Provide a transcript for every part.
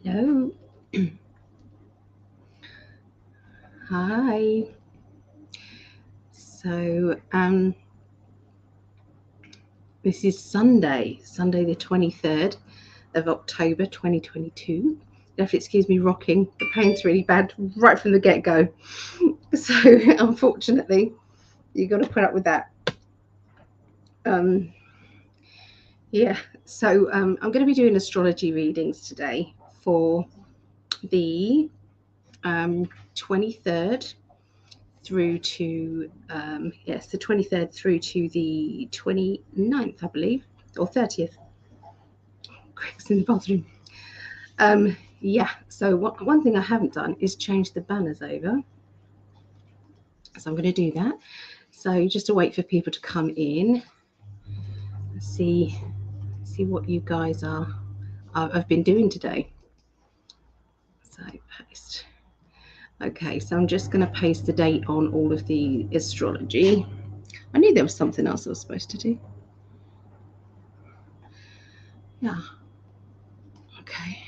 Hello. Hi. So, this is Sunday the 23rd of October 2022. You have to excuse me rocking. The pain's really bad right from the get-go. So, unfortunately, you've got to put up with that. Yeah, so I'm going to be doing astrology readings today for the 23rd through to yes, the 23rd through to the 29th, I believe, or 30th. Greg's in the bathroom. Yeah, so one thing I haven't done is change the banners over, so I'm going to do that. So just to wait for people to come in, see what you guys I've been doing today. So paste. Okay, so I'm just going to paste the date on all of the astrology. I knew there was something else I was supposed to do. Yeah. Okay.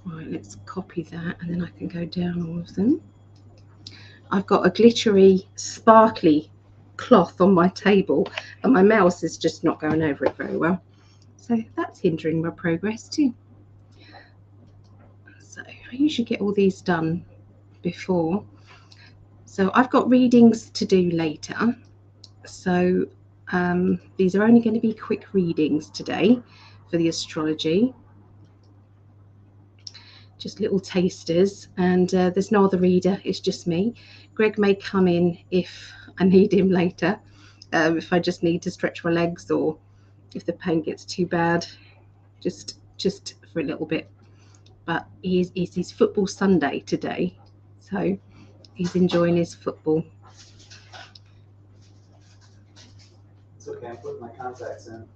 Right, let's copy that and then I can go down all of them. I've got a glittery, sparkly cloth on my table and my mouse is just not going over it very well. So that's hindering my progress too. So I usually get all these done before. So I've got readings to do later. So these are only going to be quick readings today for the astrology. Just little tasters, and there's no other reader, it's just me. Greg may come in if I need him later, if I just need to stretch my legs or if the pain gets too bad, just for a little bit. But it's his football Sunday today, so he's enjoying his football. It's okay, I'm putting my contacts in.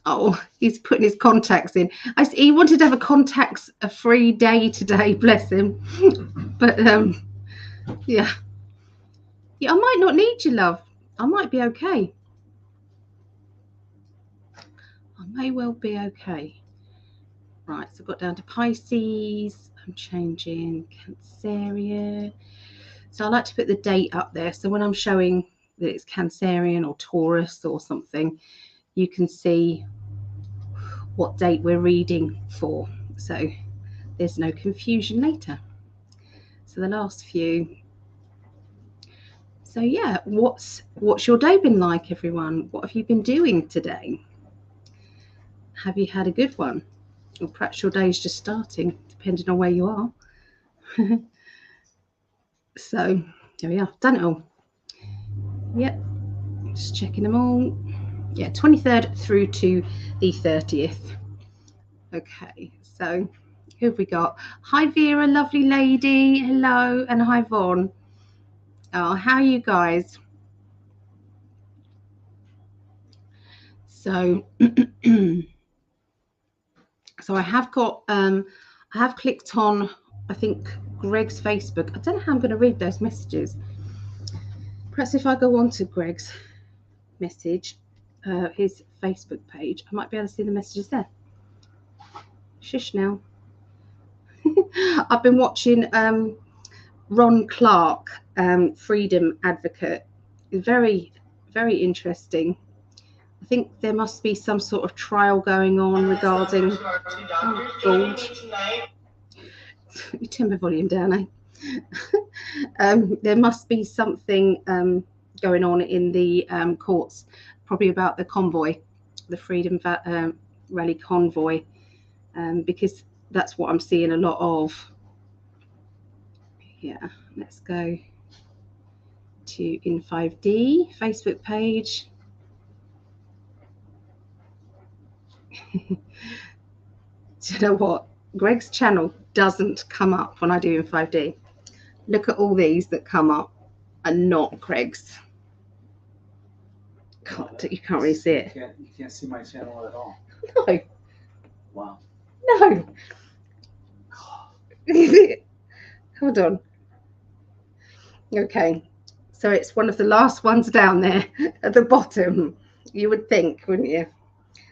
Oh, he's putting his contacts in. He wanted to have a free day today, bless him. But yeah, I might not need you, love. I might be okay. I may well be okay. Right, so I've got down to Pisces. I'm changing Cancerian. So I like to put the date up there. So when I'm showing that it's Cancerian or Taurus or something, you can see what date we're reading for. So there's no confusion later. So the last few. So yeah, what's your day been like, everyone? What have you been doing today? Have you had a good one? Or perhaps your day is just starting, depending on where you are. So there we are, done it all. Yep, just checking them all. Yeah, 23rd through to the 30th. Okay, so who have we got? Hi Vera, lovely lady. Hello, and hi Vaughn. Oh, how are you guys? So so I have got I have clicked on, I think, Greg's Facebook. I don't know how I'm going to read those messages. Perhaps if I go on to Greg's message, his Facebook page, I might be able to see the messages there. Shush now. I've been watching Ron Clark, freedom advocate. Very, very interesting. I think there must be some sort of trial going on regarding. Oh, God. You turn my volume down, eh? There must be something going on in the courts, probably about the convoy, the Freedom Rally convoy, because that's what I'm seeing a lot of. Yeah, let's go to in 5D Facebook page. Do you know what? Greg's channel doesn't come up when I do in 5D. Look at all these that come up and not Greg's. You can't really see it. You can't see my channel at all. No. Wow. No. Hold on. Okay. So it's one of the last ones down there at the bottom. You would think, wouldn't you?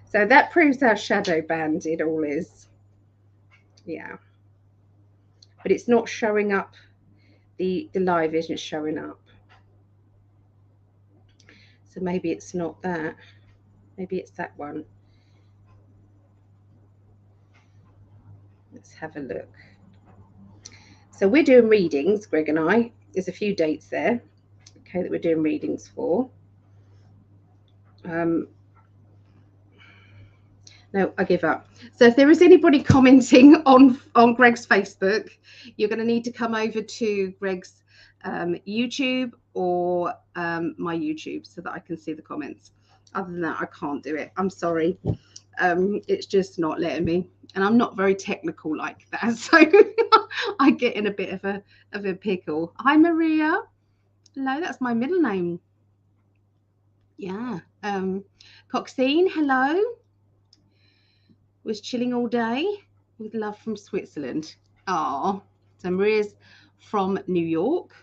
So that proves how shadow banned it all is. Yeah. But it's not showing up. The live isn't showing up. So maybe it's not that. Maybe it's that one. Let's have a look. So we're doing readings, Greg and I. There's a few dates there, okay, that we're doing readings for. No, I give up. So if there is anybody commenting on Greg's Facebook, you're going to need to come over to Greg's YouTube or my YouTube so that I can see the comments. Other than that, I can't do it. I'm sorry. It's just not letting me. And I'm not very technical like that. So I get in a bit of a pickle. Hi, Maria. Hello, that's my middle name. Yeah. Coxine, hello. Was chilling all day with love from Switzerland. Oh, so Maria's from New York.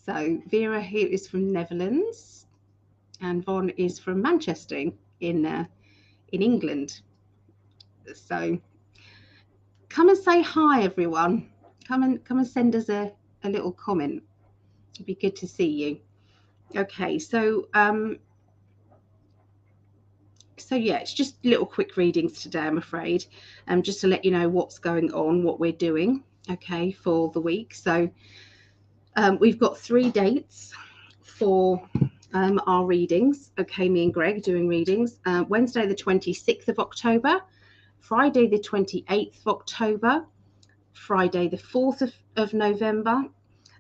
So Vera here is from Netherlands, and Von is from Manchester in England. So come and say hi, everyone. Come and send us a little comment. It'd be good to see you. Okay, so yeah, it's just little quick readings today, I'm afraid, just to let you know what's going on, what we're doing, okay, for the week. So we've got 3 dates for our readings, okay, me and Greg doing readings. Wednesday the 26th of October, Friday the 28th of October, Friday the 4th of November,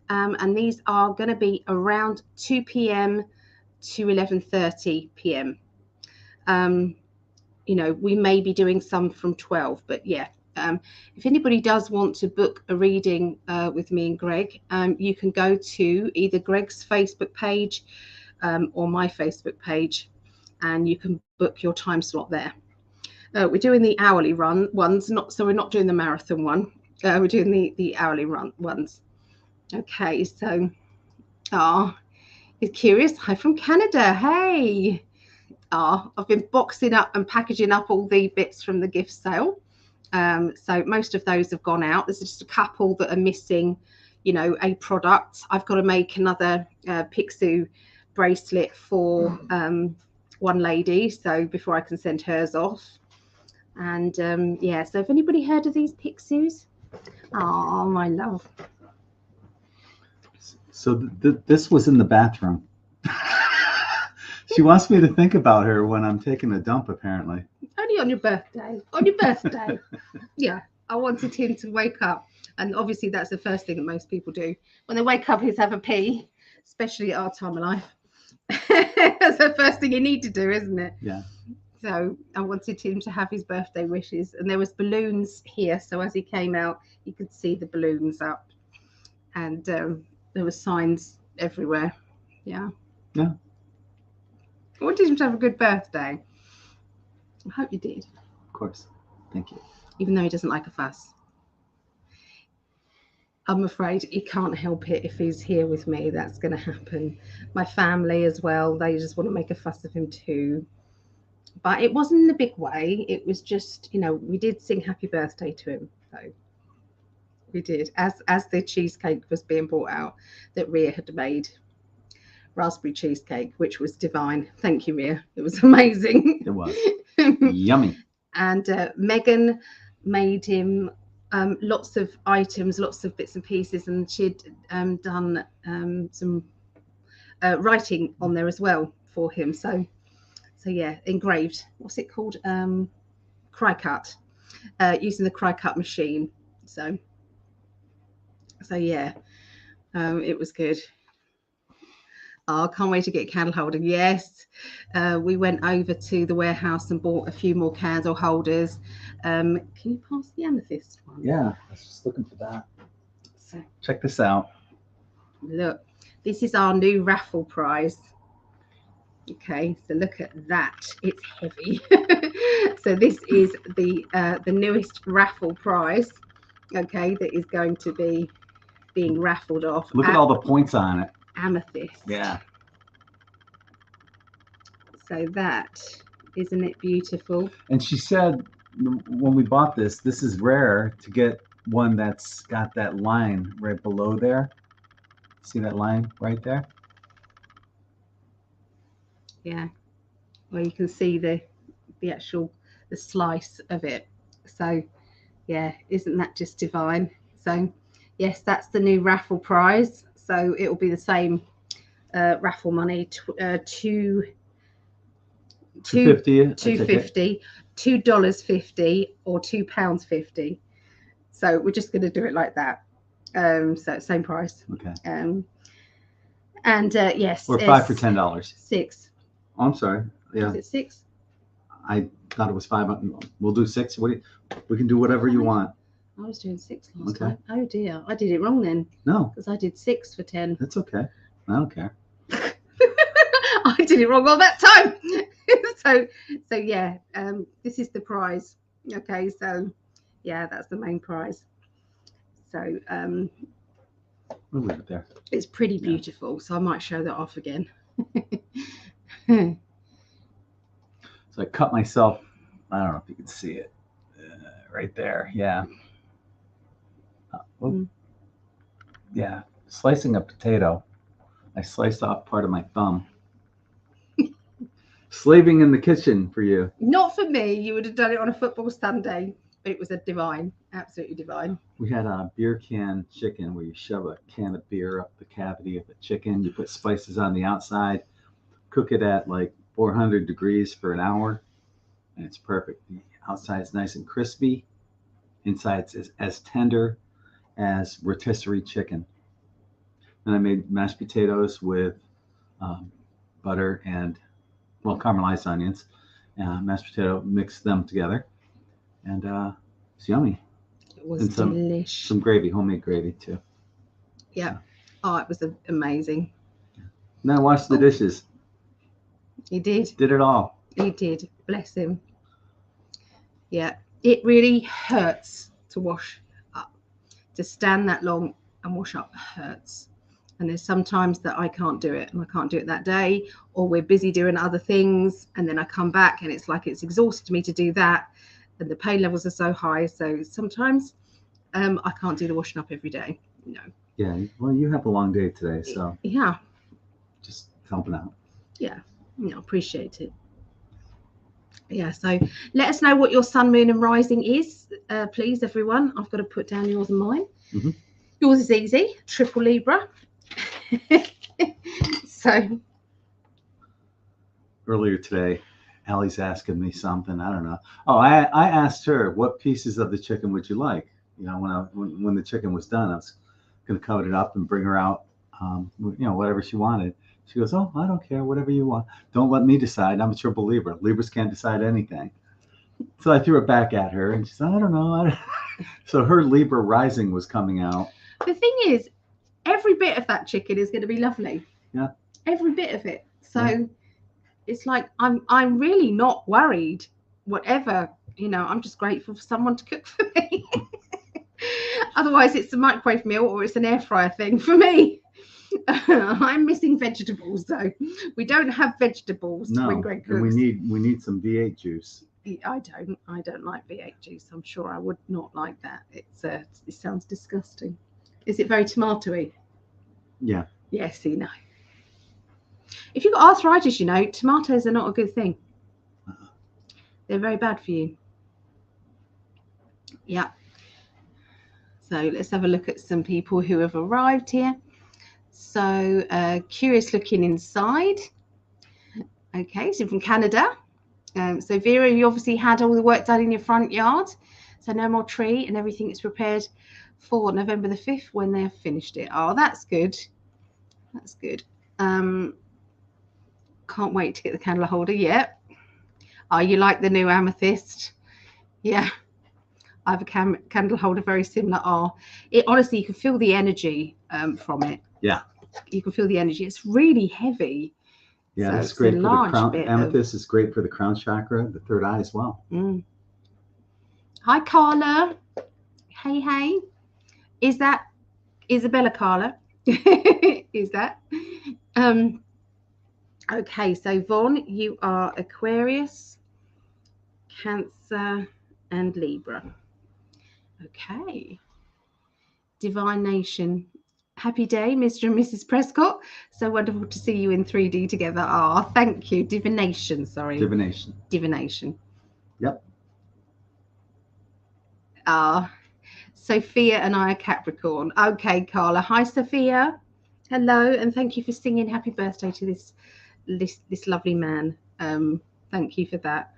and these are going to be around 2 p.m. to 11:30 p.m. You know, we may be doing some from 12, but yeah, if anybody does want to book a reading with me and Greg, you can go to either Greg's Facebook page or my Facebook page, and you can book your time slot there. We're doing the hourly ones, so we're not doing the marathon one. We're doing the hourly ones. Okay, so is Curious, hi from Canada. Hey. I've been boxing up and packaging up all the bits from the gift sale. So most of those have gone out. There's just a couple that are missing, you know, a product. I've got to make another Picsou bracelet for one lady, so before I can send hers off. And yeah, so have anybody heard of these Picsous? Oh, my love. So this was in the bathroom. She wants me to think about her when I'm taking a dump, apparently. Only on your birthday. On your birthday. Yeah, I wanted him to wake up. And obviously that's the first thing that most people do. When they wake up, is have a pee, especially at our time of life. That's the first thing you need to do, isn't it? Yeah. So I wanted him to have his birthday wishes. And there was balloons here. So as he came out, you could see the balloons up. And there were signs everywhere. Yeah. Yeah. I wanted him to have a good birthday. I hope you did. Of course. Thank you. Even though he doesn't like a fuss. I'm afraid he can't help it if he's here with me. That's going to happen. My family as well, they just want to make a fuss of him too. But it wasn't in a big way. It was just, you know, we did sing happy birthday to him. So we did. As the cheesecake was being brought out that Rhea had made. Raspberry cheesecake, which was divine. Thank you, Rhea. It was amazing. It was. Yummy. And Megan made him lots of items, lots of bits and pieces, and she'd done some writing on there as well for him. So yeah, engraved. What's it called? Cry cut. Using the cry cut machine. So yeah, it was good. Oh, I can't wait to get candle holder. Yes, we went over to the warehouse and bought a few more candle holders. Can you pass the amethyst one? Yeah, I was just looking for that. So, check this out. Look, this is our new raffle prize. Okay, so look at that. It's heavy. So this is the newest raffle prize. Okay, that is going to be being raffled off. Look at all the points on it. amethyst. Yeah. So that, isn't it beautiful? And she said when we bought this is rare to get one that's got that line right below there. See that line right there? Yeah. Well, you can see the actual slice of it. So yeah, isn't that just divine? So yes, that's the new raffle prize. So it will be the same raffle money, $2.50, $2.50 or £2.50. So we're just going to do it like that. So same price. Okay. And yes, or 5 for $10. 6. Oh, I'm sorry. Yeah. Is it 6? I thought it was 5. We'll do 6. We can do whatever you want. I was doing 6 last time. Oh dear, I did it wrong then. No, because I did 6 for 10. that's okay. I don't care. I did it wrong all that time. so yeah, this is the prize. Okay, so yeah, that's the main prize. So We'll leave it there. it's pretty beautiful. So I might show that off again. So I cut myself. I don't know if you can see it right there. Yeah. Yeah. Slicing a potato. I sliced off part of my thumb. Slaving in the kitchen for you. Not for me. You would have done it on a football Sunday. But it was a divine, absolutely divine. We had a beer can chicken where you shove a can of beer up the cavity of the chicken. You put spices on the outside, cook it at like 400 degrees for an hour, and it's perfect. The outside is nice and crispy. Inside is as tender as rotisserie chicken. Then I made mashed potatoes with butter and, well, caramelized onions, mashed potato, mixed them together, and it's yummy. It was and delish. Some gravy, homemade gravy too. Yeah. Oh, it was amazing. And I washed the dishes. He did. Did it all. He did. Bless him. Yeah. It really hurts to wash up. To stand that long and wash up hurts. And there's sometimes that I can't do it, and I can't do it that day, or we're busy doing other things, and then I come back and it's like it's exhausted me to do that, and the pain levels are so high. So sometimes I can't do the washing up every day. No. Yeah. Well, you have a long day today, so yeah, just helping out. Yeah. No, appreciate it. Yeah. So let us know what your sun, moon, and rising is, please, everyone. I've got to put down yours and mine. Mm-hmm. Yours is easy, triple Libra. So earlier today, Allie's asking me something. I don't know. Oh, I asked her what pieces of the chicken would you like. You know, when the chicken was done, I was going to cut it up and bring her out. Whatever she wanted. She goes, "Oh, I don't care. Whatever you want. Don't let me decide. I'm a triple Libra. Libras can't decide anything." So I threw it back at her, and she said, "I don't know." So her Libra rising was coming out. The thing is, every bit of that chicken is going to be lovely. Yeah. Every bit of it. So it's like I'm really not worried. Whatever, I'm just grateful for someone to cook for me. Otherwise, it's a microwave meal or it's an air fryer thing for me. I'm missing vegetables, though. We don't have vegetables when Greg cooks. And we need some V8 juice. I don't like V8 juice. I'm sure I would not like that. It sounds disgusting. Is it very tomatoey? Yeah. Yes, no. If you've got arthritis, tomatoes are not a good thing. They're very bad for you. Yeah. So let's have a look at some people who have arrived here. So curious looking inside. Okay, so from Canada. So Vera, you obviously had all the work done in your front yard. So no more tree, and everything is prepared for November the 5th when they have finished it. Oh, that's good. That's good. Can't wait to get the candle holder. Yeah. Oh, you like the new amethyst? Yeah. I have a candle holder very similar. Oh, it honestly, you can feel the energy from it. Yeah. You can feel the energy. It's really heavy. Yeah, so it's great for the crown. bit Amethyst is great for the crown chakra, the third eye as well. Mm. Hi, Carla. Hey. Is that Isabella Carla? Is that? Okay, so Vaughn, you are Aquarius, Cancer, and Libra. Okay. Divine Nation. Happy day, Mr. and Mrs. Prescott. So wonderful to see you in 3D together. Ah, thank you. Divination, sorry. Divination. Divination. Yep. Ah, Sophia and I are Capricorn. Okay, Carla. Hi, Sophia. Hello, and thank you for singing happy birthday to this lovely man. Thank you for that.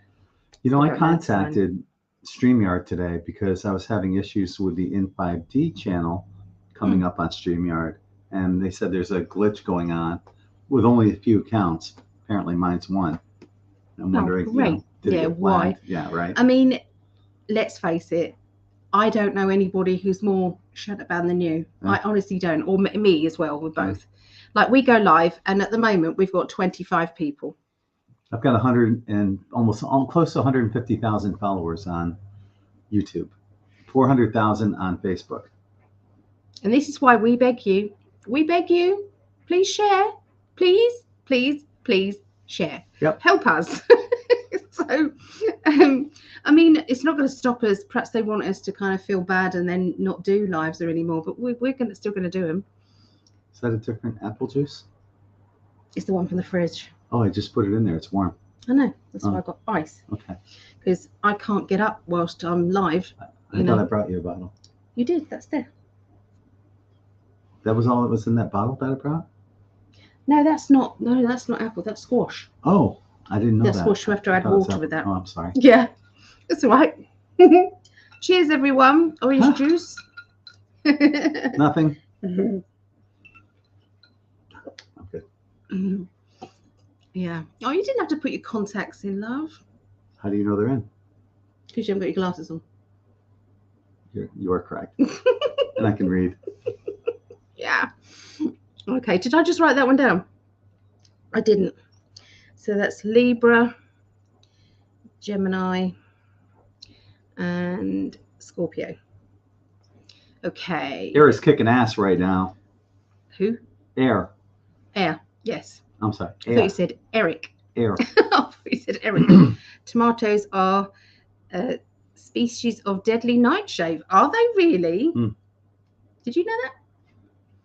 You know, I Very nice sign. contacted StreamYard today because I was having issues with the N5D channel coming up on StreamYard, and they said there's a glitch going on with only a few accounts. Apparently, mine's one. I'm wondering, great. did it Yeah, get why? flagged? Yeah, right. I mean, let's face it. I don't know anybody who's more shut about than you. Yeah. I honestly don't, or me as well. We're both. Like, we go live, and at the moment we've got 25 people. I've got 100 and almost close to 150,000 followers on YouTube, 400,000 on Facebook. And this is why we beg you, please share, please share. Yep. Help us. So, I mean, it's not going to stop us. Perhaps they want us to kind of feel bad and then not do lives or anymore, but we're still going to do them. Is that a different apple juice? It's the one from the fridge. Oh, I just put it in there. It's warm. I know. That's why I got ice. Okay. Because I can't get up whilst I'm live. I thought I brought you a bottle. You did. That's there. That was all that was in that bottle that I brought? No, that's not apple. That's squash. Oh, I didn't know That's that. squash. You have to add water with that. Oh, I'm sorry. Yeah, that's all right. Cheers, everyone. Orange juice. Nothing? Mhm. Okay. Yeah. Oh, you didn't have to put your contacts in, love. How do you know they're in? Because you haven't got your glasses on. You are correct. And I can read. Yeah. Okay. Did I just write that one down? I didn't. So that's Libra, Gemini, and Scorpio. Okay. Air is kicking ass right now. Who? Air. Air. Yes. I'm sorry. I thought you said Eric. Air. I thought you said Eric. Tomatoes are a species of deadly nightshade. Are they really? Mm. Did you know that?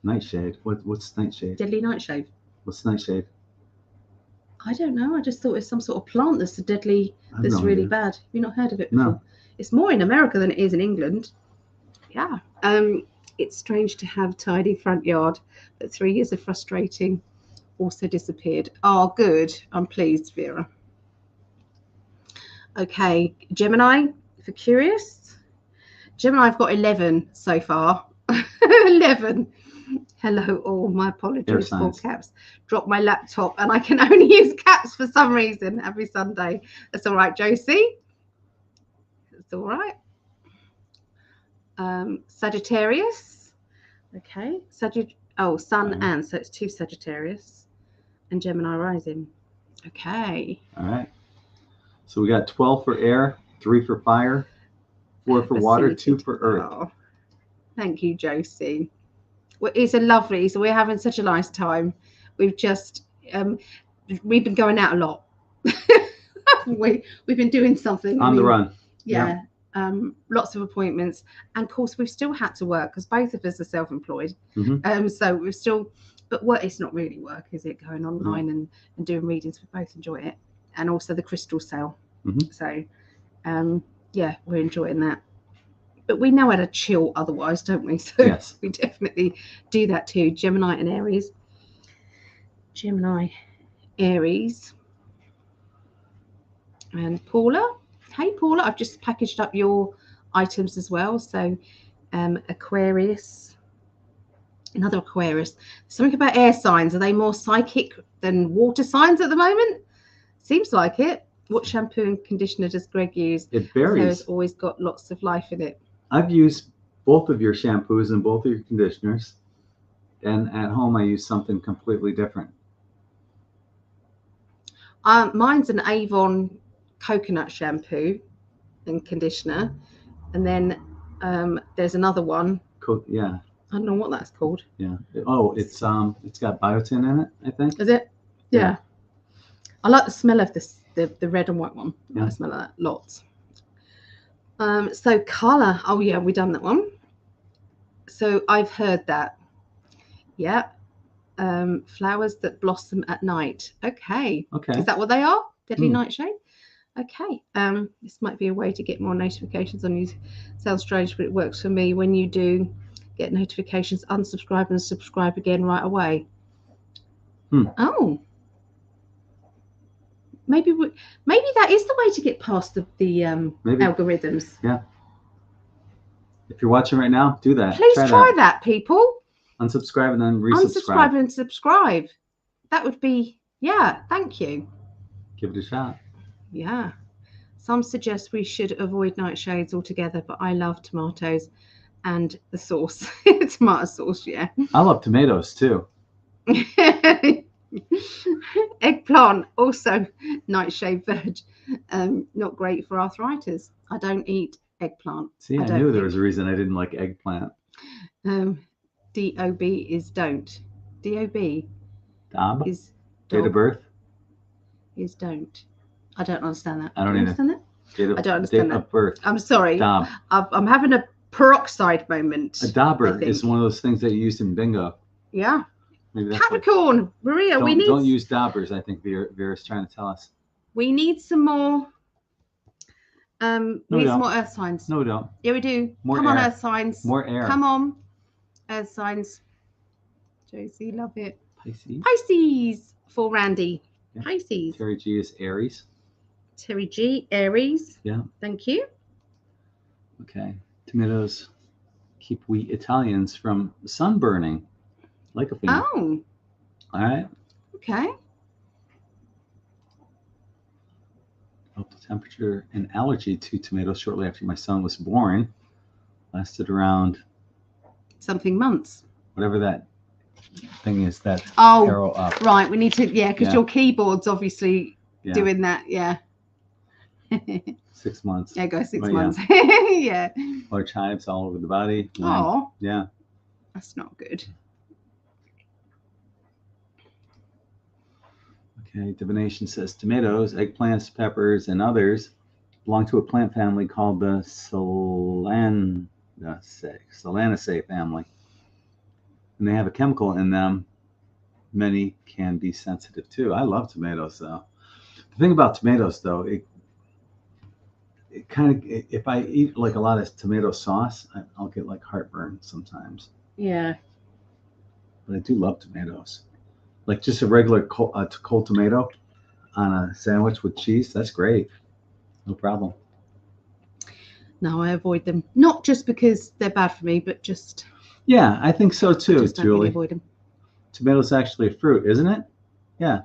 Nightshade. What's nightshade? Deadly nightshade. What's nightshade? I don't know. I just thought it's some sort of plant that's that's really bad. Have you not heard of it before? No. It's more in America than it is in England. Yeah. It's strange to have tidy front yard, but 3 years of frustrating also disappeared. Oh, good. I'm pleased, Vera. Okay, Gemini, for curious. Gemini, I've got 11 so far. 11. Hello, all. My apologies for caps. Dropped my laptop and I can only use caps for some reason every Sunday. That's all right, Josie. That's all right. Sagittarius. Okay. Sun and, so it's 2 Sagittarius and Gemini rising. Okay. All right. So we got 12 for air, 3 for fire, 4 for water, 2 for earth. Oh, thank you, Josie. Well, it's a lovely, so we're having such a nice time. We've just, we've been going out a lot. We've been doing something. On the run. Yeah. Lots of appointments. And of course, we've still had to work because both of us are self-employed. Mm-hmm. So we've still, but work, it's not really work, is it? Going online and doing readings, we both enjoy it. And also the crystal sale. Mm-hmm. So, yeah, we're enjoying that. But we know how to chill otherwise, don't we? So yes, we definitely do that too. Gemini and Aries. Gemini, Aries. And Paula. Hey, Paula, I've just packaged up your items as well. So Aquarius. Another Aquarius. Something about air signs. Are they more psychic than water signs at the moment? Seems like it. What shampoo and conditioner does Greg use? It varies. So it's always got lots of life in it. I've used both of your shampoos and both of your conditioners. And at home, I use something completely different. Mine's an Avon coconut shampoo and conditioner. And then there's another one. Yeah. I don't know what that's called. Yeah. Oh, it's got biotin in it, I think. Is it? Yeah. Yeah. I like the smell of this, the red and white one. I like Yeah. the smell of that lots. So colour. Oh yeah, we done that one. So I've heard that. Yeah. Flowers that blossom at night. Okay. Okay. Is that what they are? Deadly Hmm. nightshade. Okay. This might be a way to get more notifications on you. Sounds strange, but it works for me. When you do get notifications, unsubscribe and subscribe again right away. Hmm. Oh. Maybe that is the way to get past the Maybe. algorithms. Yeah. If you're watching right now, do that. Please try that, people. Unsubscribe and then resubscribe. Unsubscribe and subscribe. That would be, yeah, thank you. Give it a shot. Yeah. Some suggest we should avoid nightshades altogether, but I love tomatoes and the sauce. Tomato sauce, yeah. I love tomatoes too. Eggplant, also nightshade veg. Not great for arthritis. I don't eat eggplant. See, I knew there was a reason I didn't like eggplant. DOB is don't. DOB Dob? is Date of birth? Is don't. I don't understand that. I don't Do you either. understand that? I don't understand date that. of birth. I'm sorry. Dob. I'm having a peroxide moment. A dauber I think. is one of those things that you used in bingo. Yeah. Maybe that's what, Capricorn, Maria, don't use daubers, I think Vera's trying to tell us. we need some more. We we need some don't. more earth signs. No, we don't. Yeah, we do. More Come on, air. earth signs. More air. Come on, earth signs. Josie, love it. Pisces. Pisces for Randy. Yeah. Pisces. Terry G is Aries. Terry G, Aries. Yeah. Thank you. Okay. Tomatoes keep we Italians from sunburning. Like a fiend. Oh, All right. okay. Up the temperature and allergy to tomatoes shortly after my son was born. Lasted around Something months. whatever that thing is, that Oh, arrow up. right. We need to, yeah, because Yeah. your keyboard's obviously Yeah. doing that. Yeah. 6 months. There goes 6 But yeah. months. Yeah. Large hives all over the body. Oh, Yeah. that's not good. Okay. Divination says tomatoes, eggplants, peppers, and others belong to a plant family called the Solanaceae family. And they have a chemical in them many can be sensitive to. I love tomatoes, though. The thing about tomatoes, though, it kind of, if I eat like a lot of tomato sauce, I'll get like heartburn sometimes. Yeah. But I do love tomatoes. Like just a regular cold tomato on a sandwich with cheese, that's great. No problem. No, I avoid them. Not just because they're bad for me, but just, Yeah, I think so too, just don't really Julie. avoid them. Tomato's actually a fruit, isn't it? Yeah.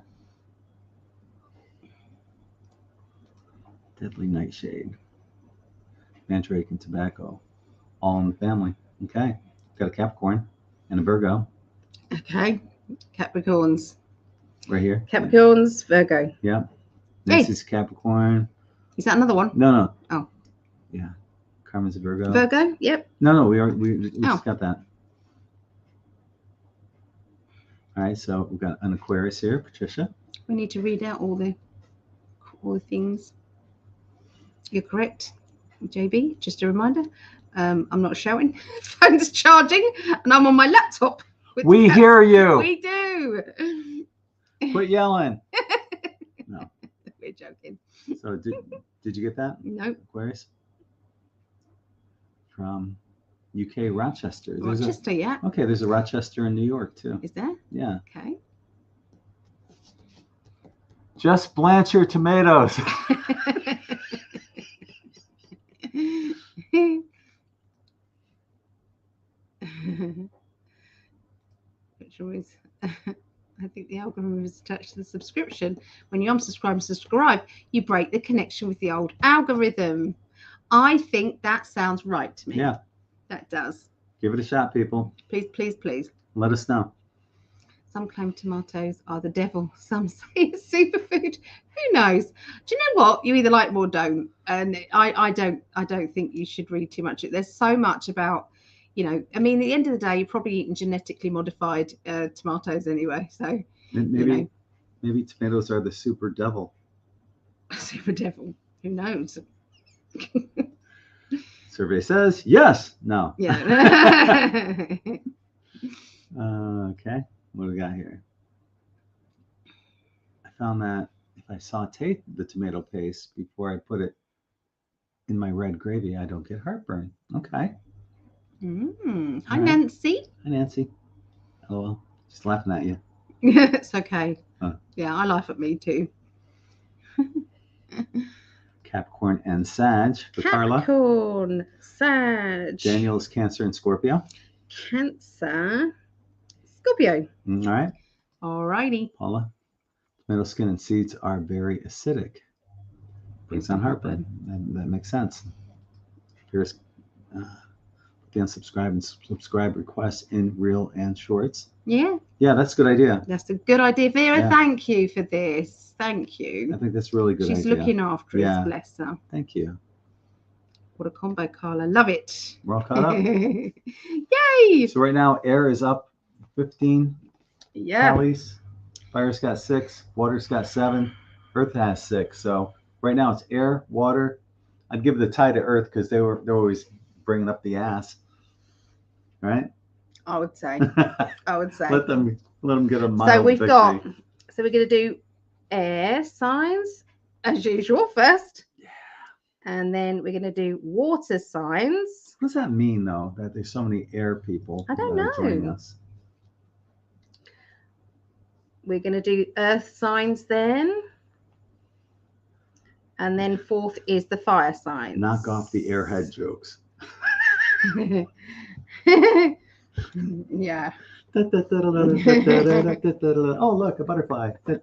Deadly nightshade. Mandrake and tobacco. All in the family. Okay. Got a Capricorn and a Virgo Okay. Capricorns. right here. Capricorns, Virgo. Yeah. Hey. Nancy's Capricorn. Is that another one? No. Oh. Yeah. Carmen's a Virgo. Virgo? Yep. No, we Oh. just got that. All right, so we've got an Aquarius here, Patricia. We need to read out all the things. You're correct, JB. Just a reminder. I'm not shouting. Phone's charging, and I'm on my laptop. We hear you. We do. Quit yelling. No. We're joking. So did you get that? No. Aquarius? From UK Rochester. Rochester, yeah. Okay, there's a Rochester in New York too. Is there? Yeah. Okay. Just blanch your tomatoes. Which always, I think the algorithm is attached to the subscription. When you unsubscribe and subscribe, you break the connection with the old algorithm. I think that sounds right to me. Yeah. That does. Give it a shot, people. Please, please, please. Let us know. Some claim tomatoes are the devil. Some say it's superfood. Who knows? Do you know what? You either like them or don't. And I don't think you should read too much. There's so much about, you know, I mean, at the end of the day, you're probably eating genetically modified tomatoes anyway. So Maybe maybe tomatoes are the super devil. super devil, who knows? Survey says yes. No. Yeah. Okay. What do we got here? I found that if I saute the tomato paste before I put it in my red gravy, I don't get heartburn. Okay. Hi, All right. Nancy. Hi, Nancy. LOL. Just laughing at you. It's okay. Huh. Yeah, I laugh at me too. Capricorn and Sag for Carla. Capricorn, Sag. Daniel's Cancer and Scorpio. Cancer, Scorpio. All right. Alrighty. Paula. Tomato skin and seeds are very acidic. Brings on heartburn. That makes sense. Here's the unsubscribe and subscribe requests in reel and shorts. Yeah. Yeah, that's a good idea. That's a good idea, Vera. Yeah. Thank you for this. Thank you. I think that's really good. She's idea. looking after Yeah. us, bless her. Thank you. What a combo, Carla. Love it. We're all caught up. Yay! So right now, air is up 15 Yeah. tallies. Fire's got 6. Water's got 7. Earth has 6. So right now it's air, water. I'd give the tie to Earth because they're always bringing up the ass, right? I would say. I would say. let them get a mild So we've victory. got. So we're going to do air signs as usual first. Yeah. And then we're going to do water signs. What does that mean, though, that there's so many air people I don't that are joining know. us? We're going to do earth signs then. And then fourth is the fire signs. Knock off the airhead jokes. Yeah. Oh, look, a butterfly. All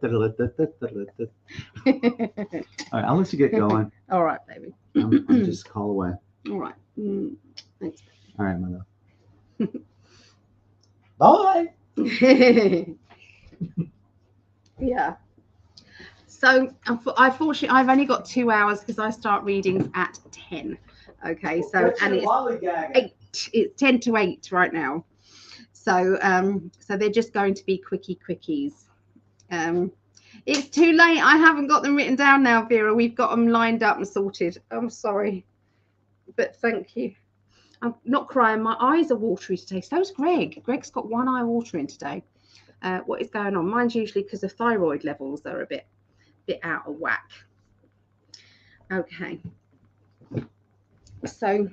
right, I'll let you get going. All right, baby. I'm just a call away. All right. Thanks. All right, my love. Bye. Yeah. So unfortunately, I've only got 2 hours because I start readings at 10. Okay, so and it's 8. It's 10 to 8 right now. So so they're just going to be quickies. It's too late. I haven't got them written down now, Vera. We've got them lined up and sorted. I'm sorry, but thank you. I'm not crying. My eyes are watery today. So's Greg. Greg's got one eye watering today. What is going on? Mine's usually because of thyroid levels. They're a bit out of whack. Okay. So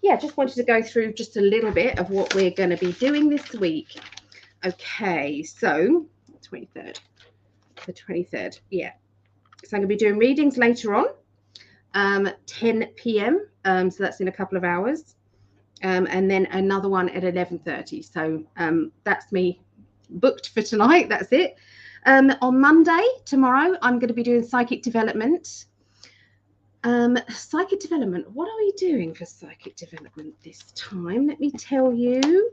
yeah, just wanted to go through just a little bit of what we're going to be doing this week. Okay, so 23rd, the 23rd, yeah. So I'm going to be doing readings later on, 10 p.m. So that's in a couple of hours, and then another one at 11:30. So that's me booked for tonight. That's it. On Monday, tomorrow, I'm going to be doing psychic development. Psychic development. What are we doing for psychic development this time? Let me tell you.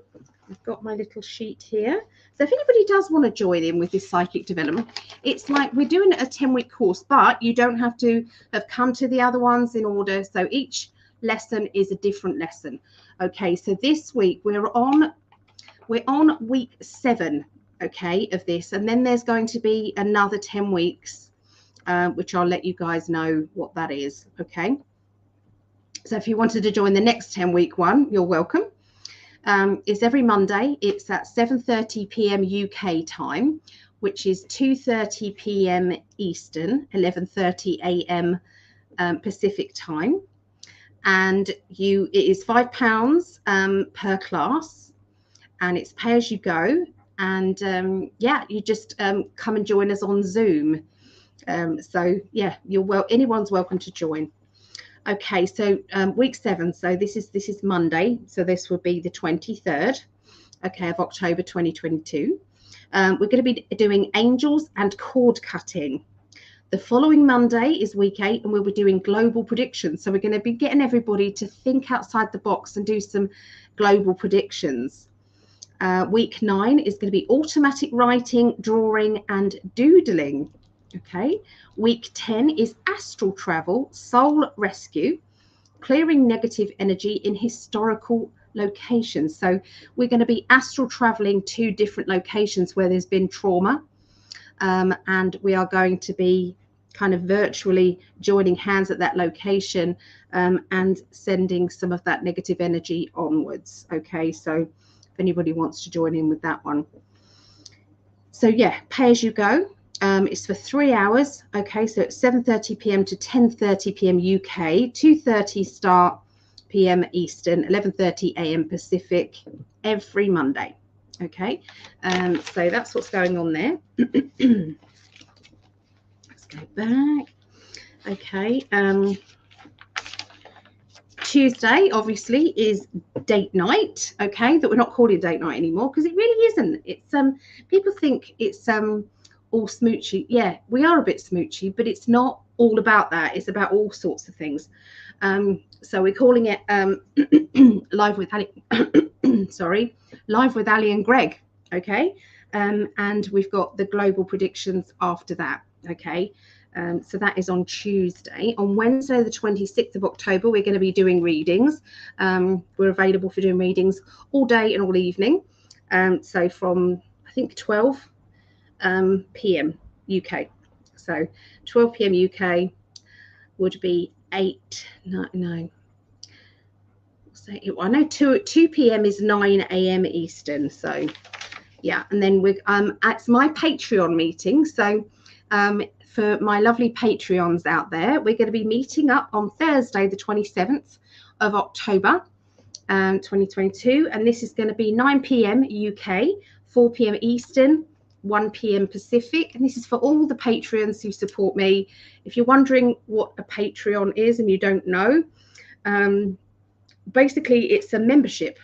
I've got my little sheet here. So if anybody does want to join in with this psychic development, it's like we're doing a 10-week course, but you don't have to have come to the other ones in order. So each lesson is a different lesson. Okay, so this week we're on week 7, okay, of this, and then there's going to be another 10 weeks. Which I'll let you guys know what that is, okay? So if you wanted to join the next 10-week one, you're welcome. It's every Monday. It's at 7:30 p.m. UK time, which is 2:30 p.m. Eastern, 11:30 a.m. Pacific time. And it is £5 per class, and it's pay as you go. And yeah, you just come and join us on Zoom. So yeah, anyone's welcome to join. Okay, so week 7, so this is Monday, so this will be the 23rd, okay, of October 2022. We're going to be doing angels and cord cutting. The following Monday is week 8, and we'll be doing global predictions. So we're going to be getting everybody to think outside the box and do some global predictions. Week 9 is going to be automatic writing, drawing and doodling. Okay, week 10 is astral travel, soul rescue, clearing negative energy in historical locations. So we're going to be astral traveling to different locations where there's been trauma, and we are going to be kind of virtually joining hands at that location, and sending some of that negative energy onwards. Okay, so if anybody wants to join in with that one. So yeah, pay as you go. It's for 3 hours. Okay, so it's 7:30 p.m. to 10:30 p.m. UK, 2:30 p.m. Eastern, 11:30 a.m. Pacific, every Monday. Okay, so that's what's going on there. Let's go back. Okay, Tuesday obviously is date night. Okay, that we're not calling date night anymore because it really isn't. It's people think it's all smoochy. Yeah, we are a bit smoochy, but it's not all about that. It's about all sorts of things. So we're calling it live with Ali. Sorry, live with Ali and Greg. Okay, and we've got the global predictions after that. Okay. So that is on Tuesday. On Wednesday, the 26th of October, we're going to be doing readings. We're available for doing readings all day and all evening. So from, I think, 12 p.m. UK. So 12 p.m. UK would be 8:99. So I know 2 p.m. is 9 a.m. Eastern. So yeah, and then we're it's my Patreon meeting. So for my lovely Patreons out there, we're going to be meeting up on Thursday, the 27th of October, 2022. And this is going to be 9 p.m. UK, 4 p.m. Eastern, 1 p.m. Pacific. And this is for all the Patreons who support me. If you're wondering what a Patreon is and you don't know, basically it's a membership.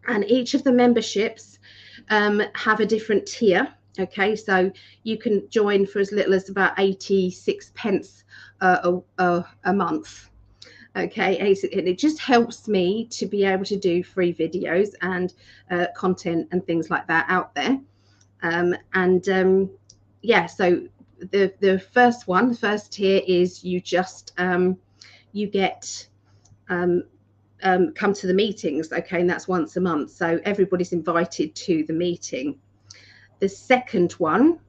And each of the memberships have a different tier. Okay, so you can join for as little as about 86 pence a month. Okay, and it just helps me to be able to do free videos and content and things like that out there. Yeah, so the first tier is you just you get come to the meetings. Okay, and that's once a month, so everybody's invited to the meeting. The second one,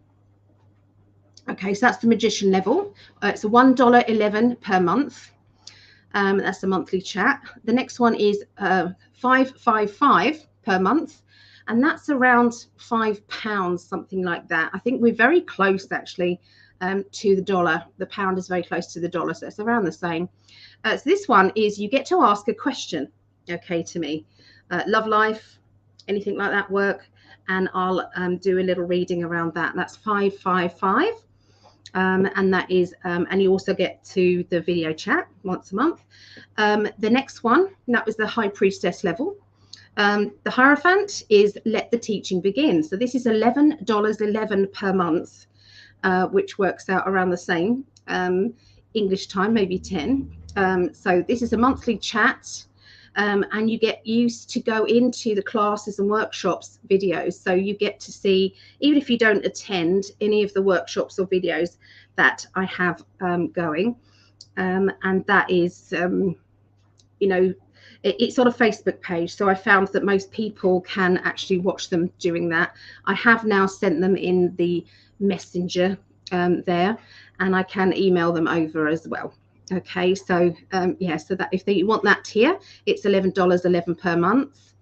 okay, so that's the magician level. It's a $1.11 per month. That's the monthly chat. The next one is $5.55 per month, and that's around £5, something like that. I think we're very close actually to the dollar. The pound is very close to the dollar, so it's around the same. So this one is you get to ask a question, okay, to me. Love life, anything like that work. And I'll do a little reading around that. That's $5.55, and that is, and you also get to the video chat once a month. The next one, that was the High Priestess level. The Hierophant is Let the Teaching Begin. So this is $11.11 per month, which works out around the same English time, maybe 10. So this is a monthly chat. And you get used to go into the classes and workshops videos. So you get to see, even if you don't attend any of the workshops or videos that I have going. And that is, you know, it's on a Facebook page. So I found that most people can actually watch them doing that. I have now sent them in the messenger there, and I can email them over as well. Okay, so yeah, so that if you want that tier, it's $11.11 per month.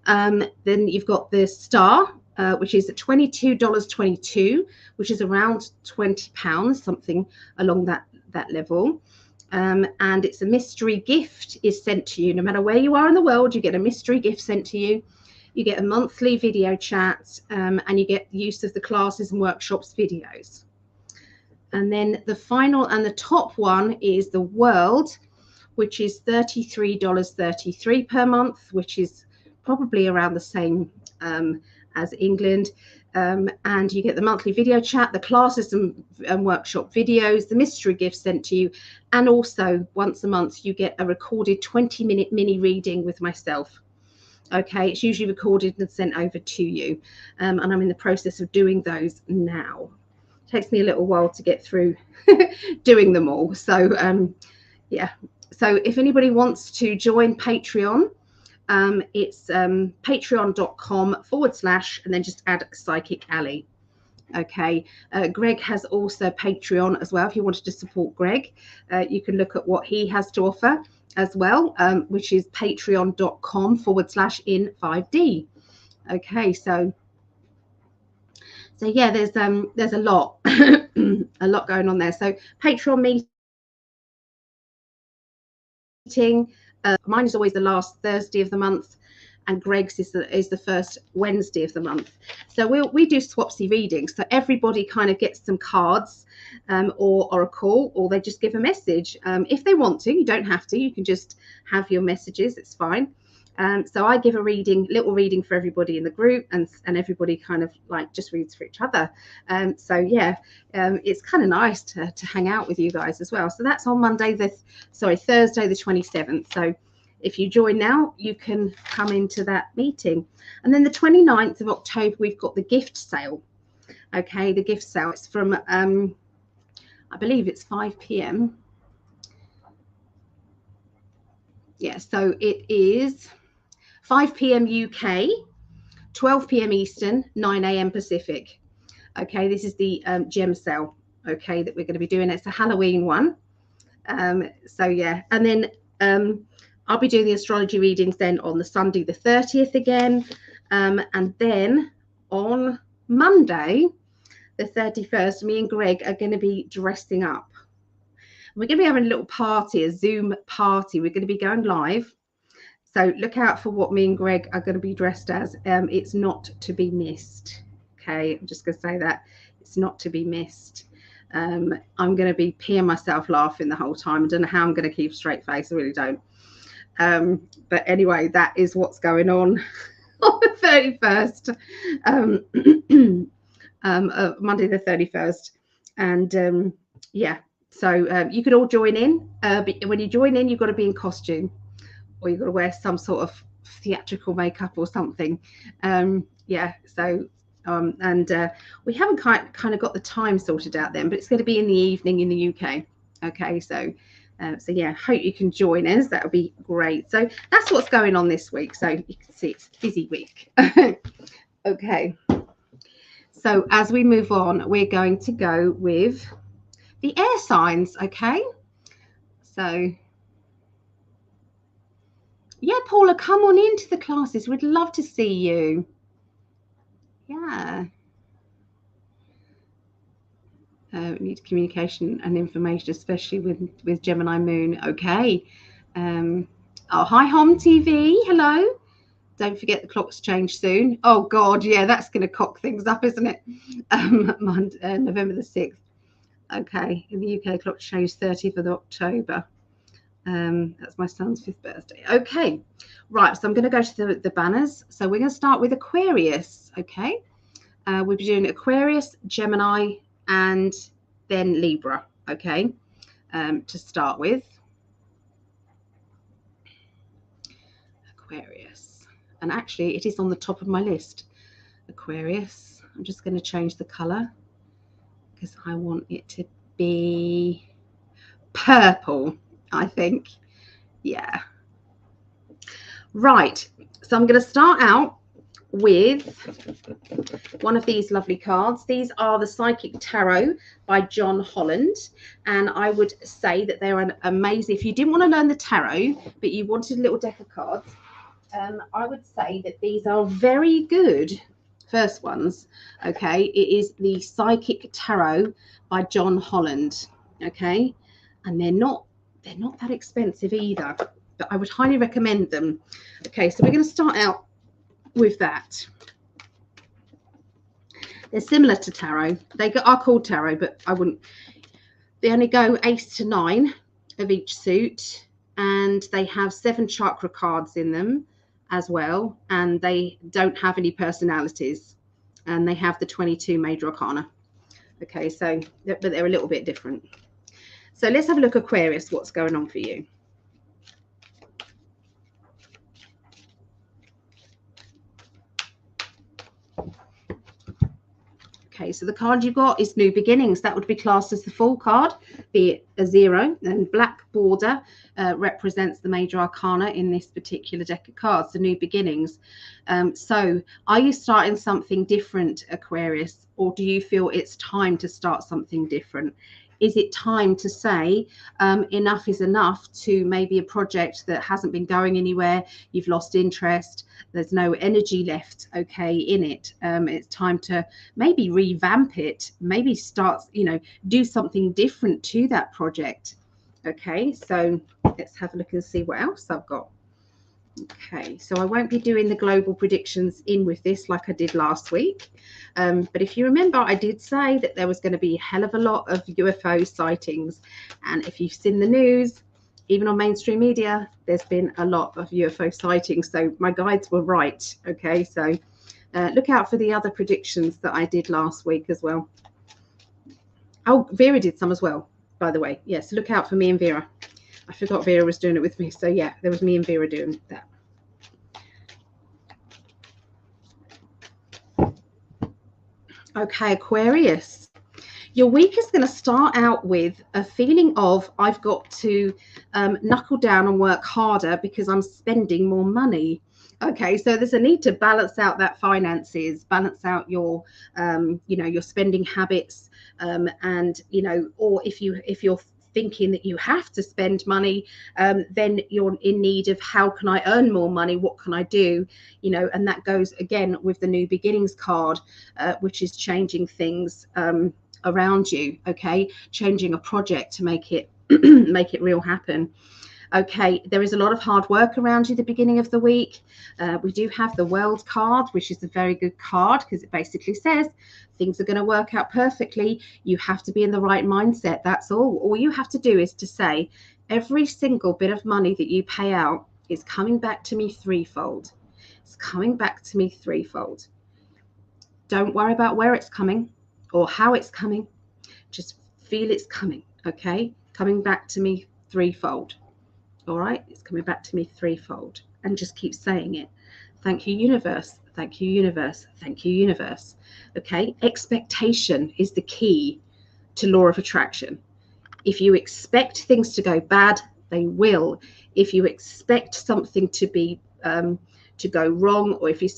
Then you've got the star, which is $22.22, which is around £20, something along that level. And it's a mystery gift is sent to you. No matter where you are in the world, you get a mystery gift sent to you. You get a monthly video chat, and you get use of the classes and workshops videos. And then the final and the top one is the world, which is $33.33 per month, which is probably around the same as England. And you get the monthly video chat, the classes and workshop videos, the mystery gifts sent to you. And also once a month, you get a recorded 20-minute mini reading with myself. Okay, it's usually recorded and sent over to you. And I'm in the process of doing those now. Takes me a little while to get through doing them all. So yeah, so if anybody wants to join Patreon, It's patreon.com/ and then just add Psychic Ali. Okay, Greg has also Patreon as well. If you wanted to support Greg, you can look at what he has to offer as well, which is patreon.com/in5D. Okay, so yeah, there's a lot a lot going on there. So Patreon meeting, mine is always the last Thursday of the month, and Greg's is the first Wednesday of the month. So we do swapsy readings, so everybody kind of gets some cards, or a call, or they just give a message if they want to. You don't have to, you can just have your messages, it's fine. So I give a little reading for everybody in the group, and everybody kind of like just reads for each other. So yeah, it's kind of nice to hang out with you guys as well. So that's on Thursday the 27th. So if you join now, you can come into that meeting. And then the 29th of October, we've got the gift sale. Okay, the gift sale. It's from, I believe it's 5 p.m. Yeah, so it is 5 p.m. UK, 12 p.m. Eastern, 9 a.m. Pacific. Okay, this is the gem sale, okay, that we're going to be doing. It's a Halloween one. So yeah, and then I'll be doing the astrology readings then on the Sunday the 30th again, and then on Monday the 31st, me and Greg are going to be dressing up. We're going to be having a little party, a Zoom party. We're going to be going live, so look out for what me and Greg are going to be dressed as. It's not to be missed. Okay, I'm just going to say that it's not to be missed. I'm going to be peeing myself laughing the whole time. I don't know how I'm going to keep a straight face. I really don't. But anyway, that is what's going on on the 31st, Monday the 31st. And yeah, so you could all join in. But when you join in, you've got to be in costume, or you've got to wear some sort of theatrical makeup or something. Yeah, so we haven't kind of got the time sorted out then, but it's going to be in the evening in the UK. Okay, so yeah, hope you can join us. That would be great. So that's what's going on this week. So you can see it's a busy week. Okay, so as we move on, we're going to go with the air signs. Okay, so yeah, Paula, come on into the classes. We'd love to see you. Yeah. We need communication and information, especially with Gemini Moon. Okay. Oh, hi, Hom TV. Hello. Don't forget the clocks change soon. Oh, God. Yeah, that's going to cock things up, isn't it? November the 6th. Okay. In the UK, clocks change 30th of October. That's my son's 5th birthday. Okay. Right. So I'm going to go to the banners. So we're going to start with Aquarius. Okay. We'll be doing Aquarius, Gemini, and then Libra. Okay. To start with. Aquarius. And actually, it is on the top of my list. Aquarius. I'm just going to change the color because I want it to be purple, I think. Yeah. Right. So I'm going to start out with one of these lovely cards. These are the Psychic Tarot by John Holland, and I would say that they're an amazing, if you didn't want to learn the tarot but you wanted a little deck of cards, I would say that these are very good first ones. Okay, it is the Psychic Tarot by John Holland. Okay, and they're not that expensive either, but I would highly recommend them. Okay, so we're going to start out with that. They're similar to tarot. They are called tarot, but they only go ace to 9 of each suit, and they have 7 chakra cards in them as well, and they don't have any personalities, and they have the 22 major arcana. Okay, so but they're a little bit different. So let's have a look, Aquarius, what's going on for you. Okay, so the card you got is New Beginnings. That would be classed as the full card, be it a 0. And black border represents the major arcana in this particular deck of cards, the New Beginnings. So are you starting something different, Aquarius, or do you feel it's time to start something different? Is it time to say enough is enough to maybe a project that hasn't been going anywhere, you've lost interest, there's no energy left, okay, in it. It's time to maybe revamp it, maybe start, do something different to that project. Okay, so let's have a look and see what else I've got. Okay, so I won't be doing the global predictions in with this like I did last week. But if you remember, I did say that there was going to be a hell of a lot of UFO sightings. And if you've seen the news, even on mainstream media, there's been a lot of UFO sightings. So my guides were right. Okay, so look out for the other predictions that I did last week as well. Oh, Vera did some as well, by the way. Yes, look out for me and Vera. I forgot Vera was doing it with me. So yeah, there was me and Vera doing that. Okay, Aquarius. Your week is going to start out with a feeling of I've got to knuckle down and work harder because I'm spending more money. Okay, so there's a need to balance out that finances, balance out your, your spending habits, and or if you're thinking that you have to spend money, then you're in need of how can I earn more money? What can I do? And that goes again with the New Beginnings card, which is changing things around you. Okay, changing a project to make it make it real happen. Okay, there is a lot of hard work around you at the beginning of the week. We do have the World card, which is a very good card because it basically says things are going to work out perfectly. You have to be in the right mindset. That's all. All you have to do is to say every single bit of money that you pay out is coming back to me threefold. It's coming back to me threefold. Don't worry about where it's coming or how it's coming. Just feel it's coming. Okay, coming back to me threefold. All right, it's coming back to me threefold, and just keep saying it. Thank you, universe. Thank you, universe. Thank you, universe. Okay, expectation is the key to law of attraction. If you expect things to go bad, they will. If you expect something to be to go wrong, or if you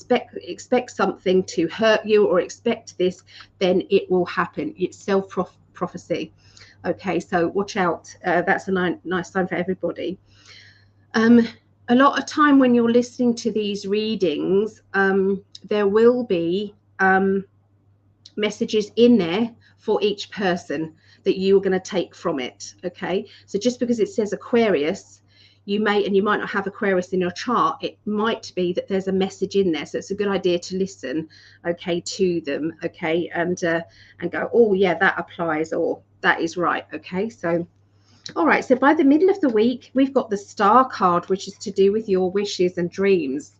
expect something to hurt you, or expect this, then it will happen. It's self-prophecy. Okay, so watch out. That's a nice sign for everybody. A lot of time when you're listening to these readings, there will be messages in there for each person that you're going to take from it. Okay, so just because it says Aquarius, you might not have Aquarius in your chart, it might be that there's a message in there. So it's a good idea to listen, okay, to them, okay, and go, oh yeah, that applies, or that is right. Okay, so all right, so by the middle of the week, we've got the Star card, which is to do with your wishes and dreams.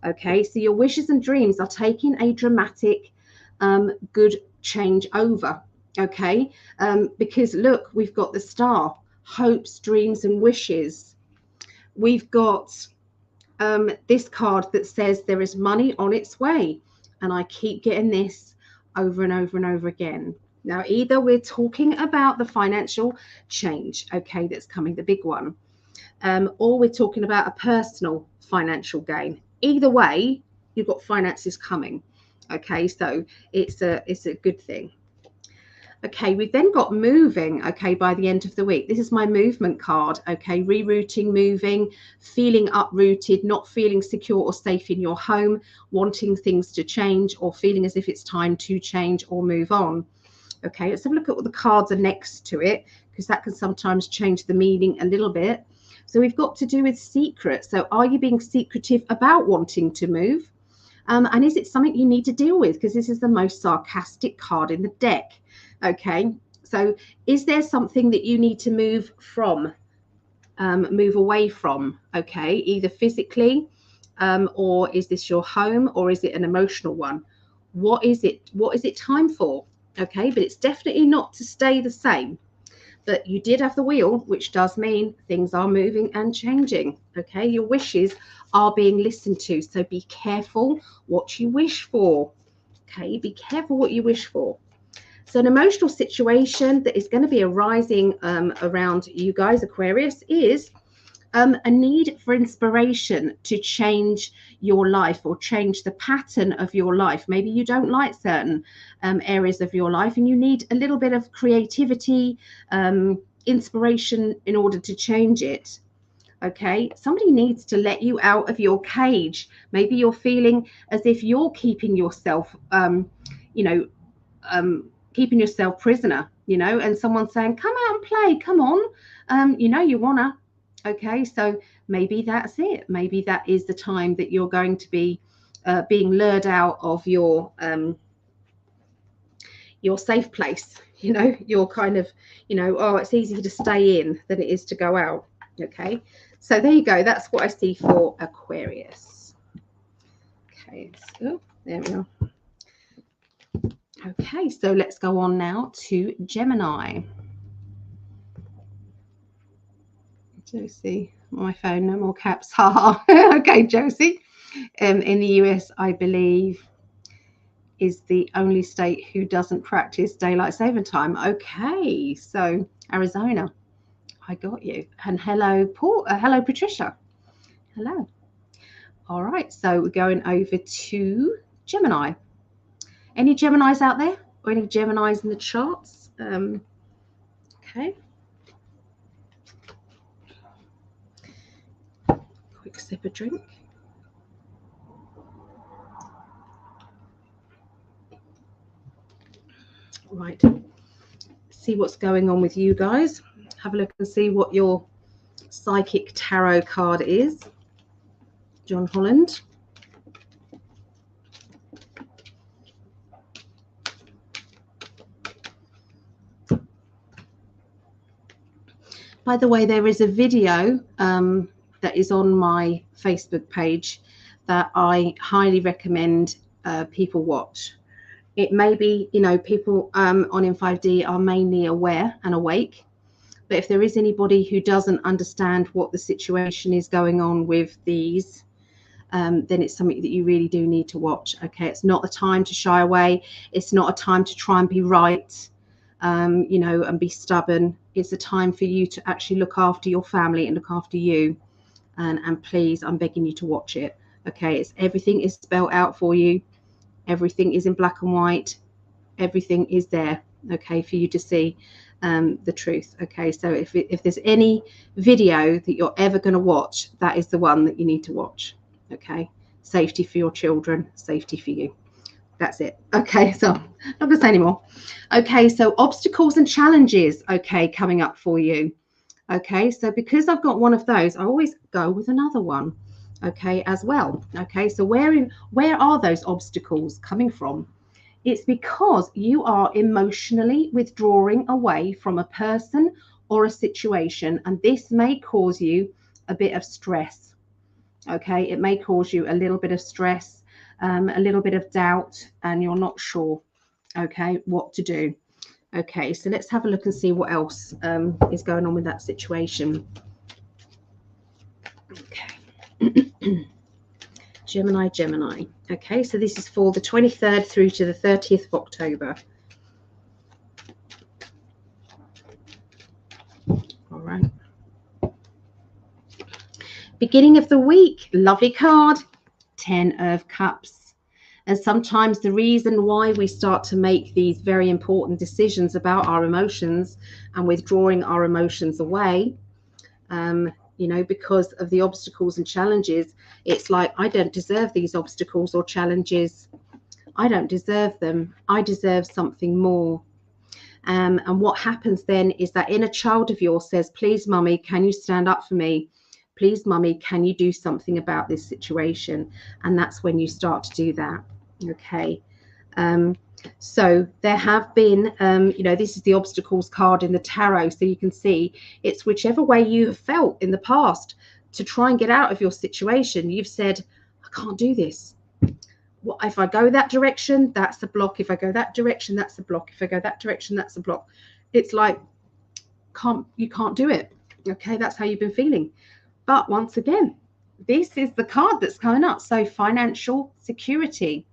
Okay, so your wishes and dreams are taking a dramatic, good change over. Okay, because look, we've got the Star, hopes, dreams, and wishes. We've got this card that says there is money on its way. And I keep getting this over and over and over again. Now, either we're talking about the financial change, okay, that's coming, the big one, or we're talking about a personal financial gain. Either way, you've got finances coming, okay, so it's a good thing. Okay, we've then got moving, okay, by the end of the week. This is my movement card, okay, rerouting, moving, feeling uprooted, not feeling secure or safe in your home, wanting things to change, or feeling as if it's time to change or move on. Okay, let's have a look at what the cards are next to it, because that can sometimes change the meaning a little bit. So we've got to do with secret. So are you being secretive about wanting to move? And is it something you need to deal with? Because this is the most sarcastic card in the deck. Okay, so is there something that you need to move from, move away from? Okay, either physically, or is this your home, or is it an emotional one? What is it? What is it time for? Okay, but it's definitely not to stay the same. But you did have the wheel, which does mean things are moving and changing. Okay, your wishes are being listened to, so be careful what you wish for. Okay, be careful what you wish for. So an emotional situation that is going to be arising around you guys, Aquarius, is a need for inspiration to change your life or change the pattern of your life. Maybe you don't like certain areas of your life and you need a little bit of creativity, inspiration in order to change it. Okay, somebody needs to let you out of your cage. Maybe you're feeling as if you're keeping yourself, keeping yourself prisoner, and someone's saying, come out and play, come on, you wanna. Okay, so maybe that's it. Maybe that is the time that you're going to be being lured out of your safe place. You're kind of, oh, it's easier to stay in than it is to go out. Okay, so there you go. That's what I see for Aquarius. Okay, so there we are. Okay, so let's go on now to Gemini. Josie, my phone, no more caps. Okay, Josie. In the US, I believe, is the only state who doesn't practice daylight saving time. Okay, so Arizona, I got you. And hello, Paul. Hello, Patricia. Hello. All right, so we're going over to Gemini. Any Geminis out there, or any Geminis in the charts? Okay. Quick sip of drink. Right. See what's going on with you guys. Have a look and see what your psychic tarot card is. John Holland. By the way, there is a video that is on my Facebook page that I highly recommend people watch. It may be, people on In5D are mainly aware and awake, but if there is anybody who doesn't understand what the situation is going on with these, then it's something that you really do need to watch. Okay, it's not the time to shy away. It's not a time to try and be right, and be stubborn. It's a time for you to actually look after your family and look after you. And please, I'm begging you to watch it. Okay, everything is spelled out for you. Everything is in black and white. Everything is there, okay, for you to see the truth. Okay, so if there's any video that you're ever going to watch, that is the one that you need to watch. Okay, safety for your children, safety for you. That's it. Okay, so I'm not going to say anymore. Okay, so obstacles and challenges, okay, coming up for you. Okay, so because I've got one of those, I always go with another one, okay, as well. Okay, so where are those obstacles coming from? It's because you are emotionally withdrawing away from a person or a situation, and this may cause you a bit of stress. Okay, it may cause you a little bit of stress, a little bit of doubt, and you're not sure, okay, what to do. Okay, so let's have a look and see what else is going on with that situation. Okay. Gemini. Okay, so this is for the 23rd through to the 30th of October. All right. Beginning of the week, lovely card, 10 of Cups. And sometimes the reason why we start to make these very important decisions about our emotions and withdrawing our emotions away, because of the obstacles and challenges, it's like, I don't deserve these obstacles or challenges. I don't deserve them. I deserve something more. And what happens then is that inner child of yours says, please, mummy, can you stand up for me? Please, mummy, can you do something about this situation? And that's when you start to do that. Okay. So there have been, this is the obstacles card in the tarot. So you can see it's whichever way you have felt in the past to try and get out of your situation. You've said, I can't do this. Well, if I go that direction, that's a block. If I go that direction, that's a block. If I go that direction, that's a block. It's like, you can't do it. Okay, that's how you've been feeling. But once again, this is the card that's coming up. So financial security.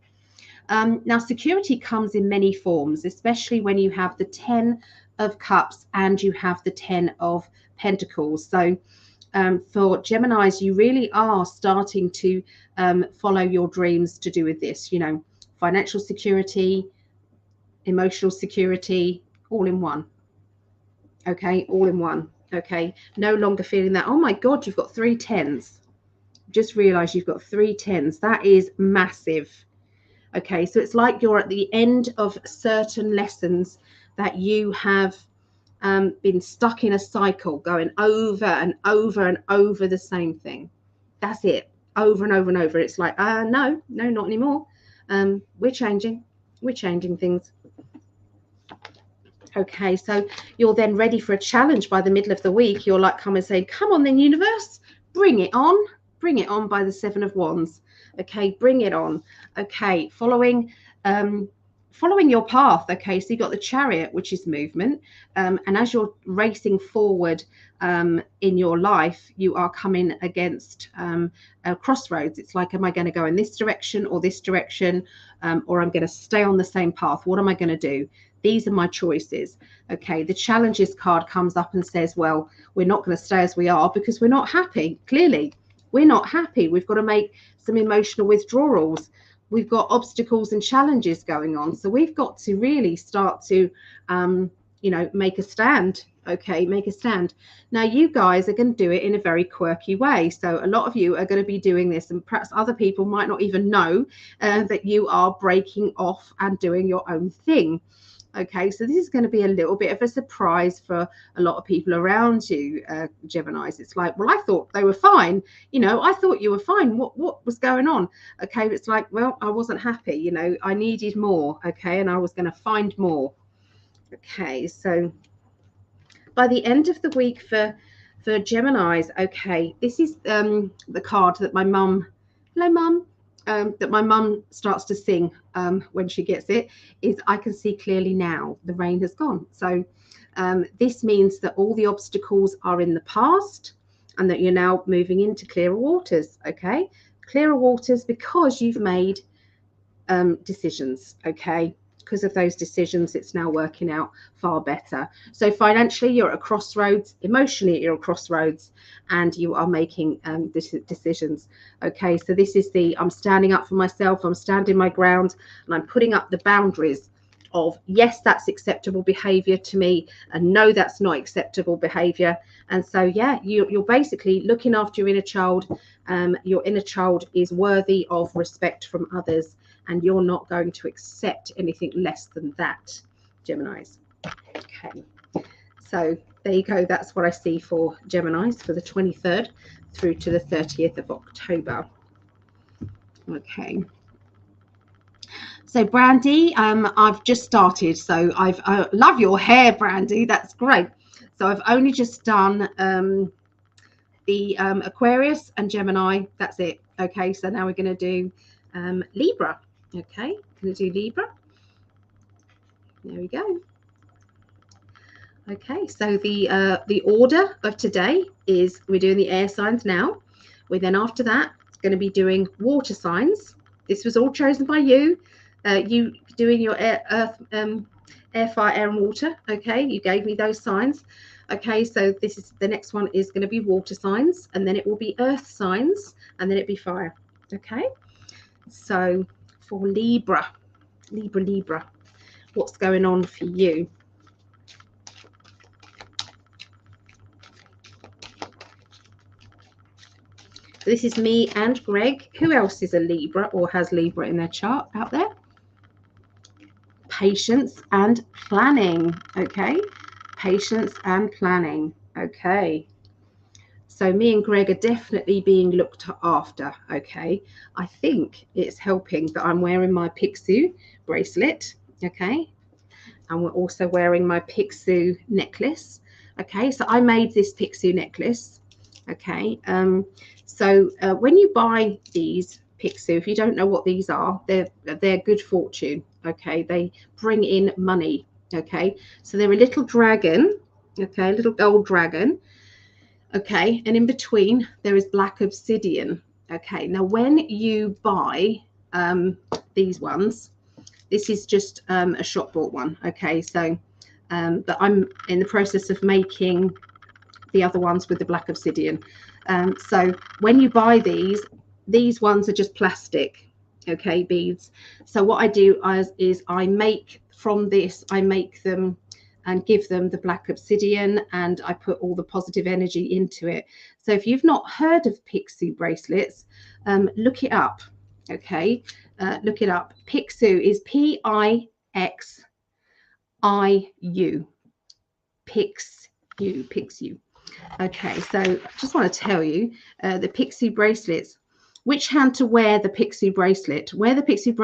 Now, security comes in many forms, especially when you have the 10 of Cups and you have the 10 of Pentacles. So for Geminis, you really are starting to follow your dreams to do with this, you know, financial security, emotional security, all in one. Okay, all in one. Okay, no longer feeling that, oh my God, you've got 3 10s. Just realize you've got 3 10s. That is massive. Okay, so it's like you're at the end of certain lessons that you have been stuck in a cycle, going over and over and over the same thing. That's it, over and over and over. It's like, no, not anymore. We're changing things. Okay, so you're then ready for a challenge by the middle of the week. You're like, come and say, come on then, universe, bring it on by the 7 of Wands. Okay, bring it on. Okay, following your path. Okay, so you got the Chariot, which is movement, and as you're racing forward in your life, you are coming against a crossroads. It's like, am I going to go in this direction or this direction, or I'm going to stay on the same path? What am I going to do? These are my choices. Okay, the challenges card comes up and says, well, we're not going to stay as we are because we're not happy. Clearly, we're not happy. We've got to make some emotional withdrawals. We've got obstacles and challenges going on. So we've got to really start to, you know, make a stand. Okay, make a stand. Now, you guys are going to do it in a very quirky way. So a lot of you are going to be doing this, and perhaps other people might not even know that you are breaking off and doing your own thing. Okay, so this is going to be a little bit of a surprise for a lot of people around you, Geminis. It's like, well, I thought they were fine. You know, I thought you were fine. What was going on? Okay, it's like, well, I wasn't happy. You know, I needed more. Okay, and I was going to find more. Okay, so by the end of the week for Geminis, okay, this is the card that my mum, hello, mum. That my mum starts to sing when she gets it, is I can see clearly now, the rain has gone. So this means that all the obstacles are in the past and that you're now moving into clearer waters. Okay, clearer waters because you've made decisions. Okay, because of those decisions, it's now working out far better. So financially, you're at a crossroads. Emotionally, you're at a crossroads, and you are making decisions. Okay, so this is the, I'm standing up for myself, I'm standing my ground, and I'm putting up the boundaries of, yes, that's acceptable behavior to me, and no, that's not acceptable behavior. And so, yeah, you're basically looking after your inner child. Your inner child is worthy of respect from others, and you're not going to accept anything less than that, Geminis. Okay, so there you go. That's what I see for Geminis for the 23rd through to the 30th of October. Okay. So Brandy, I've just started. So I love your hair, Brandy. That's great. So I've only just done the Aquarius and Gemini. That's it. Okay, so now we're going to do Libra. Okay, going to do Libra. There we go. Okay, so the order of today is we're doing the air signs now. We're then after that going to be doing water signs. This was all chosen by you. You doing your air, fire, air, and water. Okay, you gave me those signs. Okay, so this is the next one is going to be water signs, and then it will be earth signs, and then it'll be fire. Okay, so for Libra, what's going on for you? This is me and Greg. Who else is a Libra or has Libra in their chart out there? Patience and planning. Okay, patience and planning. Okay, so me and Greg are definitely being looked after. Okay, I think it's helping that I'm wearing my Picsou bracelet. Okay, and we're also wearing my Picsou necklace. Okay, so I made this Picsou necklace. Okay, so when you buy these Picsou, if you don't know what these are, they're good fortune. Okay, they bring in money. Okay, so they're a little dragon. Okay, a little gold dragon. Okay, and in between there is black obsidian. Okay, now when you buy these ones, This is just a shop bought one. Okay, so but I'm in the process of making the other ones with the black obsidian. So when you buy these ones are just plastic, okay, beads. So what I do is I make from this, I make them and give them the black obsidian, and I put all the positive energy into it. So if you've not heard of Pixu bracelets, look it up. Okay, look it up. Pixu is Pixiu. Pixu. Okay, so I just want to tell you the Pixu bracelets, which hand to wear the Pixu bracelet. Wear the Pixu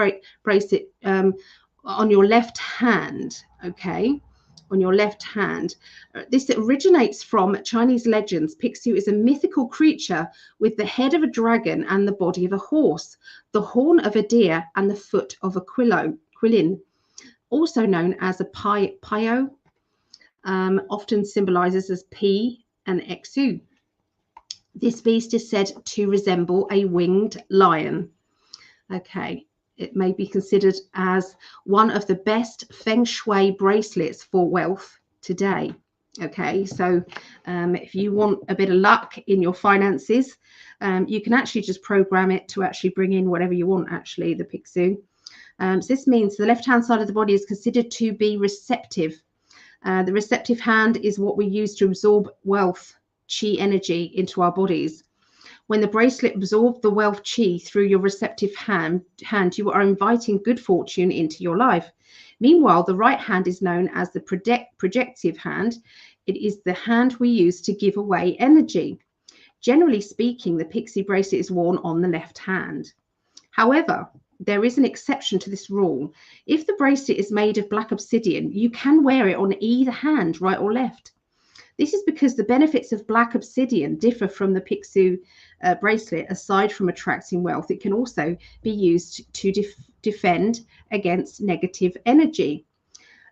bracelet on your left hand, okay, on your left hand. This originates from Chinese legends. Pixu is a mythical creature with the head of a dragon and the body of a horse, the horn of a deer and the foot of a quillin, also known as a pio, often symbolizes as P and Xu. This beast is said to resemble a winged lion. Okay, it may be considered as one of the best feng shui bracelets for wealth today. Okay, so if you want a bit of luck in your finances, you can actually just program it to actually bring in whatever you want, actually, the Pixu. So this means the left-hand side of the body is considered to be receptive. The receptive hand is what we use to absorb wealth, chi energy into our bodies. When the bracelet absorbs the wealth chi through your receptive hand, you are inviting good fortune into your life. Meanwhile, the right hand is known as the projective hand. It is the hand we use to give away energy. Generally speaking, the Pixie bracelet is worn on the left hand. However, there is an exception to this rule. If the bracelet is made of black obsidian, you can wear it on either hand, right or left. This is because the benefits of black obsidian differ from the Pixu bracelet. Aside from attracting wealth, it can also be used to defend against negative energy.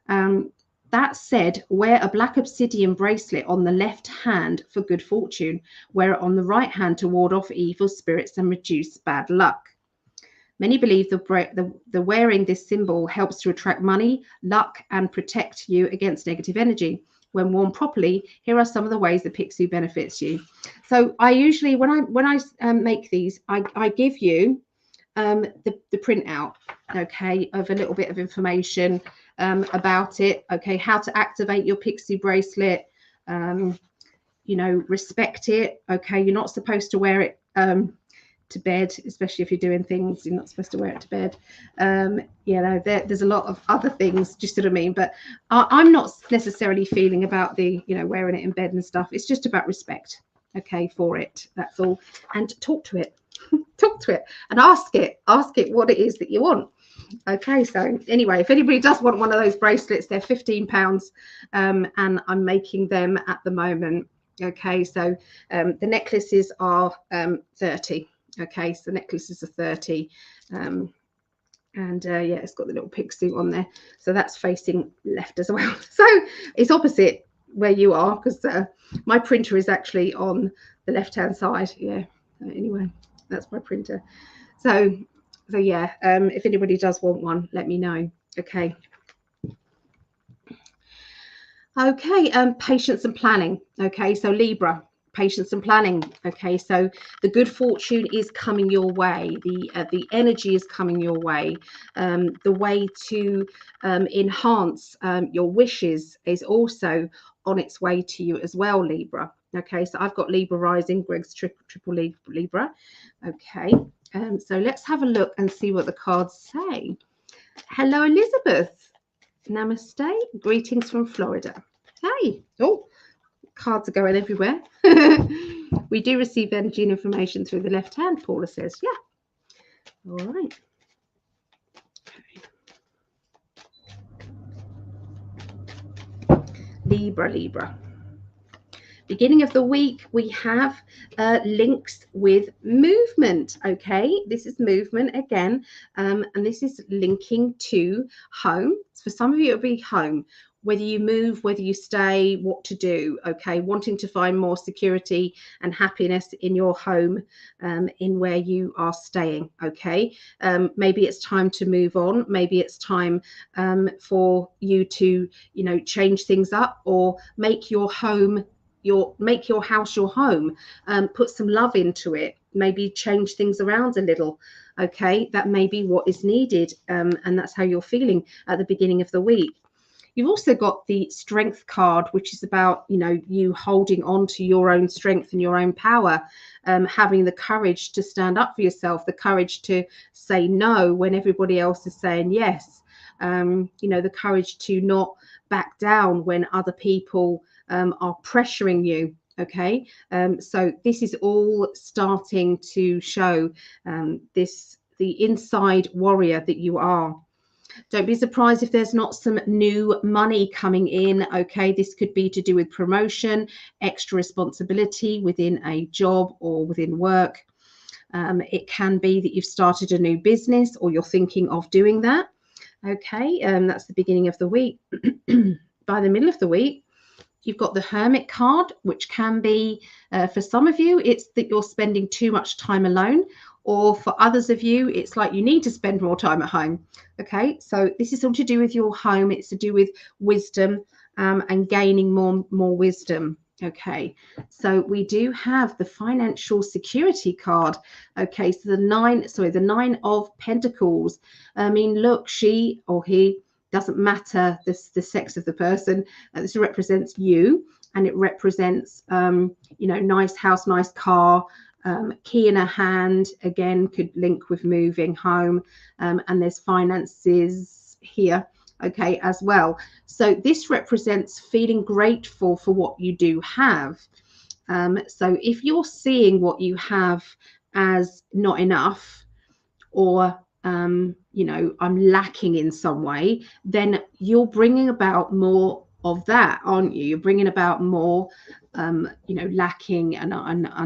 That said, wear a black obsidian bracelet on the left hand for good fortune. Wear it on the right hand to ward off evil spirits and reduce bad luck. Many believe the wearing this symbol helps to attract money, luck, and protect you against negative energy. When worn properly, here are some of the ways the Pixu benefits you. So I usually, when I make these, I give you the printout, okay, of a little bit of information about it, okay, how to activate your Pixu bracelet, you know, respect it, okay, you're not supposed to wear it to bed, especially if you're doing things you're not supposed to wear it to bed. You know, there's a lot of other things, just what I mean, but I'm not necessarily feeling about the, you know, wearing it in bed and stuff. It's just about respect, okay, for it, that's all. And talk to it talk to it and ask it what it is that you want. Okay, so anyway, if anybody does want one of those bracelets, they're £15 and I'm making them at the moment. Okay, so the necklaces are 30. Okay, so necklaces are 30, and yeah, it's got the little Pixu on there, so that's facing left as well. So it's opposite where you are, because my printer is actually on the left hand side. Yeah, anyway, that's my printer. So yeah, if anybody does want one, let me know. Okay. Patience and planning. Okay, so Libra, patience and planning. Okay, so the good fortune is coming your way, the energy is coming your way, the way to enhance your wishes is also on its way to you as well, Libra. Okay, so I've got Libra rising, Greg's triple Libra. Okay, so let's have a look and see what the cards say. Hello, Elizabeth. Namaste. Greetings from Florida. Hey. Oh, cards are going everywhere. We do receive energy and information through the left hand, Paula says. Yeah. All right. Okay. Libra. Beginning of the week, we have links with movement. Okay, this is movement again, and this is linking to home. For some of you, it'll be home. whether you move, whether you stay, what to do, okay? Wanting to find more security and happiness in your home, in where you are staying, okay? Maybe it's time to move on. Maybe it's time for you to, you know, change things up, or make your home make your house your home. Put some love into it. Maybe change things around a little, okay? That may be what is needed, and that's how you're feeling at the beginning of the week. You've also got the strength card, which is about, you know, you holding on to your own strength and your own power, having the courage to stand up for yourself, the courage to say no when everybody else is saying yes, you know, the courage to not back down when other people are pressuring you. Okay, so this is all starting to show the inside warrior that you are. Don't be surprised if there's not some new money coming in. Okay, this could be to do with promotion, extra responsibility within a job or within work. It can be that you've started a new business, or you're thinking of doing that. Okay, that's the beginning of the week. By the middle of the week, you've got the Hermit card, which can be, for some of you, it's that you're spending too much time alone, or for others of you, it's like you need to spend more time at home. Okay, so this is all to do with your home. It's to do with wisdom, and gaining more wisdom. Okay, so we do have the financial security card. Okay, so the nine of Pentacles. I mean, look, she or he, doesn't matter the sex of the person. This represents you, and it represents, you know, nice house, nice car, key in a hand, again, could link with moving home, and there's finances here, okay, as well. So this represents feeling grateful for what you do have. So if you're seeing what you have as not enough, or you know, I'm lacking in some way, then you're bringing about more of that, aren't you? You're bringing about more, you know, lacking and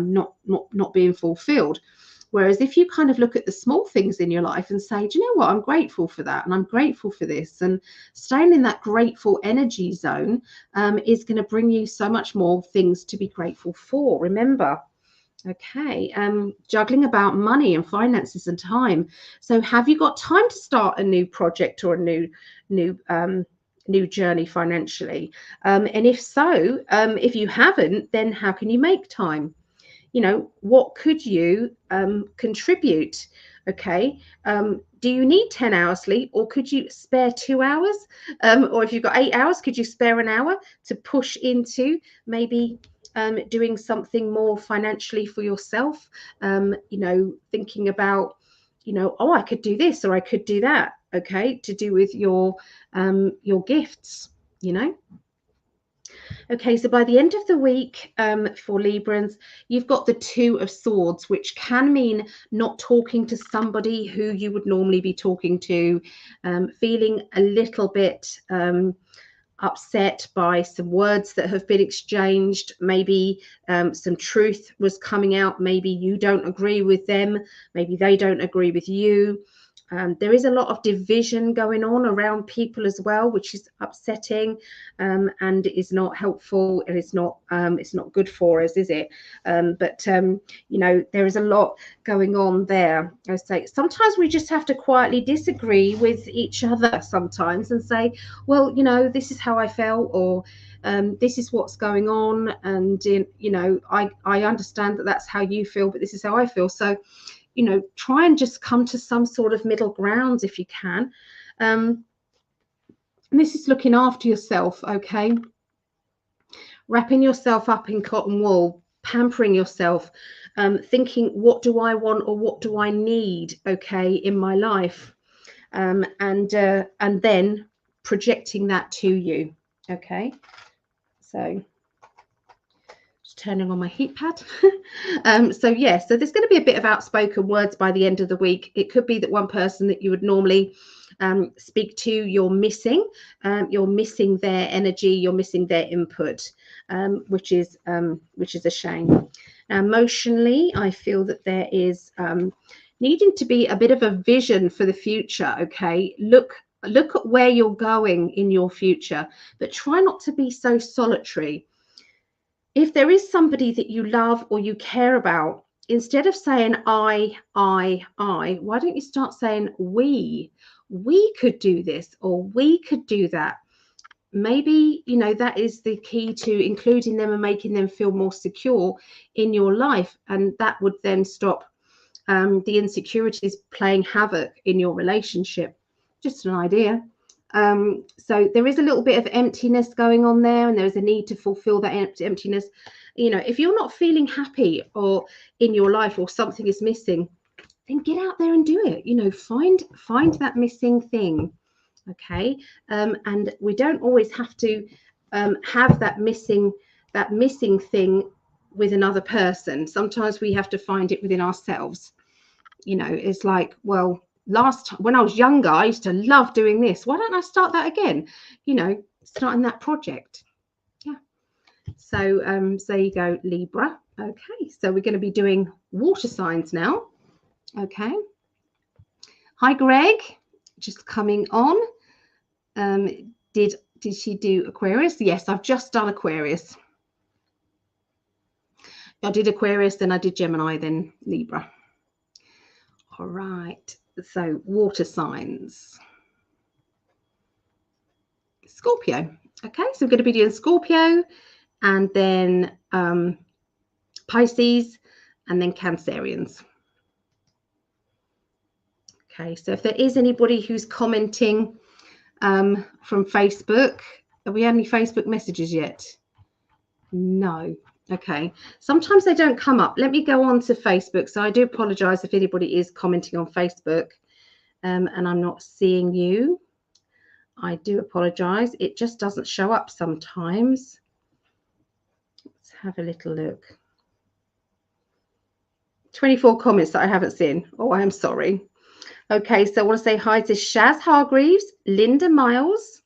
not being fulfilled. Whereas if you kind of look at the small things in your life and say, do you know what, I'm grateful for that, and I'm grateful for this, and staying in that grateful energy zone is going to bring you so much more things to be grateful for. Remember. Okay, juggling about money and finances and time. So have you got time to start a new project or a new journey financially? And if so, if you haven't, then how can you make time? You know, what could you contribute? Okay, do you need 10 hours sleep, or could you spare 2 hours? Or if you've got 8 hours, could you spare an hour to push into maybe doing something more financially for yourself? You know, thinking about, you know, oh, I could do this or I could do that. Okay, to do with your gifts, you know. Okay, so by the end of the week, for Librans, you've got the Two of Swords, which can mean not talking to somebody who you would normally be talking to, feeling a little bit upset by some words that have been exchanged. Maybe some truth was coming out. Maybe you don't agree with them. Maybe they don't agree with you. There is a lot of division going on around people as well, which is upsetting, and is not helpful, and it's not good for us, is it? But you know, there is a lot going on there. I say sometimes we just have to quietly disagree with each other sometimes and say, well, you know, this is how I felt, or this is what's going on, and you know, I understand that that's how you feel, but this is how I feel. So, you know, try and just come to some sort of middle ground if you can. And this is looking after yourself, okay? Wrapping yourself up in cotton wool, pampering yourself, thinking, what do I want or what do I need, okay, in my life? And then projecting that to you, okay? So turning on my heat pad. So yeah, so there's going to be a bit of outspoken words by the end of the week. It could be that one person that you would normally speak to, you're missing their energy, you're missing their input, which is a shame. Now, emotionally, I feel that there is needing to be a bit of a vision for the future. Okay, look Look at where you're going in your future, but try not to be so solitary. If there is somebody that you love or you care about, instead of saying I, why don't you start saying we could do this or we could do that? Maybe, you know, that is the key to including them and making them feel more secure in your life. And that would then stop the insecurities playing havoc in your relationship. Just an idea. So there is a little bit of emptiness going on there, and there's a need to fulfill that emptiness. You know, if you're not feeling happy or in your life, or something is missing, then get out there and do it. You know, find that missing thing. Okay. And we don't always have to have that missing thing with another person. Sometimes we have to find it within ourselves. You know, it's like, well, when I was younger, I used to love doing this. Why don't I start that again? You know, starting that project. Yeah. So there you go, Libra. Okay, so we're going to be doing water signs now. Okay. Hi, Greg. Just coming on. Did she do Aquarius? Yes, I've just done Aquarius. I did Aquarius, then I did Gemini, then Libra. All right, so water signs. Scorpio. Okay, so we're going to be doing Scorpio, and then Pisces, and then Cancerians. Okay, so if there is anybody who's commenting from Facebook, have we had any Facebook messages yet? No. Okay, sometimes they don't come up. Let me go on to Facebook. So I do apologize if anybody is commenting on Facebook and I'm not seeing you. I do apologize. It just doesn't show up sometimes. Let's have a little look. 24 comments that I haven't seen. Oh, I am sorry. Okay, so I want to say hi to Shaz Hargreaves, Linda Miles,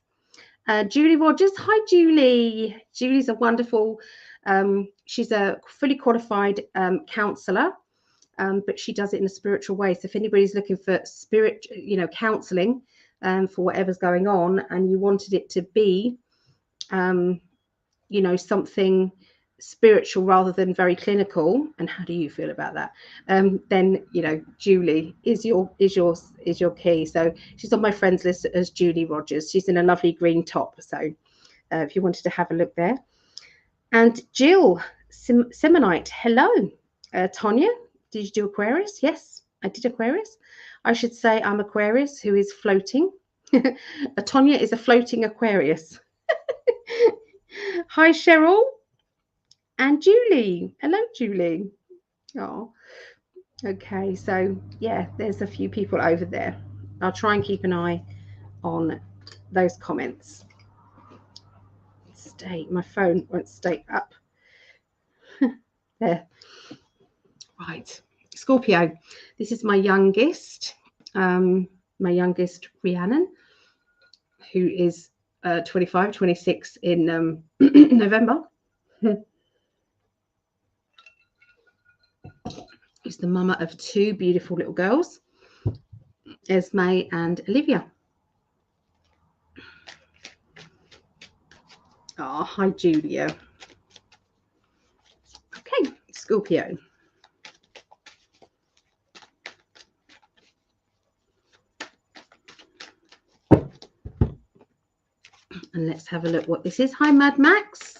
Julie Rogers. Hi, Julie. Julie's a wonderful, she's a fully qualified counsellor, but she does it in a spiritual way. So if anybody's looking for spirit, you know, counselling for whatever's going on, and you wanted it to be, you know, something spiritual rather than very clinical, and how do you feel about that, then, you know, Julie is your key. So she's on my friends list as Julie Rogers. She's in a lovely green top, so if you wanted to have a look there. And Jill Semonite, hello. Tonya, did you do Aquarius? Yes, I did Aquarius. I should say I'm Aquarius who is floating. Tonya is a floating Aquarius. Hi, Cheryl. And Julie. Hello, Julie. Oh, okay. So, yeah, there's a few people over there. I'll try and keep an eye on those comments. My phone won't stay up. There. Right. Scorpio. This is my youngest, Rhiannon, who is 25, 26 in November. Is the mama of two beautiful little girls, Esme and Olivia. Oh, hi, Julia. Okay, Scorpio. And let's have a look what this is. Hi, Mad Max.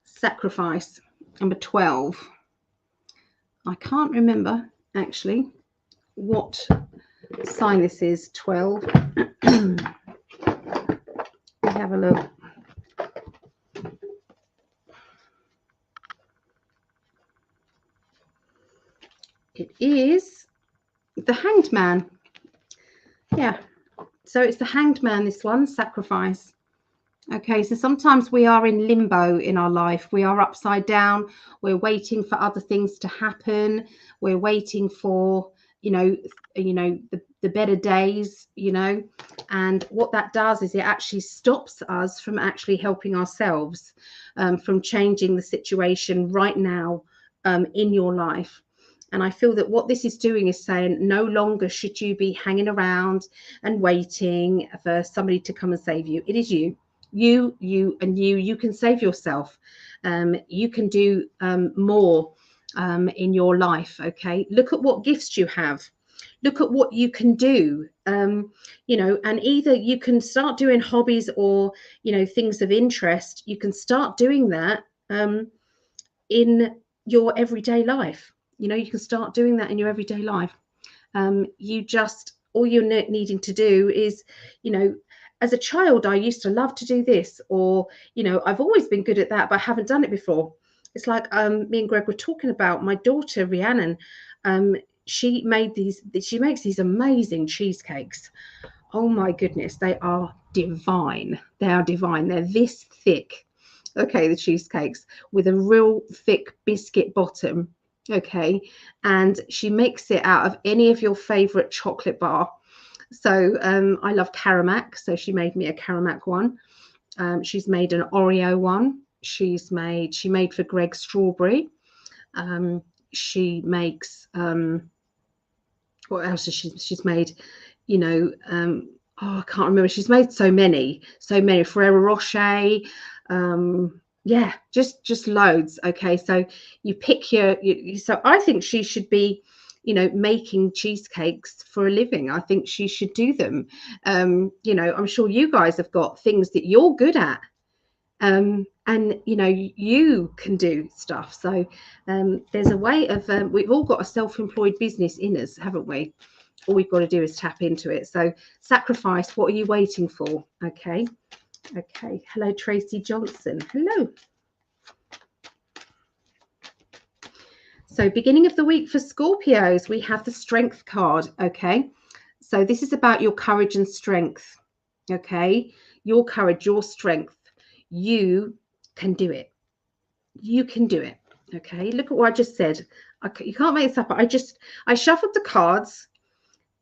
Sacrifice, number 12. I can't remember actually what sign this is. 12. Let's have a look. It is the Hanged Man. Yeah, so it's the Hanged Man, this one, Sacrifice. Okay, so sometimes we are in limbo in our life. We are upside down. We're waiting for other things to happen. We're waiting for, the the better days, you know. And what that does is it actually stops us from actually helping ourselves, from changing the situation right now in your life. And I feel that what this is doing is saying no longer should you be hanging around and waiting for somebody to come and save you. It is you. You can save yourself. You can do more in your life. Okay, look at what gifts you have. Look at what you can do. You know, and either you can start doing hobbies or, you know, things of interest. You can start doing that in your everyday life. You know, you can start doing that in your everyday life. You just, all you're needing to do is, you know, as a child, I used to love to do this, or, you know, I've always been good at that, but I haven't done it before. It's like me and Greg were talking about my daughter, Rhiannon. She makes these amazing cheesecakes. Oh my goodness, they are divine. They are divine. They're this thick. Okay, the cheesecakes with a real thick biscuit bottom. Okay, and she makes it out of any of your favorite chocolate bar. So I love Caramac, so she made me a Caramac one. She's made an Oreo one. She made for Greg strawberry. She makes what else has she's made? You know, oh, I can't remember. She's made so many Ferrero Rocher. Yeah, just loads. Okay, so you pick your so I think she should be, you know, making cheesecakes for a living. I think she should do them. You know, I'm sure you guys have got things that you're good at, and you know, you can do stuff. So there's a way of we've all got a self-employed business in us, haven't we? All we've got to do is tap into it. So sacrifice. What are you waiting for? Okay. Okay, hello Tracy Johnson. Hello. So beginning of the week for Scorpios, we have the Strength card. Okay, so this is about your courage and strength. Okay, your courage, your strength. You can do it. You can do it. Okay, look at what I just said. You can't make this up. I shuffled the cards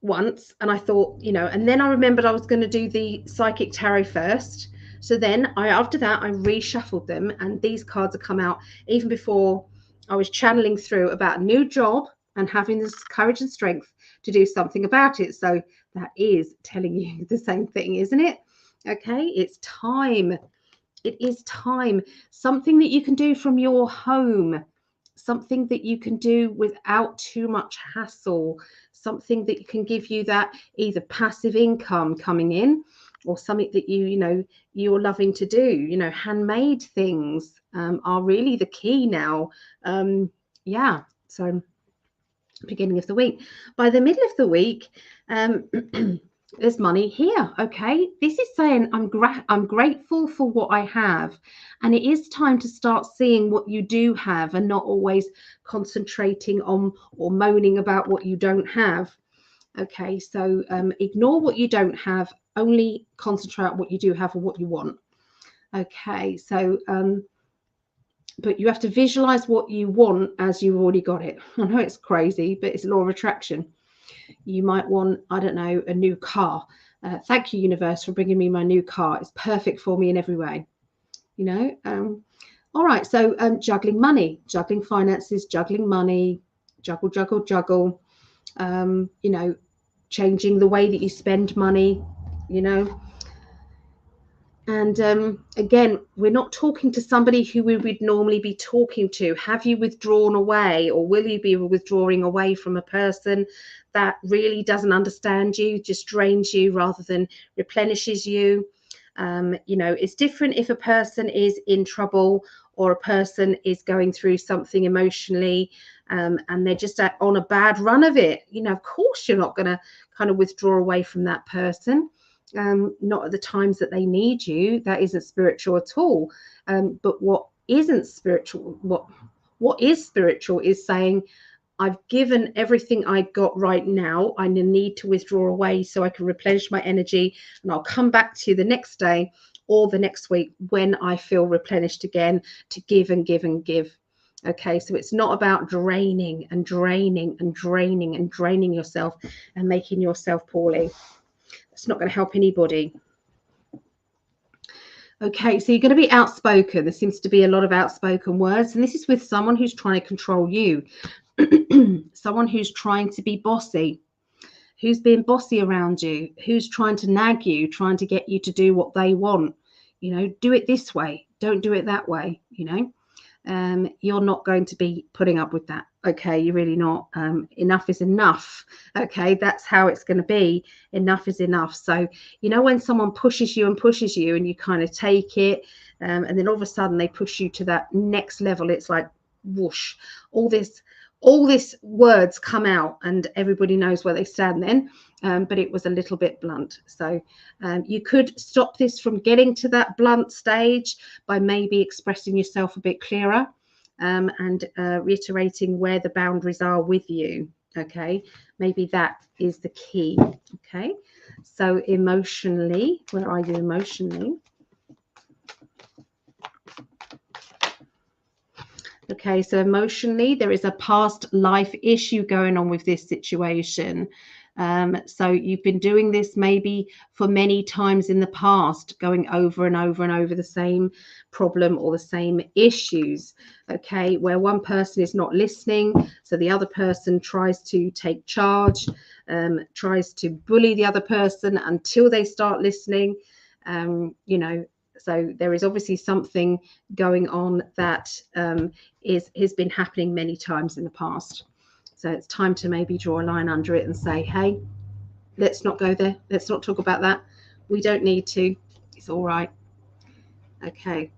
once and I thought, you know, and then I remembered I was going to do the Psychic Tarot first. So then after that, I reshuffled them, and these cards have come out even before I was channeling through about a new job and having this courage and strength to do something about it. So that is telling you the same thing, isn't it? Okay, it's time. It is time. Something that you can do from your home, something that you can do without too much hassle, something that can give you that either passive income coming in, or something that you know you're loving to do. You know, handmade things are really the key now. Yeah, so beginning of the week. By the middle of the week, there's money here. Okay, this is saying I'm grateful for what I have, and it is time to start seeing what you do have and not always concentrating on or moaning about what you don't have. Okay, so ignore what you don't have, only concentrate on what you do have and what you want. Okay, so but you have to visualize what you want as you've already got it. I know it's crazy, but it's law of attraction. You might want, I don't know, a new car. Thank you, universe, for bringing me my new car. It's perfect for me in every way. You know, all right. So juggling money, juggling finances, juggling money, juggle, juggle, juggle. You know, changing the way that you spend money. You know, and again, we're not talking to somebody who we would normally be talking to. Have you withdrawn away, or will you be withdrawing away from a person that really doesn't understand you, just drains you rather than replenishes you? You know, it's different if a person is in trouble or a person is going through something emotionally and they're just on a bad run of it. You know, of course, you're not going to kind of withdraw away from that person. Not at the times that they need you. That isn't spiritual at all. But what isn't spiritual, what is spiritual is saying, I've given everything I got right now. I need to withdraw away so I can replenish my energy, and I'll come back to you the next day or the next week when I feel replenished again to give and give and give. Okay, so it's not about draining and draining and draining and draining yourself and making yourself poorly. It's not going to help anybody. Okay, so you're going to be outspoken. There seems to be a lot of outspoken words, and this is with someone who's trying to control you. Someone who's trying to be bossy, who's being bossy around you, who's trying to nag you, trying to get you to do what they want. You know, do it this way, don't do it that way, you know. You're not going to be putting up with that. Okay, you're really not. Enough is enough. Okay, that's how it's going to be. Enough is enough. So, you know, when someone pushes you and you kind of take it, and then all of a sudden they push you to that next level, it's like whoosh, all this words come out and everybody knows where they stand then. But it was a little bit blunt. So you could stop this from getting to that blunt stage by maybe expressing yourself a bit clearer, and reiterating where the boundaries are with you. Okay, maybe that is the key. Okay, so emotionally, where are you emotionally? Okay, so emotionally, there is a past life issue going on with this situation. So you've been doing this maybe for many times in the past, going over and over and over the same problem or the same issues. Okay, where one person is not listening, so the other person tries to take charge, tries to bully the other person until they start listening. You know, so there is obviously something going on that has been happening many times in the past. So it's time to maybe draw a line under it and say, hey, let's not go there. Let's not talk about that. We don't need to. It's all right. Okay.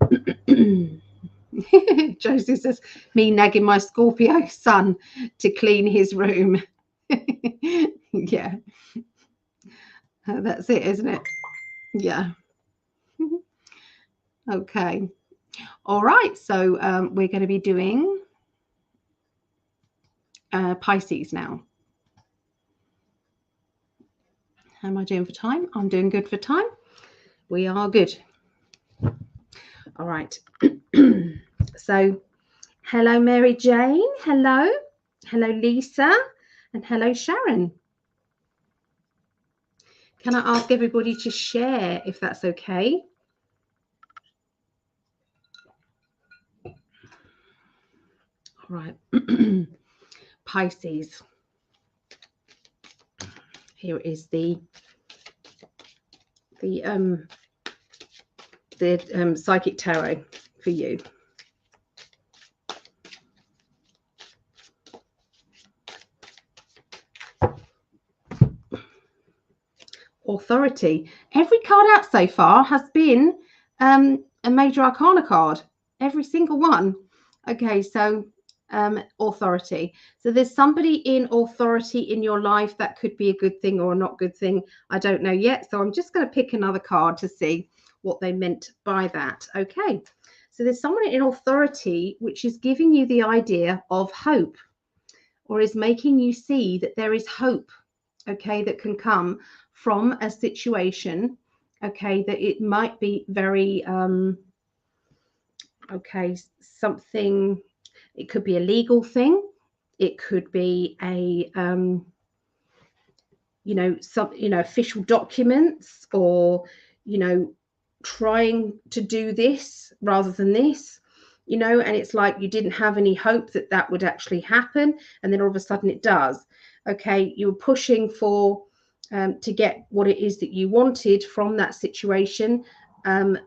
Josie says, me nagging my Scorpio son to clean his room. Yeah. That's it, isn't it? Yeah. Okay. All right. So we're going to be doing Pisces now. How am I doing for time? I'm doing good for time. We are good. All right. So hello, Mary Jane. Hello. Hello, Lisa. And hello, Sharon. Can I ask everybody to share if that's okay? All right. Pisces. Here is the psychic tarot for you. Authority. Every card out so far has been a major arcana card. Every single one. Okay, so authority. So there's somebody in authority in your life. That could be a good thing or a not good thing. I don't know yet. So I'm just going to pick another card to see what they meant by that. Okay, so there's someone in authority which is giving you the idea of hope, or is making you see that there is hope, okay, that can come from a situation, okay, that it might be very okay, something. It could be a legal thing. It could be a official documents, or trying to do this rather than this, and it's like you didn't have any hope that that would actually happen, and then all of a sudden it does. Okay, you were pushing for to get what it is that you wanted from that situation,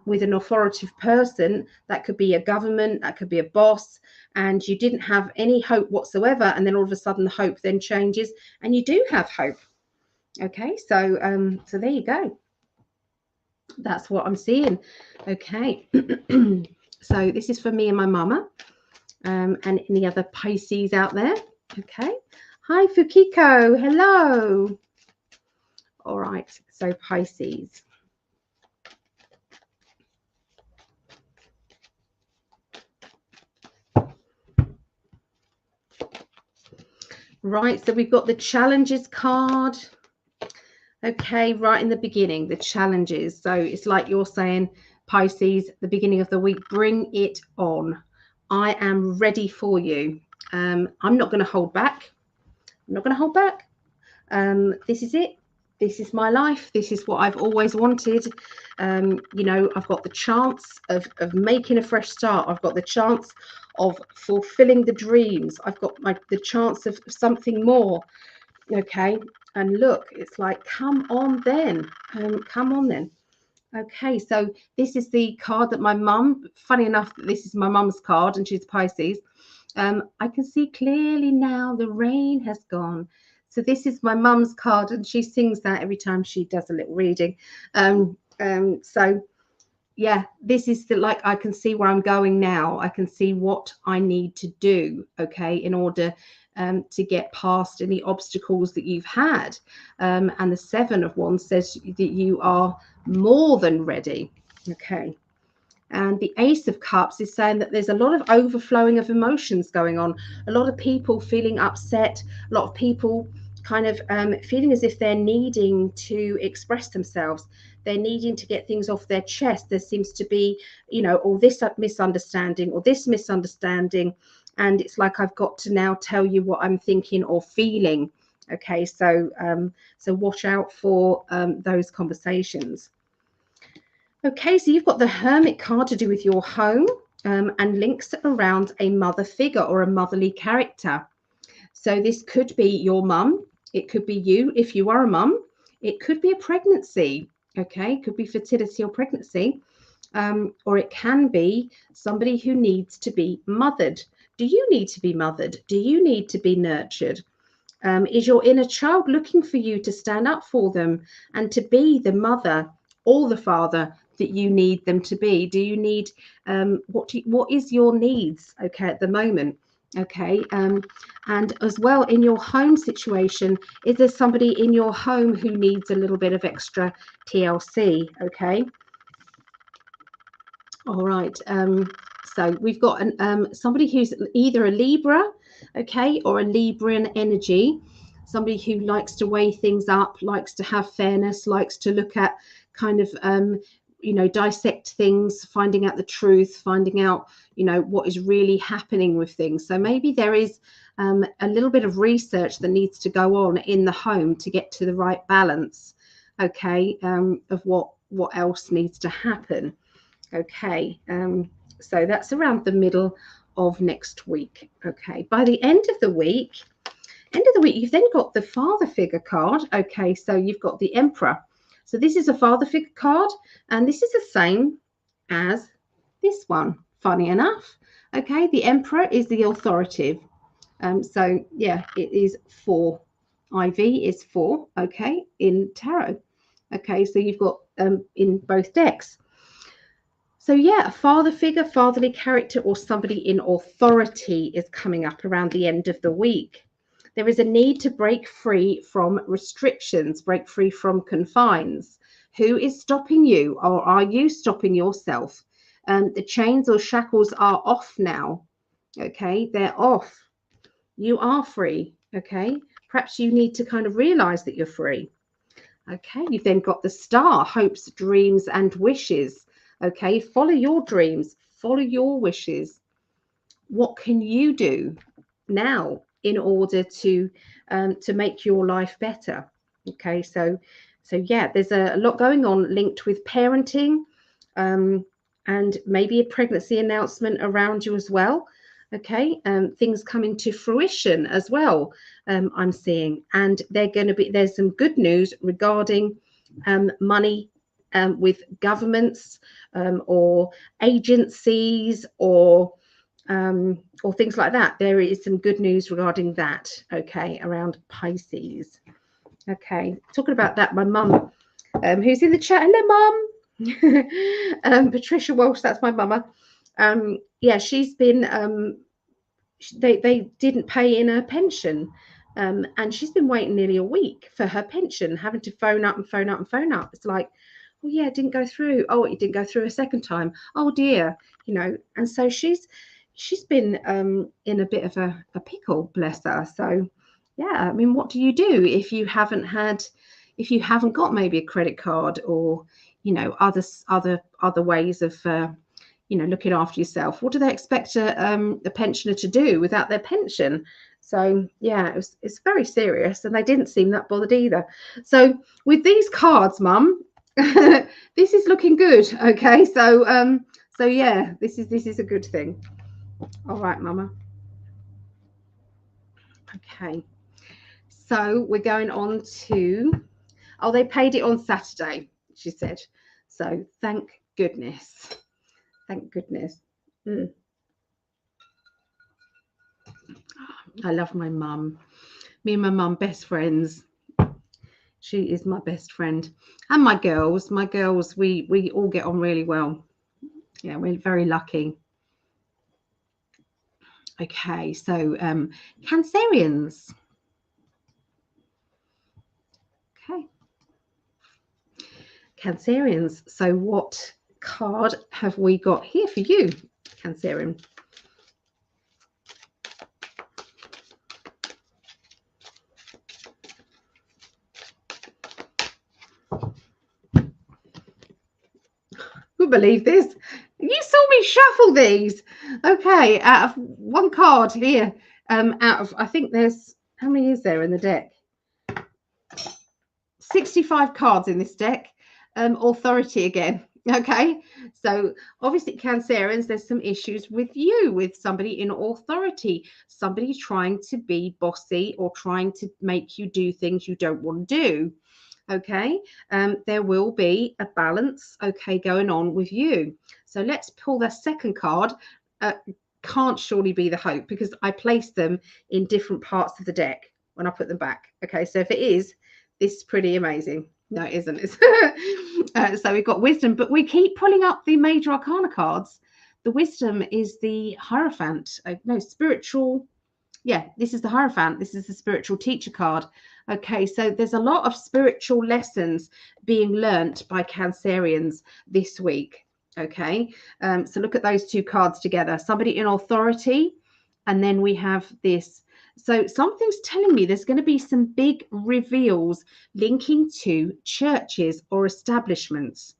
with an authoritative person. That could be a government, that could be a boss, and you didn't have any hope whatsoever, and then all of a sudden the hope then changes and you do have hope. Okay, so so there you go. That's what I'm seeing. Okay. So this is for me and my mama, and any other Pisces out there. Okay. Hi, Fukiko. Hello. All right. So Pisces. Right. So we've got the challenges card. Okay, right in the beginning, the challenges. So it's like you're saying, Pisces, the beginning of the week, bring it on. I am ready for you. I'm not going to hold back. I'm not going to hold back. This is it. This is my life. This is what I've always wanted. You know, I've got the chance of making a fresh start. I've got the chance of fulfilling the dreams. I've got the chance of something more. Okay. And look, it's like, come on then. Come on then. Okay, so this is the card that my mum, funny enough, this is my mum's card and she's Pisces. I can see clearly now the rain has gone. So this is my mum's card and she sings that every time she does a little reading. So yeah, this is like, I can see where I'm going now. I can see what I need to do, okay, in order to get past any obstacles that you've had. And the Seven of Wands says that you are more than ready, okay. And the Ace of Cups is saying that there's a lot of overflowing of emotions going on, a lot of people feeling upset, a lot of people kind of feeling as if they're needing to express themselves. They're needing to get things off their chest. There seems to be, you know, all this misunderstanding or this misunderstanding. And it's like, I've got to now tell you what I'm thinking or feeling. Okay, so so watch out for those conversations. Okay, so you've got the Hermit card to do with your home and links around a mother figure or a motherly character. So this could be your mum. It could be you if you are a mum. It could be a pregnancy. Okay, it could be fertility or pregnancy. Or it can be somebody who needs to be mothered. Do you need to be mothered? Do you need to be nurtured? Is your inner child looking for you to stand up for them and to be the mother or the father that you need them to be? Do you need what is your needs, okay, at the moment? Okay, and as well in your home situation, is there somebody in your home who needs a little bit of extra TLC? Okay, all right. So we've got somebody who's either a Libra, okay, or a Libran energy, somebody who likes to weigh things up, likes to have fairness, likes to look at kind of you know, dissect things, finding out the truth, finding out, you know, what is really happening with things. So maybe there is a little bit of research that needs to go on in the home to get to the right balance, okay, of what else needs to happen. Okay, so that's around the middle of next week. Okay, by the end of the week, you've then got the father figure card. Okay, so you've got the Emperor. So this is a father figure card, and this is the same as this one, funny enough. Okay, the Emperor is the authoritative. So yeah, it is 4. IV is 4, okay, in tarot. Okay, so you've got in both decks. So yeah, a father figure, fatherly character, or somebody in authority is coming up around the end of the week. There is a need to break free from restrictions, break free from confines. Who is stopping you, or are you stopping yourself? The chains or shackles are off now. Okay, they're off. You are free. Okay, perhaps you need to kind of realize that you're free. Okay, you've then got the Star, hopes, dreams, and wishes. Okay, follow your dreams, follow your wishes. What can you do now in order to make your life better? Okay, so yeah, there's a lot going on linked with parenting, and maybe a pregnancy announcement around you as well. Okay, things coming to fruition as well. I'm seeing, and there's some good news regarding money with governments or agencies or things like that. There is some good news regarding that, okay, around Pisces. Okay, talking about that, my mum, who's in the chat, hello mum. Patricia Walsh, that's my mama. Yeah, she's been they didn't pay in her pension, and she's been waiting nearly a week for her pension, having to phone up and phone up and phone up. It's like, well, yeah, it didn't go through. Oh, it didn't go through a second time. Oh dear, you know. And so she's been in a bit of a pickle, bless her. So yeah, I mean, what do you do if you haven't got maybe a credit card or, you know, other ways of looking after yourself. What do they expect a pensioner to do without their pension? So yeah, it's very serious, and they didn't seem that bothered either. So with these cards, Mum, this is looking good. Okay, so so yeah, this is a good thing. All right, Mama. Okay, so we're going on to, oh, they paid it on Saturday, she said. So thank goodness. Thank goodness. I love my mum. Me and my mum, best friends. She is my best friend. And my girls, we all get on really well. Yeah, we're very lucky. Okay, so Cancerians. Okay. Cancerians. So what card have we got here for you, Cancerian? Couldn't believe this. You saw me shuffle these. Okay, out of one card here, out of, I think there's, how many is there in the deck? 65 cards in this deck. Authority again. Okay, so obviously Cancerians, there's some issues with you, with somebody in authority, somebody trying to be bossy or trying to make you do things you don't want to do. Okay, there will be a balance, okay, going on with you. So let's pull the second card. Can't surely be the Hope, because I placed them in different parts of the deck when I put them back. Okay, so if it is, this is pretty amazing. No, it isn't. So we've got Wisdom, but we keep pulling up the Major Arcana cards. The Wisdom is the Hierophant. No, spiritual. Yeah, this is the Hierophant. This is the spiritual teacher card. Okay, so there's a lot of spiritual lessons being learnt by Cancerians this week. Okay, so look at those two cards together. Somebody in authority, and then we have this. So something's telling me there's going to be some big reveals linking to churches or establishments.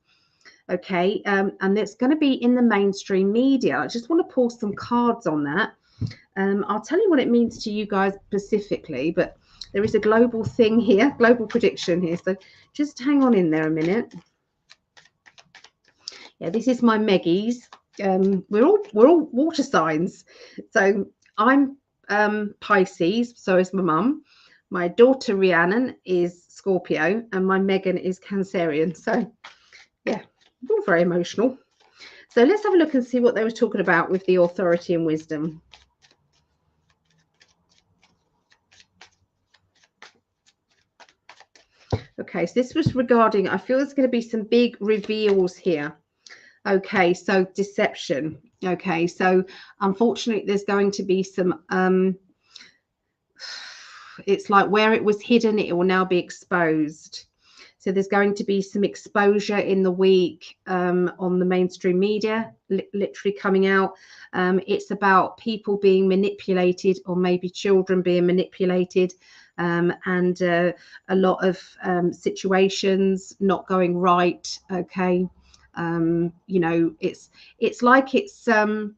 Okay, and it's going to be in the mainstream media. I just want to pull some cards on that. I'll tell you what it means to you guys specifically, but there is a global thing here, global prediction here. So just hang on in there a minute. Yeah, this is my Meggies. We're all water signs. So I'm Pisces, so is my mum. My daughter Rhiannon is Scorpio, and my Megan is Cancerian. So yeah, we're all very emotional. So let's have a look and see what they were talking about with the authority and wisdom. Okay, so this was regarding, I feel there's going to be some big reveals here. Okay, so deception. Okay, so unfortunately there's going to be some, it's like where it was hidden, it will now be exposed. So there's going to be some exposure in the week on the mainstream media, literally coming out. It's about people being manipulated, or maybe children being manipulated, and a lot of situations not going right. Okay, you know, it's like it's you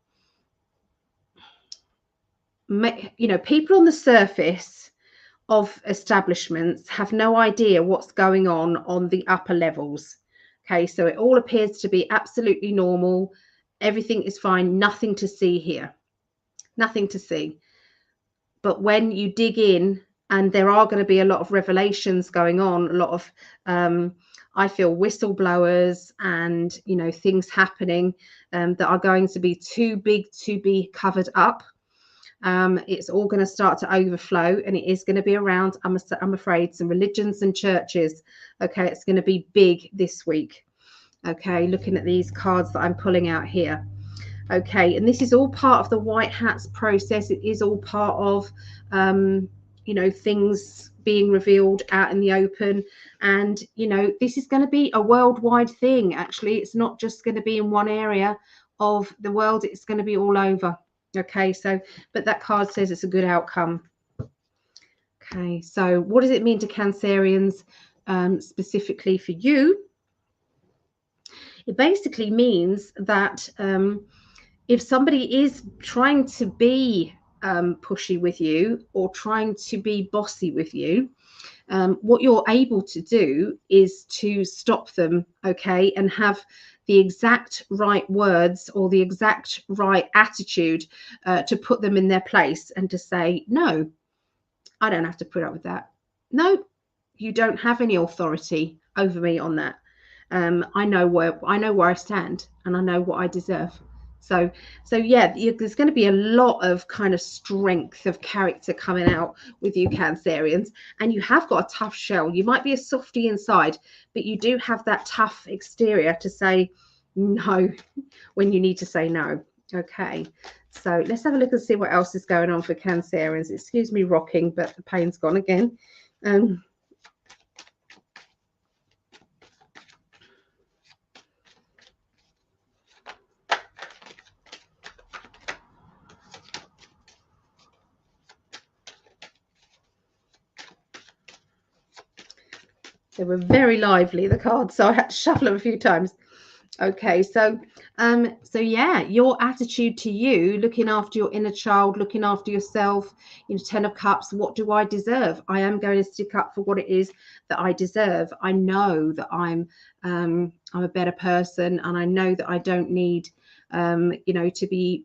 know, people on the surface of establishments have no idea what's going on the upper levels. Okay, so it all appears to be absolutely normal. Everything is fine, nothing to see here, nothing to see. But when you dig in, and there are going to be a lot of revelations going on, a lot of I feel whistleblowers and, you know, things happening that are going to be too big to be covered up. It's all going to start to overflow, and it is going to be around, I'm afraid, some religions and churches. Okay, it's going to be big this week. Okay, looking at these cards that I'm pulling out here. Okay, and this is all part of the white hats process. It is all part of you know, things being revealed out in the open. And, you know, this is going to be a worldwide thing. Actually, it's not just going to be in one area of the world, it's going to be all over. Okay, so, but that card says it's a good outcome. Okay, so what does it mean to Cancerians specifically for you? It basically means that if somebody is trying to be pushy with you or trying to be bossy with you, what you're able to do is to stop them, okay, and have the exact right words or the exact right attitude to put them in their place and to say, no, I don't have to put up with that. No, you don't have any authority over me on that. I know where I stand, and I know what I deserve. So yeah, there's going to be a lot of kind of strength of character coming out with you Cancerians, and you have got a tough shell. You might be a softie inside, but you do have that tough exterior to say no when you need to say no. Okay, so let's have a look and see what else is going on for Cancerians. Excuse me rocking, but the pain's gone again. They were very lively, the cards, so I had to shuffle them a few times. Okay, so yeah, your attitude to you, looking after your inner child, looking after yourself, you know, 10 of Cups, what do I deserve? I am going to stick up for what it is that I deserve. I know that I'm a better person, and I know that I don't need you know, to be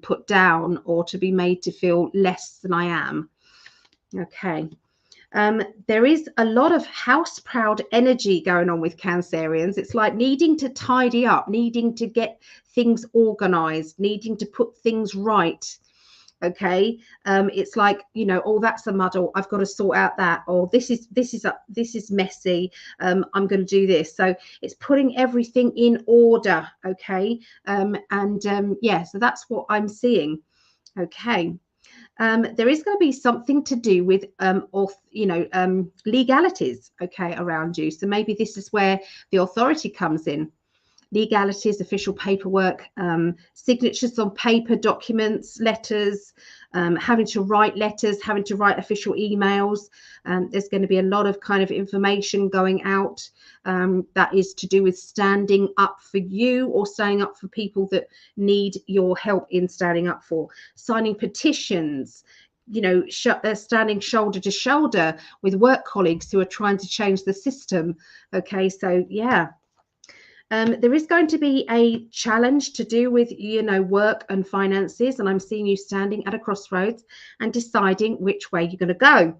put down or to be made to feel less than I am. Okay. There is a lot of house proud energy going on with Cancerians. It's like needing to tidy up, needing to get things organized, needing to put things right. Okay, it's like, you know, oh, that's a muddle, I've got to sort out that, or this is messy, I'm going to do this. So it's putting everything in order. Okay, yeah, so that's what I'm seeing. Okay. There is going to be something to do with legalities, okay, around you. So maybe this is where the authority comes in. Legalities, official paperwork, signatures on paper, documents, letters, having to write letters, having to write official emails. There's going to be a lot of kind of information going out that is to do with standing up for you or standing up for people that need your help in standing up for. Signing petitions, you know, standing shoulder to shoulder with work colleagues who are trying to change the system. Okay, so yeah. There is going to be a challenge to do with, you know, work and finances, and I'm seeing you standing at a crossroads and deciding which way you're going to go.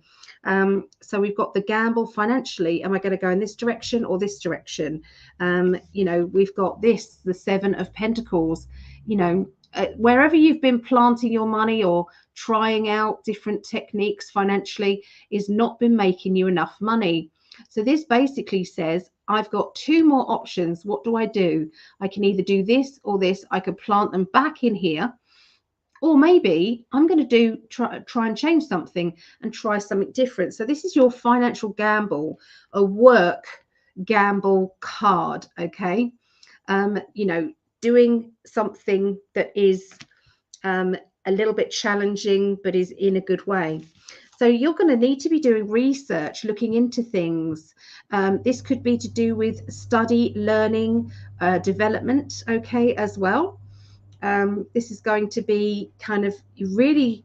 So we've got the gamble financially. Am I going to go in this direction or this direction? You know, we've got this, the 7 of Pentacles. You know, wherever you've been planting your money or trying out different techniques financially is not been making you enough money. So this basically says, I've got 2 more options. What do I do? I can either do this or this. I could plant them back in here, or maybe I'm going to try and change something and try something different. So this is your financial gamble, a work gamble card. Okay, you know, doing something that is a little bit challenging, but is in a good way. So you're going to need to be doing research, looking into things. This could be to do with study, learning, development, okay, as well. This is going to be kind of really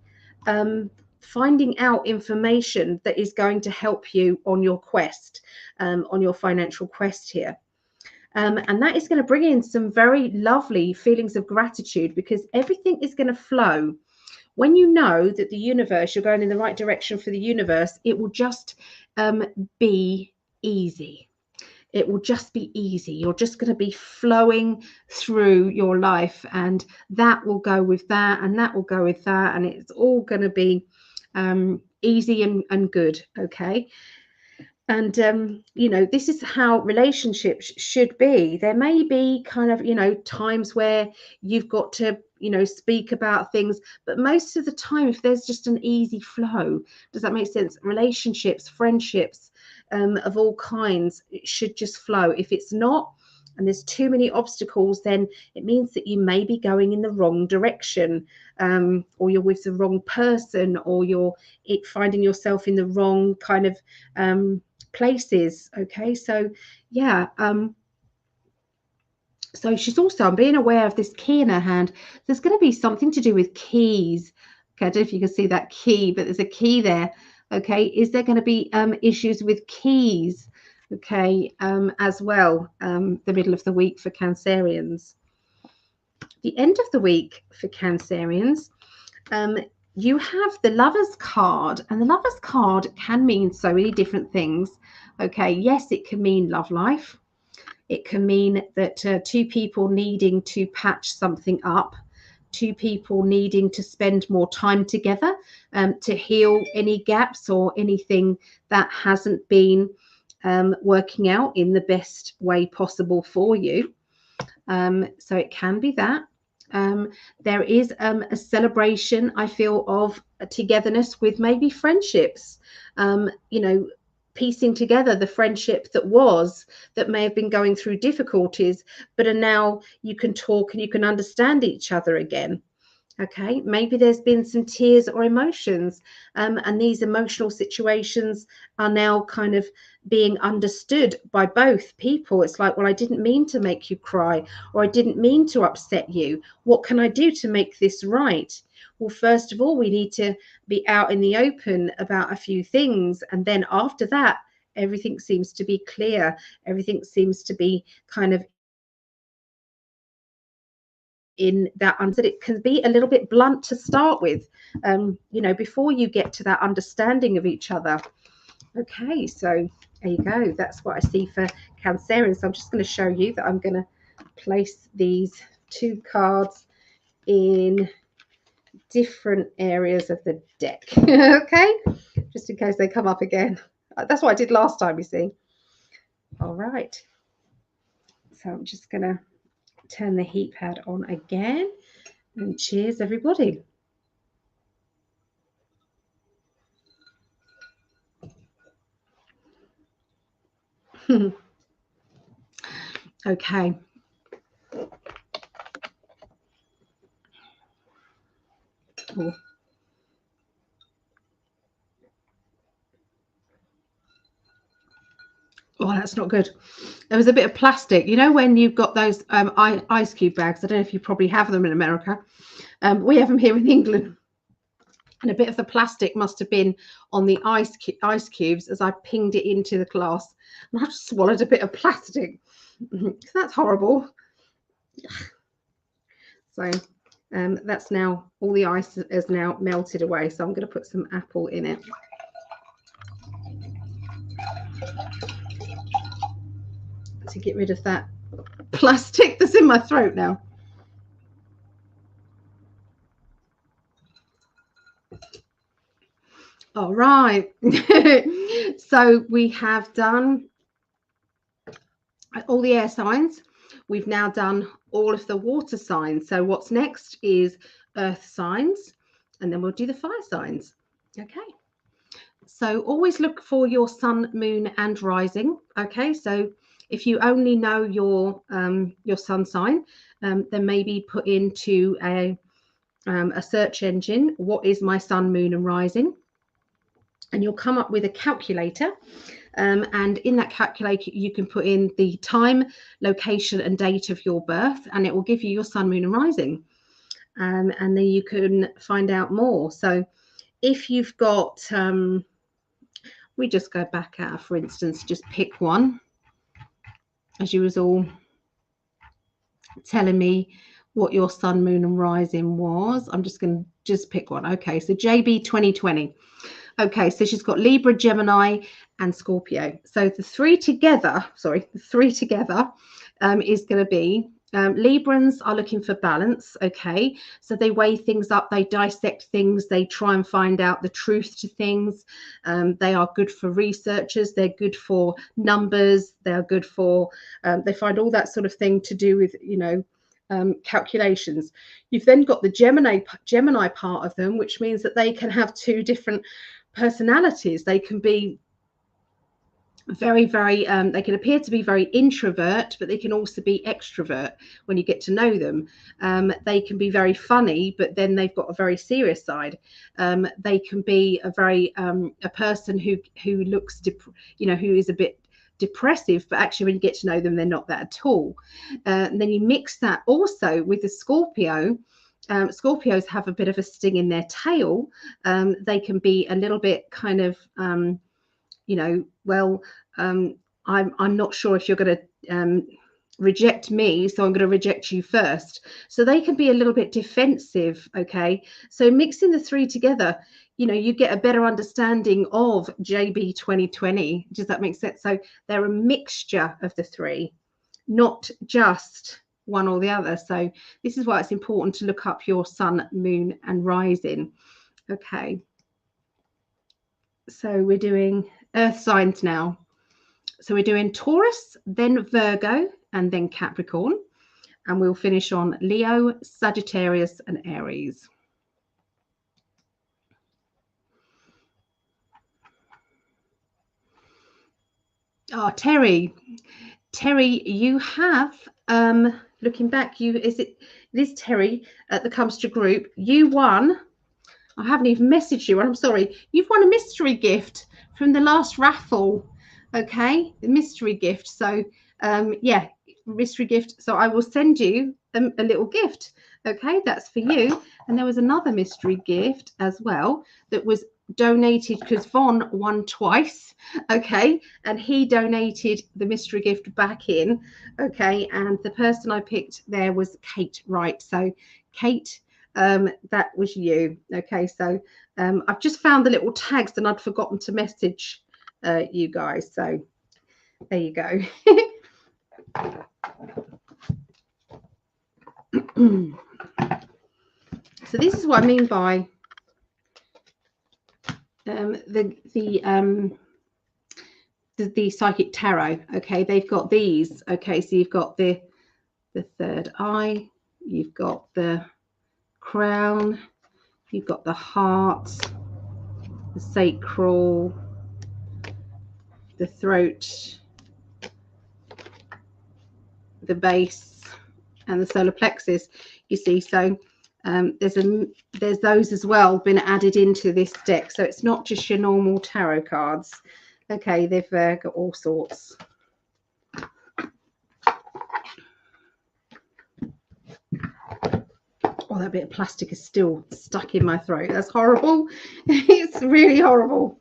finding out information that is going to help you on your quest, on your financial quest here. And that is going to bring in some very lovely feelings of gratitude, because everything is going to flow. When you know that the universe, you're going in the right direction for the universe, it will just be easy. It will just be easy. You're just going to be flowing through your life, and that will go with that, and that will go with that, and it's all going to be easy and good. Okay. And, you know, this is how relationships should be. There may be kind of, you know, times where you've got to, you know, speak about things, but most of the time, if there's just an easy flow, does that make sense? Relationships, friendships of all kinds, it should just flow. If it's not, and there's too many obstacles, then it means that you may be going in the wrong direction, or you're with the wrong person, or you're finding yourself in the wrong kind of places. Okay, so yeah, So she's also, I'm being aware of this key in her hand. There's going to be something to do with keys. Okay, I don't know if you can see that key, but there's a key there. Okay, is there going to be issues with keys? Okay, as well, the middle of the week for Cancerians. The end of the week for Cancerians, you have the Lover's card, and the Lover's card can mean so many different things. Okay, yes, it can mean love life. It can mean that two people needing to patch something up, two people needing to spend more time together to heal any gaps or anything that hasn't been working out in the best way possible for you. So it can be that. There is a celebration, I feel, of a togetherness with maybe friendships, you know, piecing together the friendship that may have been going through difficulties, but are now you can talk and you can understand each other again. Okay, maybe there's been some tears or emotions, and these emotional situations are now kind of being understood by both people. It's like, well, I didn't mean to make you cry, or I didn't mean to upset you. What can I do to make this right? Well, first of all, we need to be out in the open about a few things, and then after that, everything seems to be clear. Everything seems to be kind of in that that it can be a little bit blunt to start with, you know, before you get to that understanding of each other. Okay, so there you go. That's what I see for Cancerians. So I'm just going to show you that I'm going to place these two cards in different areas of the deck. Okay, just in case they come up again. That's what I did last time, you see. All right, so I'm just going to turn the heat pad on again, and cheers everybody. Okay. Oh. Oh, that's not good. There was a bit of plastic. You know when you've got those ice cube bags? I don't know if you probably have them in America. We have them here in England. And a bit of the plastic must have been on the ice cubes as I pinged it into the glass. And I just swallowed a bit of plastic. That's horrible. So that's now, all the ice is now melted away. So I'm going to put some apple in it. To get rid of that plastic that's in my throat now. All right. So we have done all the air signs. We've now done all of the water signs. So what's next is earth signs, and then we'll do the fire signs. Okay. So always look for your sun, moon, and rising. Okay. So if you only know your sun sign, then maybe put into a search engine, what is my sun, moon, and rising? And you'll come up with a calculator. And in that calculator, you can put in the time, location, and date of your birth, and it will give you your sun, moon, and rising. And then you can find out more. So if you've got, we just go back out, for instance, just pick one, as you was all telling me what your sun, moon, and rising was. I'm just going to just pick one. Okay, so JB 2020. Okay, so she's got Libra, Gemini, and Scorpio. So the three together is going to be Librans are looking for balance. Okay, so they weigh things up, they dissect things, they try and find out the truth to things. They are good for researchers, they're good for numbers, they're good for they find all that sort of thing to do with, you know, calculations. You've then got the Gemini part of them, which means that they can have two different personalities. They can be very, very they can appear to be very introvert, but they can also be extrovert when you get to know them. They can be very funny, but then they've got a very serious side. They can be a very a person who looks who is a bit depressive, but actually when you get to know them, they're not that at all. And then you mix that also with the Scorpio. Scorpios have a bit of a sting in their tail. They can be a little bit kind of, you know, well, I'm not sure if you're going to reject me, so I'm going to reject you first. So they can be a little bit defensive. Okay, so mixing the three together, you know, you get a better understanding of JB 2020. Does that make sense? So they're a mixture of the three, not just one or the other. So this is why it's important to look up your sun, moon, and rising. Okay, so we're doing earth signs now. So we're doing Taurus, then Virgo, and then Capricorn, and we'll finish on Leo, Sagittarius, and Aries. Oh, Terry, you have looking back, it is Terry that comes to group. You won. I haven't even messaged you, and I'm sorry. You've won a mystery gift from the last raffle. Okay, the mystery gift. So yeah, mystery gift. So I will send you a little gift. Okay, that's for you. And there was another mystery gift as well that was donated because Von won twice. Okay, and he donated the mystery gift back in. Okay, and the person I picked there was Kate Wright. So Kate, that was you. Okay, so I've just found the little tags and I'd forgotten to message you guys, so there you go. So this is what I mean by the psychic tarot. Okay, they've got these. Okay, so you've got the third eye, you've got the crown, you've got the heart, the sacral, the throat, the base, and the solar plexus. You see, so there's those as well been added into this deck, so it's not just your normal tarot cards. Okay, they've got all sorts. Oh, that bit of plastic is still stuck in my throat. That's horrible. It's really horrible.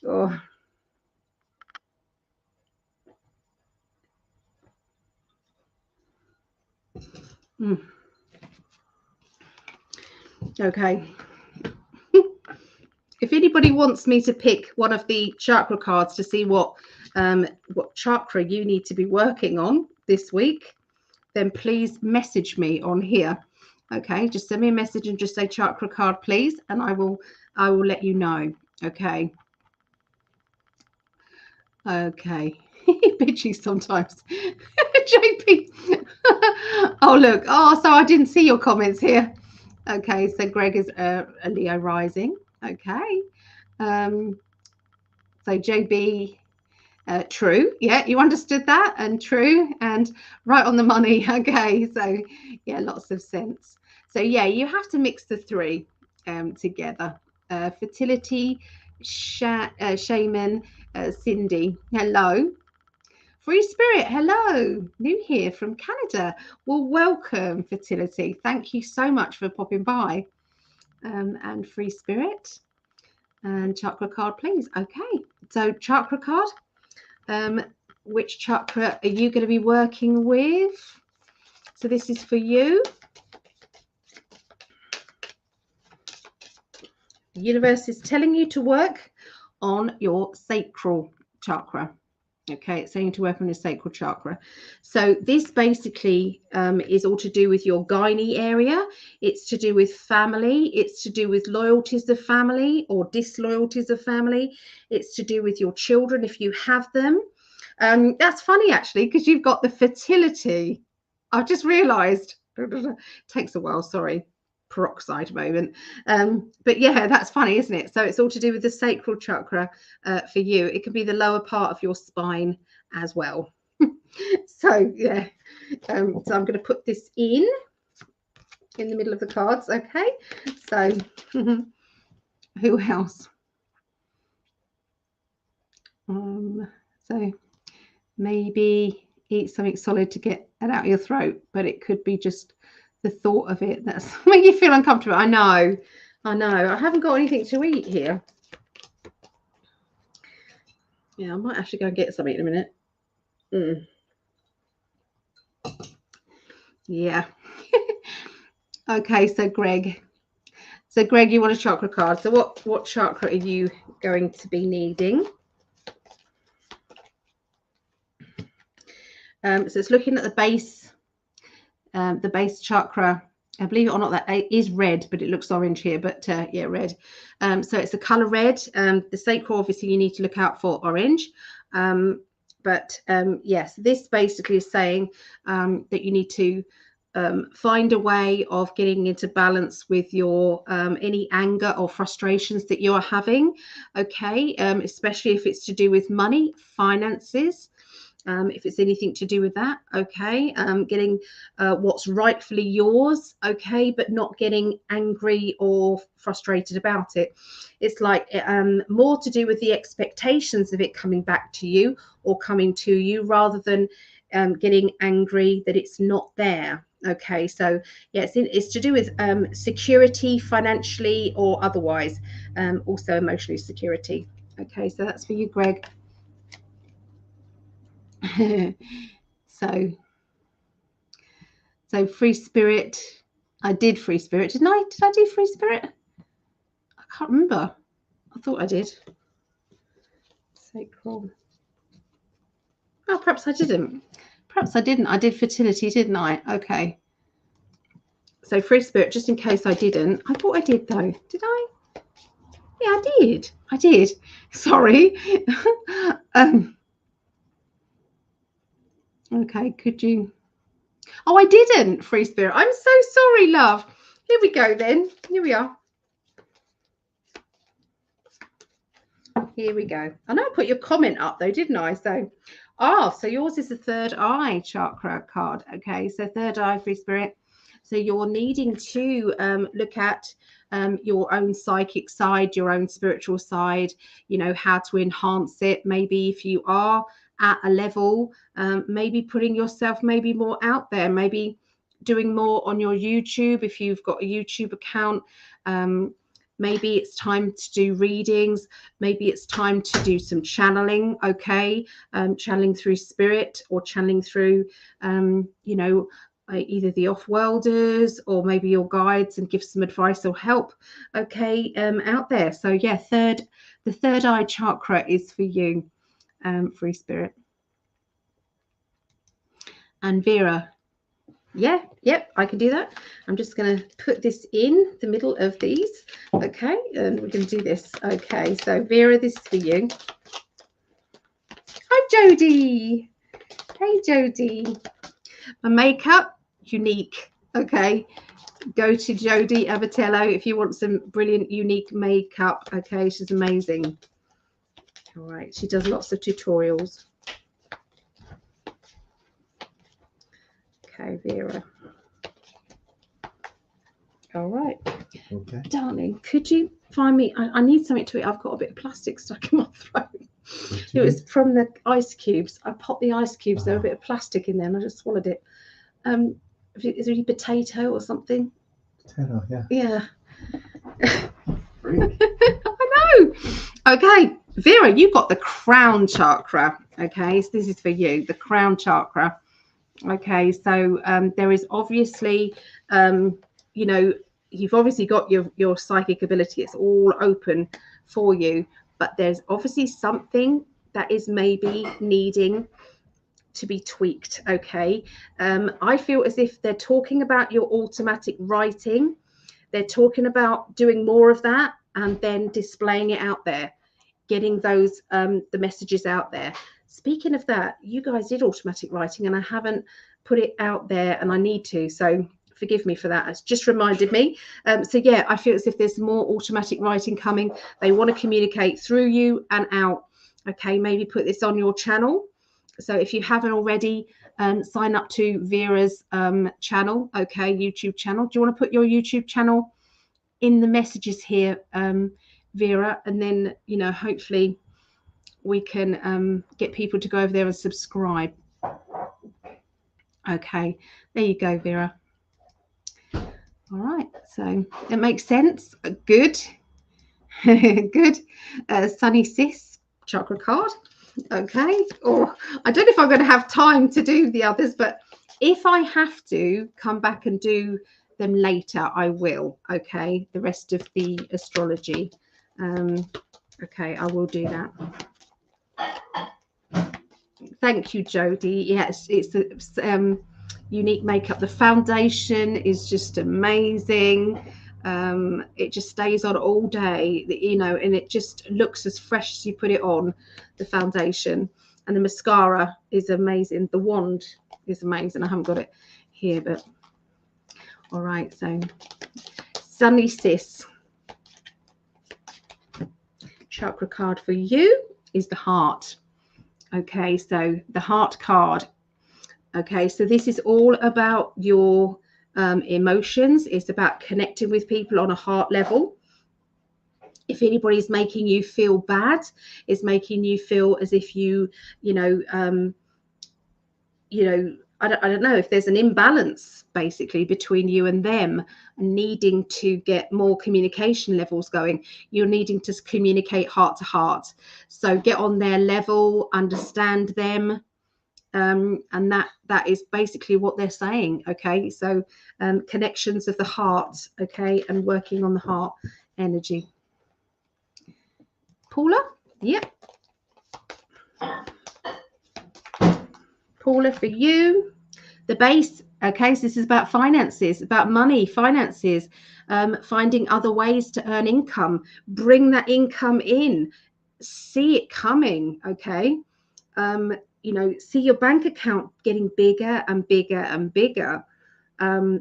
Oh. Okay. If anybody wants me to pick one of the chakra cards to see what chakra you need to be working on this week, then please message me on here. Okay, just send me a message and just say chakra card, please, and I will let you know. Okay. Okay. Bitchy sometimes. JP. Oh, look. Oh, so I didn't see your comments here. Okay, so Greg is a Leo rising. Okay. So JB, true. Yeah, you understood that, and true, and right on the money. Okay, so yeah, lots of sense. So yeah, you have to mix the three together. Fertility, shaman, Cindy, hello. Free Spirit, hello. New here from Canada. Well, welcome, Fertility. Thank you so much for popping by. And Free Spirit. And chakra card, please. Okay, so chakra card. Which chakra are you going to be working with? So this is for you. The universe is telling you to work on your sacral chakra. Okay, it's saying to work on your sacral chakra. So this basically is all to do with your gynae area. It's to do with family. It's to do with loyalties of family or disloyalties of family. It's to do with your children if you have them. That's funny actually, because you've got the fertility. I've just realized. Takes a while, sorry. Peroxide moment. But yeah, that's funny, isn't it? So it's all to do with the sacral chakra for you. It can be the lower part of your spine as well. So yeah, so I'm going to put this in the middle of the cards. Okay, so who else? So maybe eat something solid to get it out of your throat, but it could be just the thought of it that's making you feel uncomfortable. I know. I haven't got anything to eat here. Yeah, I might actually go and get something in a minute. Yeah. Okay, so Greg, you want a chakra card. So what chakra are you going to be needing? So it's looking at the base chakra. Believe it or not, that is red, but it looks orange here. But yeah, red. So it's the color red. The sacral, obviously, you need to look out for orange. Yes, this basically is saying that you need to find a way of getting into balance with your any anger or frustrations that you are having. Okay, especially if it's to do with money, finances. If it's anything to do with that, okay, getting what's rightfully yours, okay, but not getting angry or frustrated about it. It's like more to do with the expectations of it coming back to you or coming to you, rather than getting angry that it's not there. Okay, so yeah, it's to do with security, financially or otherwise, also emotionally security. Okay, so that's for you, Greg. So free spirit. I did free spirit, didn't I? Did I do free spirit? I can't remember. I thought I did. Sacral. Oh, perhaps I didn't. Perhaps I didn't. I did fertility, didn't I? Okay. So free spirit, just in case I didn't. I thought I did though. Did I? Yeah, I did. I did. Sorry. Okay, could you? Oh, I didn't. Free spirit. I'm so sorry, love. Here we go then. Here we are. Here we go. I know I put your comment up though, didn't I? So, so yours is the third eye chakra card. Okay, so third eye, free spirit. So you're needing to look at your own psychic side, your own spiritual side, you know, how to enhance it. Maybe if you are at a level, maybe putting yourself maybe more out there, maybe doing more on your YouTube if you've got a YouTube account. Maybe it's time to do readings. Maybe it's time to do some channeling, okay? Channeling through spirit or channeling through, you know, either the off-worlders or maybe your guides, and give some advice or help, okay, out there. So yeah, the third eye chakra is for you, free spirit. And Vera, yeah, yep, I can do that. I'm just going to put this in the middle of these, okay, and we're going to do this. Okay, so Vera, this is for you. Hi, Jody. Hey, Jody. My makeup, unique, okay. Go to Jody Abatello if you want some brilliant, unique makeup, okay. She's amazing. All right, she does lots of tutorials. Okay, Vera. All right. Okay. Darling, could you find me? I need something to eat. I've got a bit of plastic stuck in my throat. It was from the ice cubes. I popped the ice cubes. There was a bit of plastic in there, and I just swallowed it. Is there any potato or something? Potato, yeah. Yeah. I know. Okay, Vera, you've got the crown chakra. Okay, so this is for you, the crown chakra. Okay, so there is obviously, you know, you've obviously got your psychic ability. It's all open for you, but there's obviously something that is maybe needing to be tweaked. Okay, I feel as if they're talking about your automatic writing. They're talking about doing more of that and then displaying it out there, getting those the messages out there. Speaking of that, you guys did automatic writing and I haven't put it out there, and I need to, so forgive me for that. It's just reminded me. So yeah, I feel as if there's more automatic writing coming. They want to communicate through you and out. Okay, maybe put this on your channel. So if you haven't already, sign up to Vera's channel, okay, YouTube channel. Do you want to put your YouTube channel in the messages here, Vera? And then, you know, hopefully we can get people to go over there and subscribe. Okay, there you go, Vera. All right, so it makes sense. Good. Good. Sunny Sis chakra card. Okay. Or I don't know if I'm going to have time to do the others, but if I have to come back and do them later, I will. Okay, the rest of the astrology. Okay, I will do that. Thank you, Jodie. Yes, it's a unique makeup. The foundation is just amazing. It just stays on all day, you know, and it just looks as fresh as you put it on, the foundation. And the mascara is amazing. The wand is amazing. I haven't got it here, but all right. So Sunny Sis chakra card for you is the heart. Okay, so the heart card. Okay, so this is all about your emotions. It's about connecting with people on a heart level. If anybody's making you feel bad, it's making you feel as if you know, I don't know, if there's an imbalance basically between you and them, needing to get more communication levels going. You're needing to communicate heart to heart. So get on their level, understand them. And that is basically what they're saying. Okay, so connections of the heart. Okay, and working on the heart energy. Paula, yep. Paula, for you, the base. Okay, so this is about finances, about money, finances, finding other ways to earn income. Bring that income in, see it coming. Okay, you know, see your bank account getting bigger and bigger and bigger.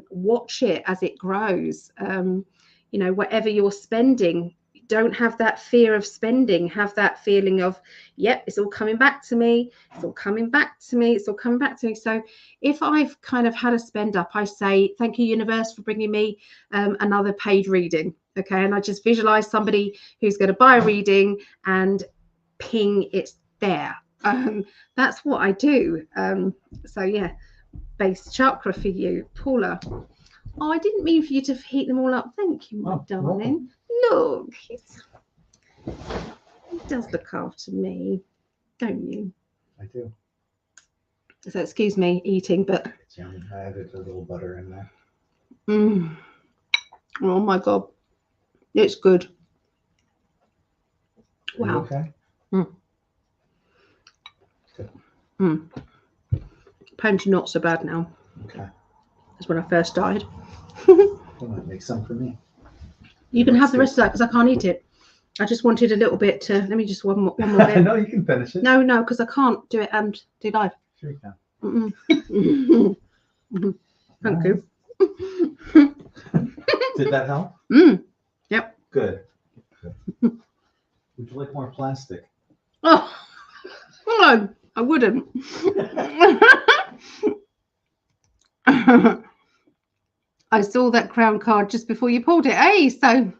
Watch it as it grows. You know, whatever you're spending, don't have that fear of spending. Have that feeling of, yep, it's all coming back to me. It's all coming back to me. It's all coming back to me. So if I've kind of had a spend up, I say, thank you, universe, for bringing me another paid reading. Okay, and I just visualize somebody who's going to buy a reading and ping, it's there. That's what I do. So yeah, base chakra for you, Paula. Oh, I didn't mean for you to heat them all up. Thank you, my darling. Look, he does look after me, don't you? I do. So excuse me eating, but It's yummy. I added a little butter in there. Oh my god, it's good. Are you Wow. okay? Pain's not so bad now. Okay. As when I first started. You might make some for me. You can have the rest of that because I can't eat it. I just wanted a little bit to. Let me just one more bit. No, you can finish it. No, because I can't do it and do live. Sure you can. Thank you. Did that help? Yep. Good. Would you like more plastic? Oh, no, I wouldn't. I saw that crown card just before you pulled it. Hey, so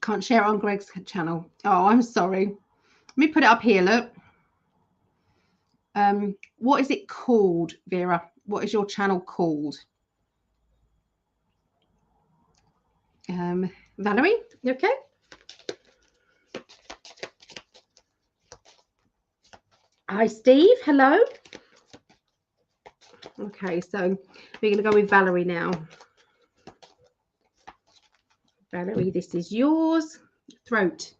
can't share it on Greg's channel. Oh, I'm sorry. Let me put it up here. Look. What is it called, Vera? What is your channel called? Valerie, you okay? Hi, Steve. Hello. Okay, so we're going to go with Valerie now. Valerie, this is yours. Throat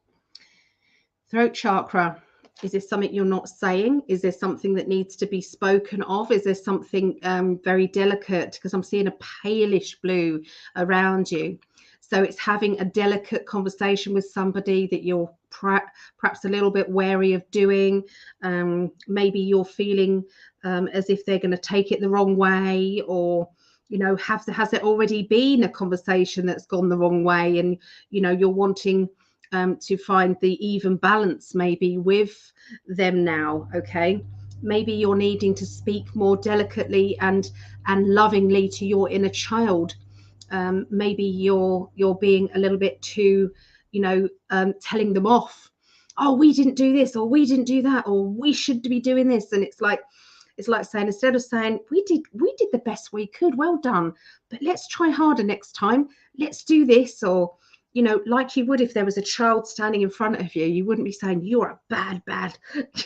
chakra. Is there something you're not saying? Is there something that needs to be spoken of? Is there something very delicate? Because I'm seeing a palish blue around you. So it's having a delicate conversation with somebody that you're perhaps a little bit wary of doing. Maybe you're feeling as if they're going to take it the wrong way, or, you know, has there already been a conversation that's gone the wrong way, and, you know, you're wanting to find the even balance maybe with them now. Okay, maybe you're needing to speak more delicately and lovingly to your inner child. Maybe you're being a little bit too, you know, telling them off. oh, we didn't do this, or we didn't do that, or we should be doing this. And it's like saying, instead of saying we did the best we could, well done, but let's try harder next time, let's do this. Or, you know, like you would if there was a child standing in front of you, you wouldn't be saying you're a bad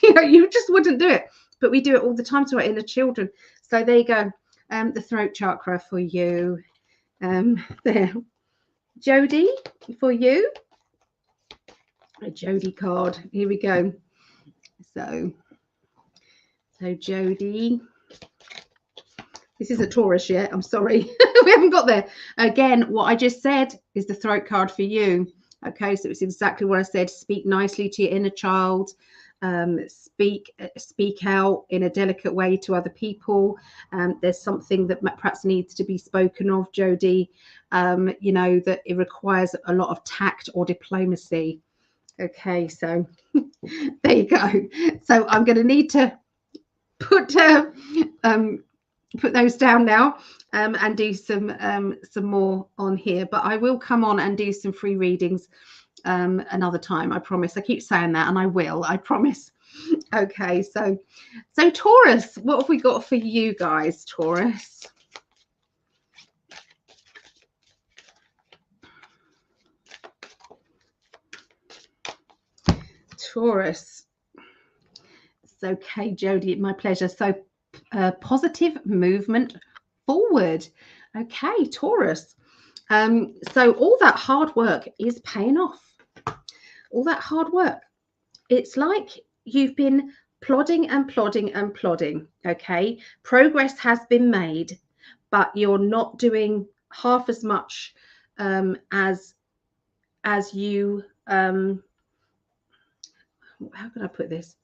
you know, you just wouldn't do it. But we do it all the time to our inner children. So there you go. The throat chakra for you. There, Jodie, for you, a Jodie card. Here we go. So Jodie, this is a Taurus yet. I'm sorry, we haven't got there. Again, what I just said is the throat card for you. Okay, so it's exactly what I said. Speak nicely to your inner child. Speak out in a delicate way to other people. There's something that perhaps needs to be spoken of, Jodie, you know, that it requires a lot of tact or diplomacy. Okay, so there you go. So I'm going to need to put those down now, and do some more on here. But I will come on and do some free readings another time, I promise. I keep saying that, and I will, I promise. Okay, so Taurus, what have we got for you guys, Taurus? Taurus. It's okay, Jodie, my pleasure. So positive movement forward. Okay, Taurus. So all that hard work is paying off. All that hard work. It's like you've been plodding and plodding and plodding. Okay, progress has been made, but you're not doing half as much as you. How can I put this?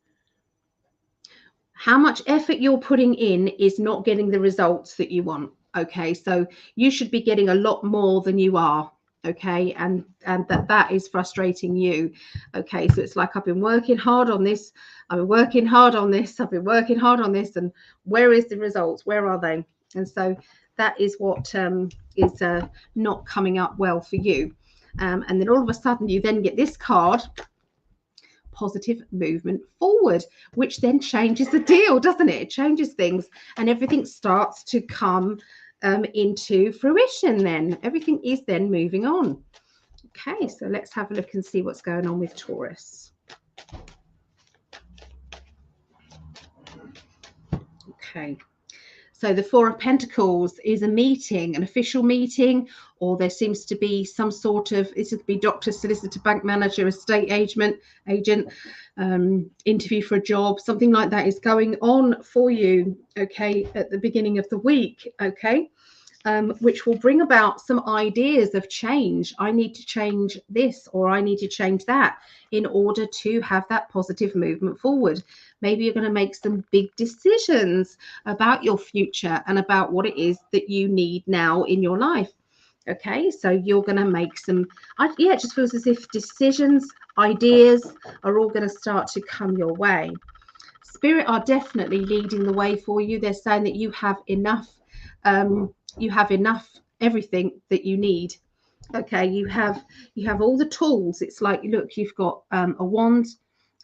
How much effort you're putting in is not getting the results that you want. Okay, so you should be getting a lot more than you are. Okay, and that is frustrating you. Okay, so it's like, I've been working hard on this, I've been working hard on this, I've been working hard on this, and where is the results? Where are they? And so that is what is not coming up well for you. And then all of a sudden you then get this card, positive movement forward, which then changes the deal, doesn't it? It changes things, and everything starts to come into fruition. Then everything is then moving on. Okay, so let's have a look and see what's going on with Taurus. Okay, so the Four of Pentacles is a meeting, an official meeting, or there seems to be some sort of, it could be doctor, solicitor, bank manager, estate agent, interview for a job, something like that is going on for you, okay, at the beginning of the week, okay, which will bring about some ideas of change. I need to change this, or I need to change that in order to have that positive movement forward. Maybe you're going to make some big decisions about your future and about what it is that you need now in your life. Okay, so you're going to make some, yeah, it just feels as if decisions, ideas are all going to start to come your way. Spirit are definitely leading the way for you. They're saying that you have enough, everything that you need. Okay, you have all the tools. It's like, look, you've got a wand,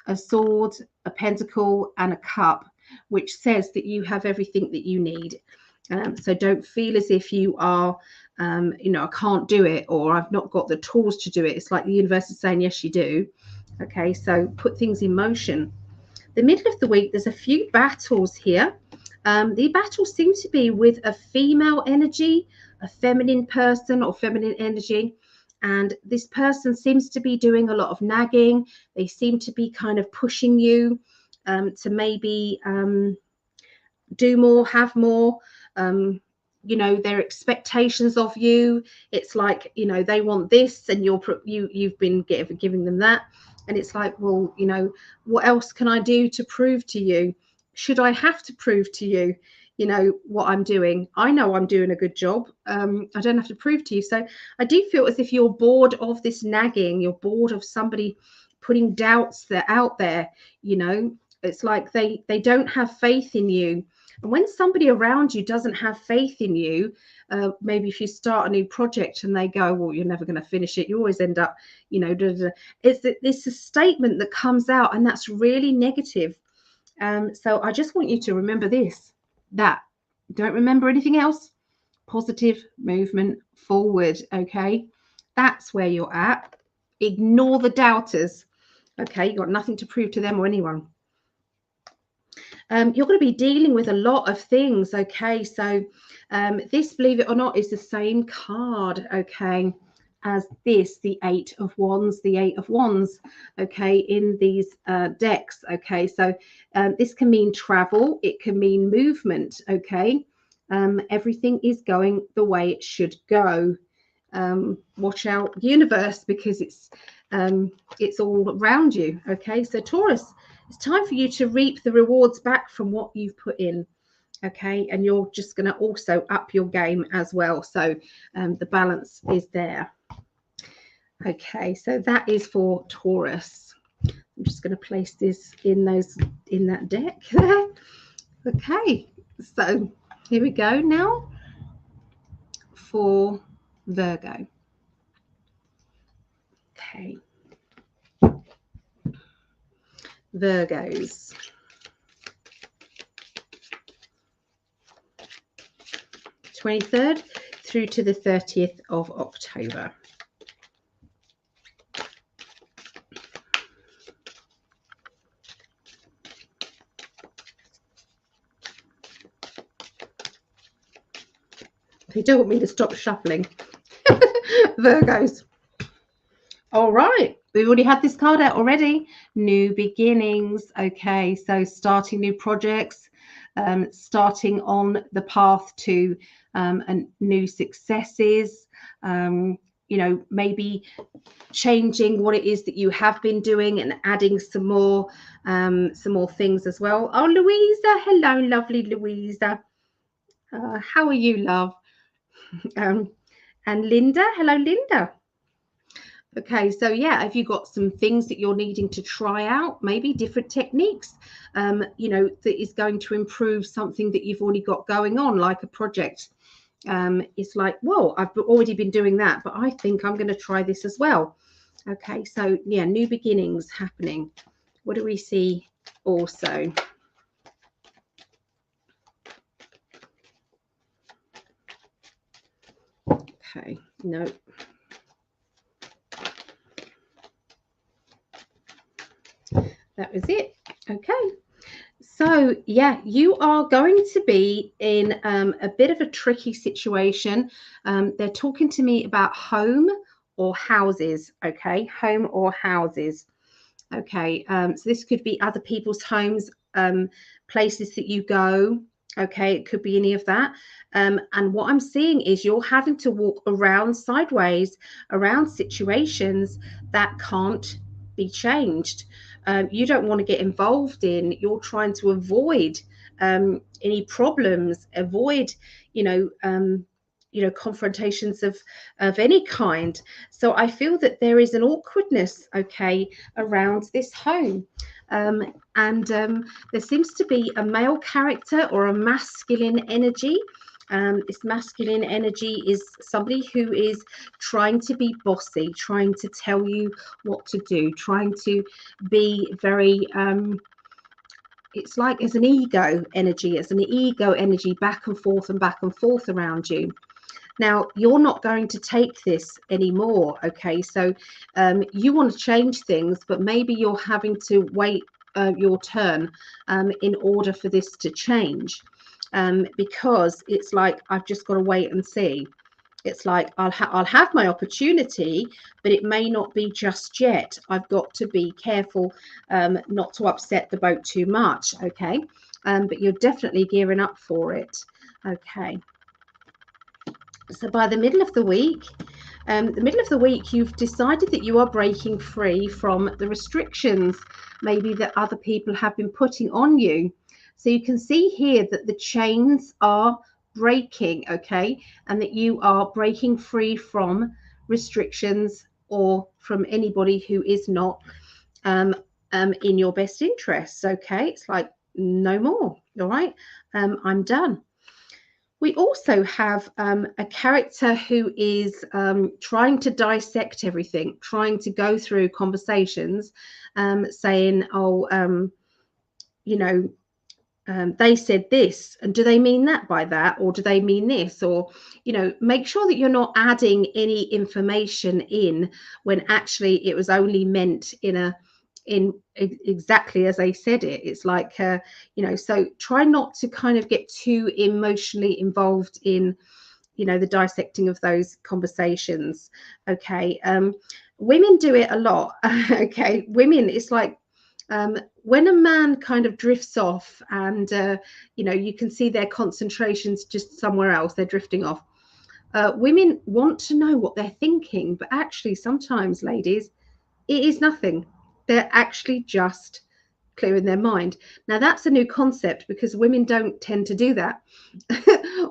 a sword, a pentacle, and a cup, which says that you have everything that you need. So don't feel as if you are, you know, I can't do it, or I've not got the tools to do it. It's like the universe is saying, yes, you do. Okay, so put things in motion. The middle of the week, there's a few battles here. The battle seems to be with a female energy, a feminine person or feminine energy. And this person seems to be doing a lot of nagging. They seem to be kind of pushing you to maybe do more, have more. You know, their expectations of you. It's like, you know, they want this, and you've been giving them that. And it's like, well, you know, what else can I do to prove to you? Should I have to prove to you, you know, what I'm doing? I know I'm doing a good job. I don't have to prove to you. So I do feel as if you're bored of this nagging. You're bored of somebody putting doubts out there. You know, it's like they don't have faith in you. And when somebody around you doesn't have faith in you, maybe if you start a new project and they go, well, you're never going to finish it, you always end up, you know, it's a statement that comes out, and that's really negative. So I just want you to remember this, that don't remember anything else. Positive movement forward. Okay, that's where you're at. Ignore the doubters. Okay, you've got nothing to prove to them or anyone. You're going to be dealing with a lot of things. Okay, so this, believe it or not, is the same card, okay, as this, the Eight of Wands, the Eight of Wands, okay, in these decks. Okay, so this can mean travel, it can mean movement. Okay, everything is going the way it should go. Watch out, universe, because it's all around you. Okay, so Taurus, it's time for you to reap the rewards back from what you've put in. Okay, and you're just going to also up your game as well. So the balance is there. Okay, so that is for Taurus. I'm just going to place this in that deck there. Okay, so here we go now for Virgo. Okay, Virgos. 23rd through to the 30th of October. They don't want me to stop shuffling. Virgos. All right, we've already had this card out already. New beginnings. Okay, so starting new projects, starting on the path to new successes. You know, maybe changing what it is that you have been doing and adding some more things as well. Oh, Louisa, hello, lovely Louisa. How are you, love? And Linda, hello, Linda. Okay, so yeah, have you got some things that you're needing to try out, maybe different techniques, you know, that is going to improve something that you've already got going on, like a project. It's like, whoa, I've already been doing that, but I think I'm going to try this as well. Okay, so yeah, new beginnings happening. What do we see also? Okay, no. That was it. Okay. So yeah, you are going to be in a bit of a tricky situation. They're talking to me about home or houses. Okay, home or houses. Okay, so this could be other people's homes, places that you go. Okay, it could be any of that. And what I'm seeing is you're having to walk around sideways, around situations that can't be changed. You don't want to get involved in. You're trying to avoid any problems, avoid, confrontations of any kind. So I feel that there is an awkwardness, okay, around this home. There seems to be a male character or a masculine energy. This masculine energy is somebody who is trying to be bossy, trying to tell you what to do, trying to be very, it's like it's an ego energy. It's an ego energy back and forth around you. Now, you're not going to take this anymore, okay? So you want to change things, but maybe you're having to wait your turn in order for this to change, because it's like, I've just got to wait and see. It's like, I'll have my opportunity, but it may not be just yet. I've got to be careful not to upset the boat too much, okay? But you're definitely gearing up for it, okay? So by the middle of the week, you've decided that you are breaking free from the restrictions maybe that other people have been putting on you. So you can see here that the chains are breaking, okay, and that you are breaking free from restrictions or from anybody who is not in your best interests, okay? It's like, no more. All right, I'm done. We also have a character who is trying to dissect everything, trying to go through conversations, saying, oh, you know, they said this, and do they mean that by that, or do they mean this? Or, you know, make sure that you're not adding any information in when actually it was only meant in exactly as they said it. It's like, you know, so try not to kind of get too emotionally involved in, you know, the dissecting of those conversations. Okay. Women do it a lot. Okay, women, it's like, when a man kind of drifts off and you know, you can see their concentrations just somewhere else, they're drifting off. Women want to know what they're thinking, but actually sometimes, ladies, it is nothing. They're actually just clearing their mind. Now that's a new concept because women don't tend to do that.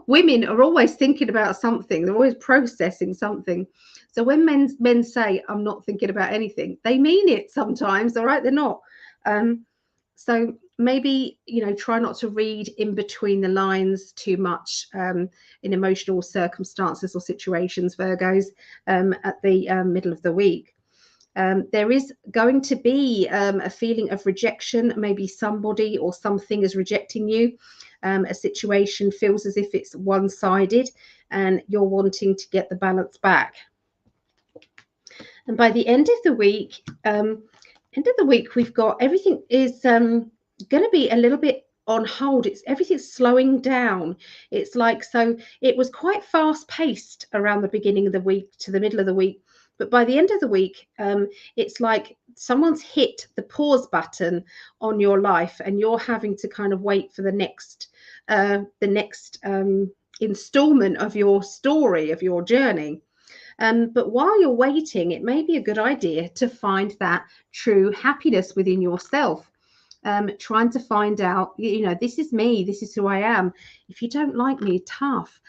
Women are always thinking about something, they're always processing something. So when men say, I'm not thinking about anything, they mean it sometimes. All right, they're not. So maybe, you know, try not to read in between the lines too much in emotional circumstances or situations, Virgos, at the middle of the week. There is going to be a feeling of rejection. Maybe somebody or something is rejecting you. A situation feels as if it's one-sided and you're wanting to get the balance back. And by the end of the week, we've got everything is going to be a little bit on hold. It's everything's slowing down. It's like, so it was quite fast paced around the beginning of the week to the middle of the week. But by the end of the week, it's like someone's hit the pause button on your life, and you're having to kind of wait for the next installment of your story, of your journey. But while you're waiting, it may be a good idea to find that true happiness within yourself. Trying to find out, you know, this is me, this is who I am. If you don't like me, tough.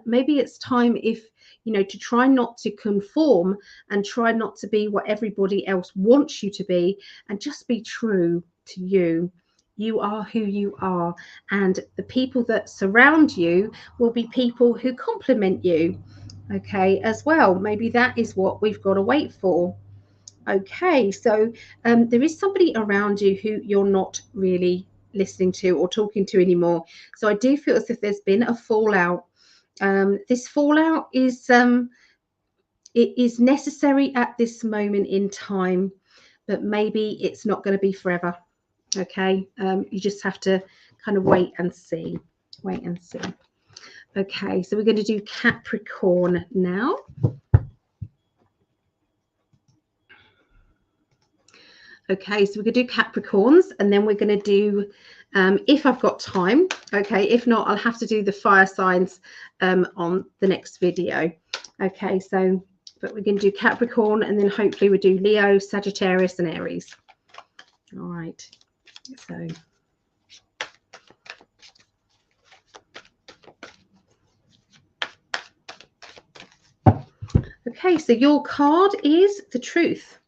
Maybe it's time, if you know, to try not to conform and try not to be what everybody else wants you to be, and just be true to you. You are who you are, and the people that surround you will be people who complement you, okay, as well. Maybe that is what we've got to wait for. Okay, so there is somebody around you who you're not really listening to or talking to anymore. So I do feel as if there's been a fallout. This fallout is it is necessary at this moment in time, but maybe it's not going to be forever. Okay, you just have to kind of wait and see. Wait and see. Okay, so we're going to do Capricorn now. Okay, so we're going to do Capricorns, and then we're going to do, if I've got time, okay, if not, I'll have to do the fire signs on the next video. Okay, so, but we're going to do Capricorn, and then hopefully we'll do Leo, Sagittarius, and Aries. All right, so. Okay, so your card is the Truth.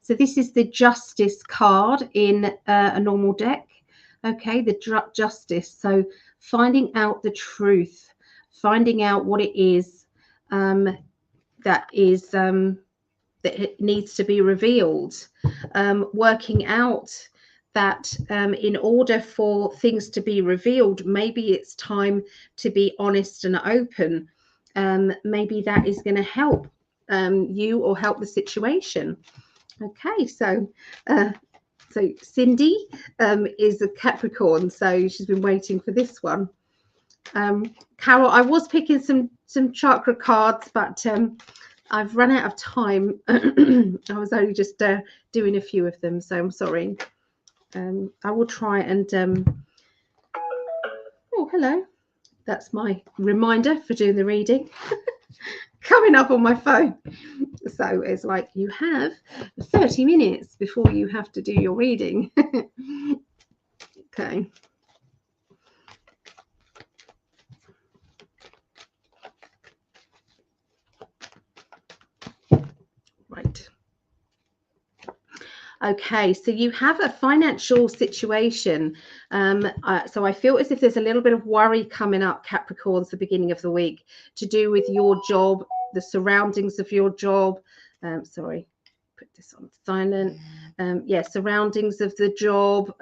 So this is the Justice card in a normal deck. Okay, the Justice. So finding out the truth, finding out what it is that it needs to be revealed, working out that in order for things to be revealed, maybe it's time to be honest and open. Maybe that is going to help you or help the situation. Okay, so Cindy is a Capricorn, so she's been waiting for this one. Carol, I was picking some chakra cards, but I've run out of time. I was only just doing a few of them, so I'm sorry. I will try and oh, hello. That's my reminder for doing the reading. Coming up on my phone. So it's like you have 30 minutes before you have to do your reading. Okay. Right. Okay, so you have a financial situation. So I feel as if there's a little bit of worry coming up, Capricorns, the beginning of the week, to do with your job, the surroundings of your job. Sorry, put this on silent. Yeah, surroundings of the job,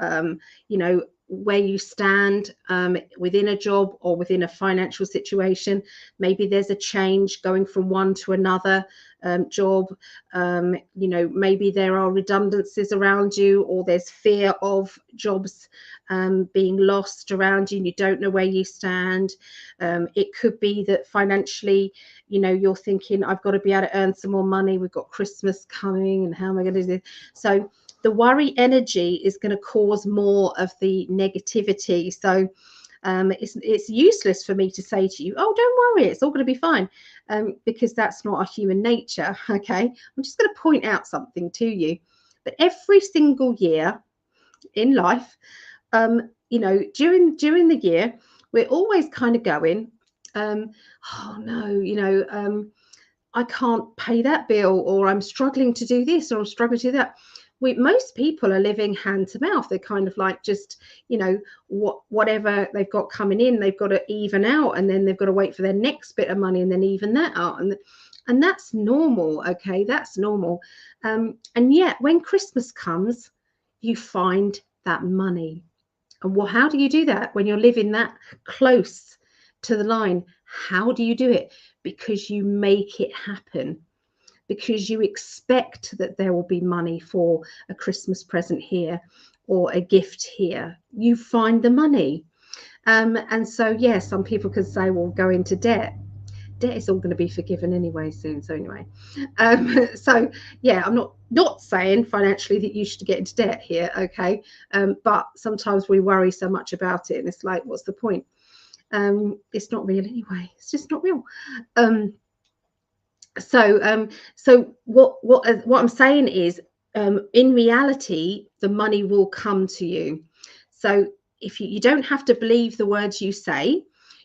you know, where you stand within a job or within a financial situation. Maybe there's a change going from one to another job. You know, maybe there are redundancies around you, or there's fear of jobs being lost around you and you don't know where you stand. It could be that financially, you know, you're thinking, I've got to be able to earn some more money, we've got Christmas coming, and how am I going to do this? So the worry energy is going to cause more of the negativity. So it's useless for me to say to you, oh, don't worry, it's all going to be fine, because that's not our human nature. Okay, I'm just going to point out something to you, that every single year in life, you know, during the year, we're always kind of going, oh no, you know, I can't pay that bill, or I'm struggling to do this, or I'm struggling to do that. Most people are living hand to mouth. They're kind of like, just, you know, whatever they've got coming in, they've got to even out, and then they've got to wait for their next bit of money and then even that out. And that's normal. Okay, that's normal. And yet when Christmas comes, you find that money. And well, how do you do that when you're living that close to the line? How do you do it? Because you make it happen. Because you expect that there will be money for a Christmas present here or a gift here. You find the money. And so, yeah, some people could say, well, go into debt. Debt is all going to be forgiven anyway soon. So anyway, so yeah, I'm not saying financially that you should get into debt here. Okay. But sometimes we worry so much about it, and it's like, what's the point? It's not real anyway. It's just not real. So what I'm saying is, in reality, the money will come to you. So if you don't have to believe the words you say,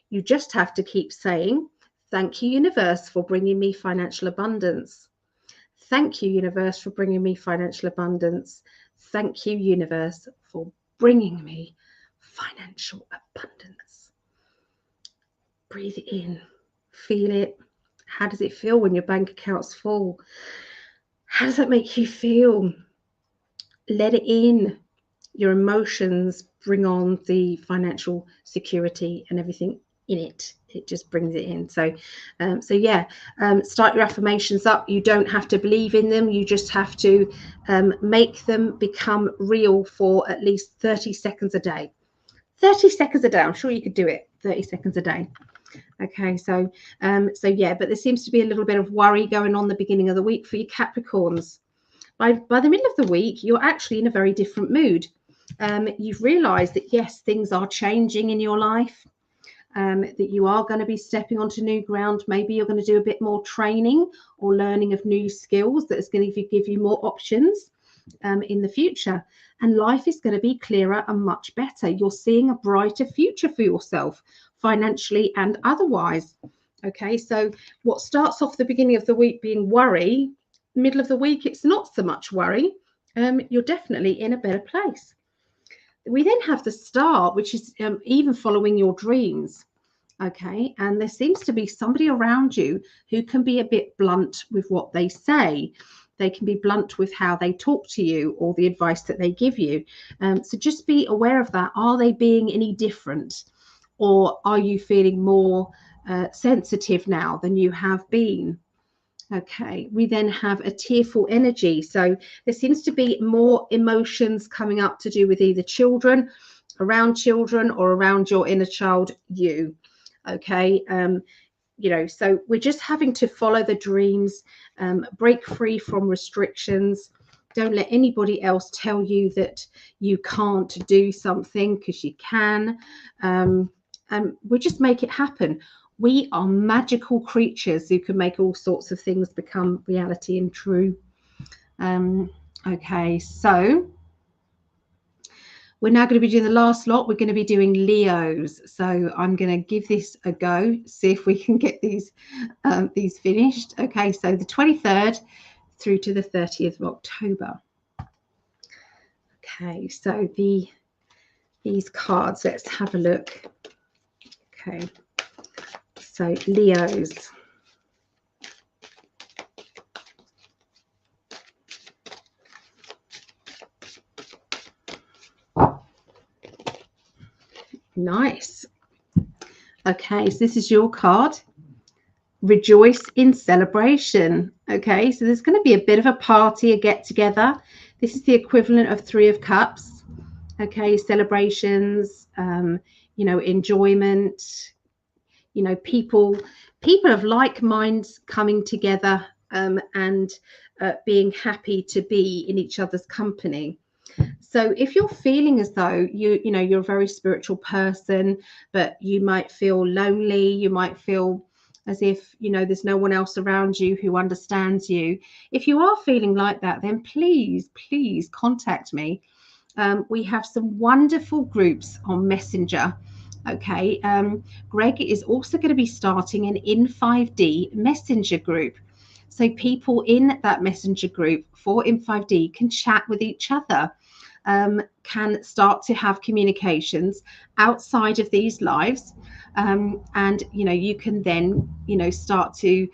you just have to keep saying, thank you, universe, for bringing me financial abundance. Thank you, universe, for bringing me financial abundance. Thank you, universe, for bringing me financial abundance. Breathe it in, feel it. How does it feel when your bank account's full? How does that make you feel? Let it in. Your emotions bring on the financial security and everything in it. It just brings it in. So yeah, start your affirmations up. You don't have to believe in them. You just have to make them become real for at least 30 seconds a day. 30 seconds a day. I'm sure you could do it. 30 seconds a day. Okay, so yeah, but there seems to be a little bit of worry going on the beginning of the week for you Capricorns. By the middle of the week, you're actually in a very different mood. You've realized that, yes, things are changing in your life, that you are going to be stepping onto new ground. Maybe you're going to do a bit more training or learning of new skills that is going to give you more options in the future. And life is going to be clearer and much better. You're seeing a brighter future for yourself, financially and otherwise. Okay, so what starts off the beginning of the week being worry, middle of the week, it's not so much worry. You're definitely in a better place. We then have the star, which is even following your dreams. Okay, and there seems to be somebody around you who can be a bit blunt with what they say. They can be blunt with how they talk to you or the advice that they give you. So just be aware of that. Are they being any different? Or are you feeling more sensitive now than you have been? Okay, we then have a tearful energy. So there seems to be more emotions coming up to do with either children, or around your inner child, you. Okay, you know, so we're just having to follow the dreams, break free from restrictions. Don't let anybody else tell you that you can't do something, because you can. And we just make it happen. We are magical creatures who can make all sorts of things become reality and true. Okay, so we're now going to be doing the last lot. We're going to be doing Leos. So I'm going to give this a go, see if we can get these finished. Okay, so the 23rd through to the 30th of October. Okay, so these cards, let's have a look. Okay, so Leos. Nice. Okay, so this is your card. Rejoice in celebration. Okay, so there's going to be a bit of a party, a get together. This is the equivalent of 3 of Cups. Okay, celebrations, you know, enjoyment, you know, people of like minds coming together, and being happy to be in each other's company. So if you're feeling as though you know you're a very spiritual person, but you might feel lonely, you might feel as if, you know, there's no one else around you who understands you. If you are feeling like that, then please contact me. We have some wonderful groups on Messenger. Okay, Greg is also going to be starting an In 5D Messenger group. So people in that Messenger group for In 5D can chat with each other, can start to have communications outside of these lives, and you know, you can then, you know, start to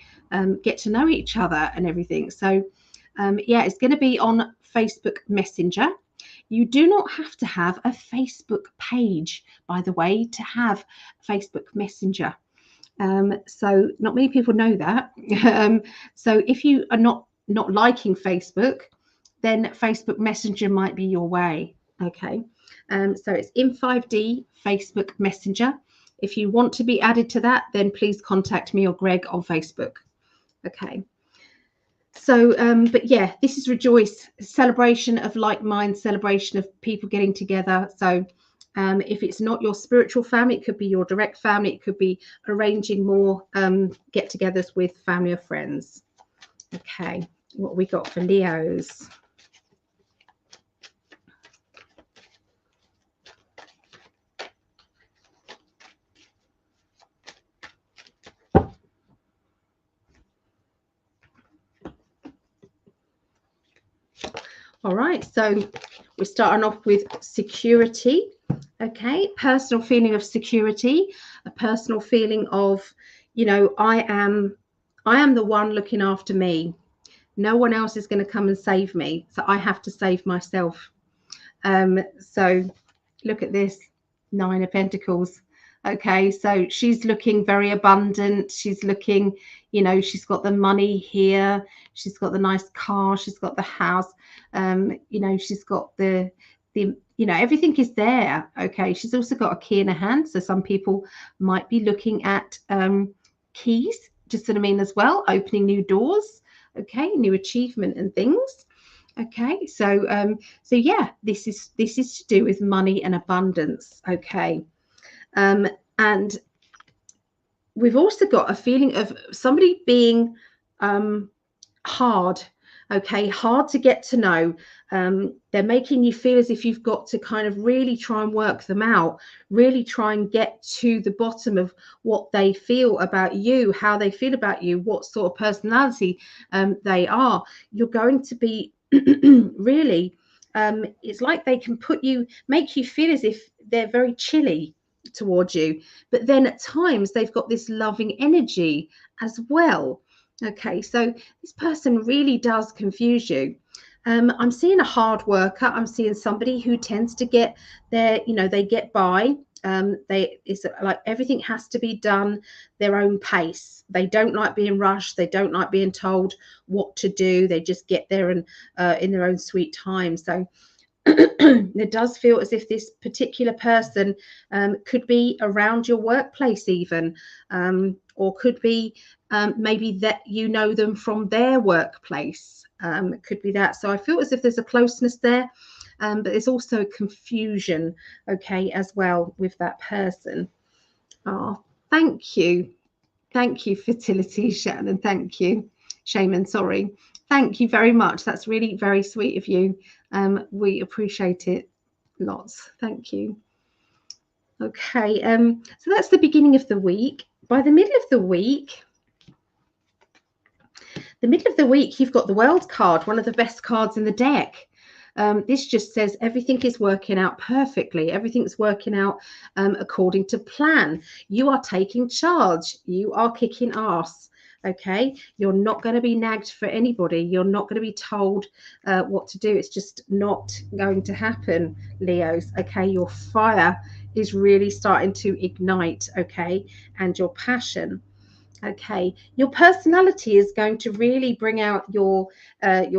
get to know each other and everything. So yeah, it's going to be on Facebook Messenger. You do not have to have a Facebook page, by the way, to have Facebook Messenger. So not many people know that. So if you are not liking Facebook, then Facebook Messenger might be your way. Okay, so it's In 5D Facebook Messenger. If you want to be added to that, then please contact me or Greg on Facebook. Okay. So, but yeah, this is Rejoice, celebration of like minds, celebration of people getting together. So if it's not your spiritual family, it could be your direct family. It could be arranging more get-togethers with family or friends. Okay, what we got for Leos? All right, so we're starting off with security. Okay, personal feeling of security, a personal feeling of, you know, I am the one looking after me. No one else is going to come and save me, so I have to save myself. So look at this, 9 of Pentacles. Okay, so she's looking very abundant. She's looking, you know, she's got the money here. She's got the nice car. She's got the house. You know, she's got the you know, everything is there. Okay, she's also got a key in her hand. So some people might be looking at keys, just what I mean, as well, opening new doors. Okay, new achievement and things. Okay, so so yeah, this is to do with money and abundance. Okay, and we've also got a feeling of somebody being hard. Okay, hard to get to know. They're making you feel as if you've got to kind of really try and work them out, really try and get to the bottom of what they feel about you, how they feel about you, what sort of personality they are. You're going to be really, it's like they can make you feel as if they're very chilly towards you, but then at times they've got this loving energy as well. Okay, so this person really does confuse you. I'm seeing a hard worker. I'm seeing somebody who tends to get their, you know, they get by. It's like everything has to be done their own pace. They don't like being rushed. They don't like being told what to do. They just get there and in their own sweet time. So it does feel as if this particular person could be around your workplace even, or could be maybe that you know them from their workplace. It could be that. So I feel as if there's a closeness there, but there's also confusion, okay, as well with that person. Oh, thank you. Thank you, Fertility Shannon. Thank you. Shaman, sorry. Thank you very much. That's really very sweet of you. We appreciate it lots. Thank you. Okay, so that's the beginning of the week. By the middle of the week, you've got the World card, one of the best cards in the deck. This just says everything is working out perfectly. Everything's working out according to plan. You are taking charge. You are kicking ass. Okay, you're not going to be nagged for anybody. You're not going to be told what to do. It's just not going to happen, Leos. Okay, your fire is really starting to ignite. Okay, and your passion. Okay, your personality is going to really bring out your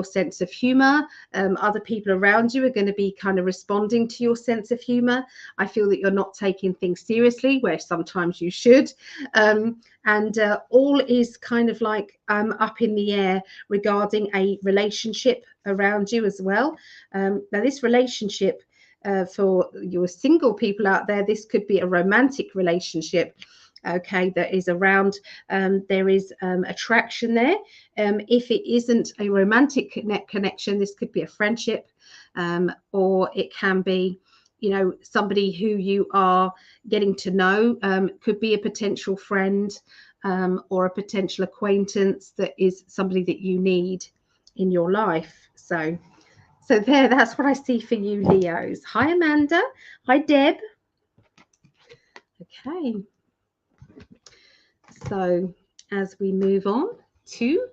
sense of humor. Other people around you are going to be kind of responding to your sense of humor. I feel that you're not taking things seriously, where sometimes you should. And all is kind of like up in the air regarding a relationship around you as well. Now, this relationship, for your single people out there, this could be a romantic relationship. Okay, that is around. There is attraction there. If it isn't a romantic connection, this could be a friendship, or it can be, you know, somebody who you are getting to know. Could be a potential friend, or a potential acquaintance that is somebody that you need in your life. So there, that's what I see for you, Leos. Hi, Amanda. Hi, Deb. Okay. So as we move on to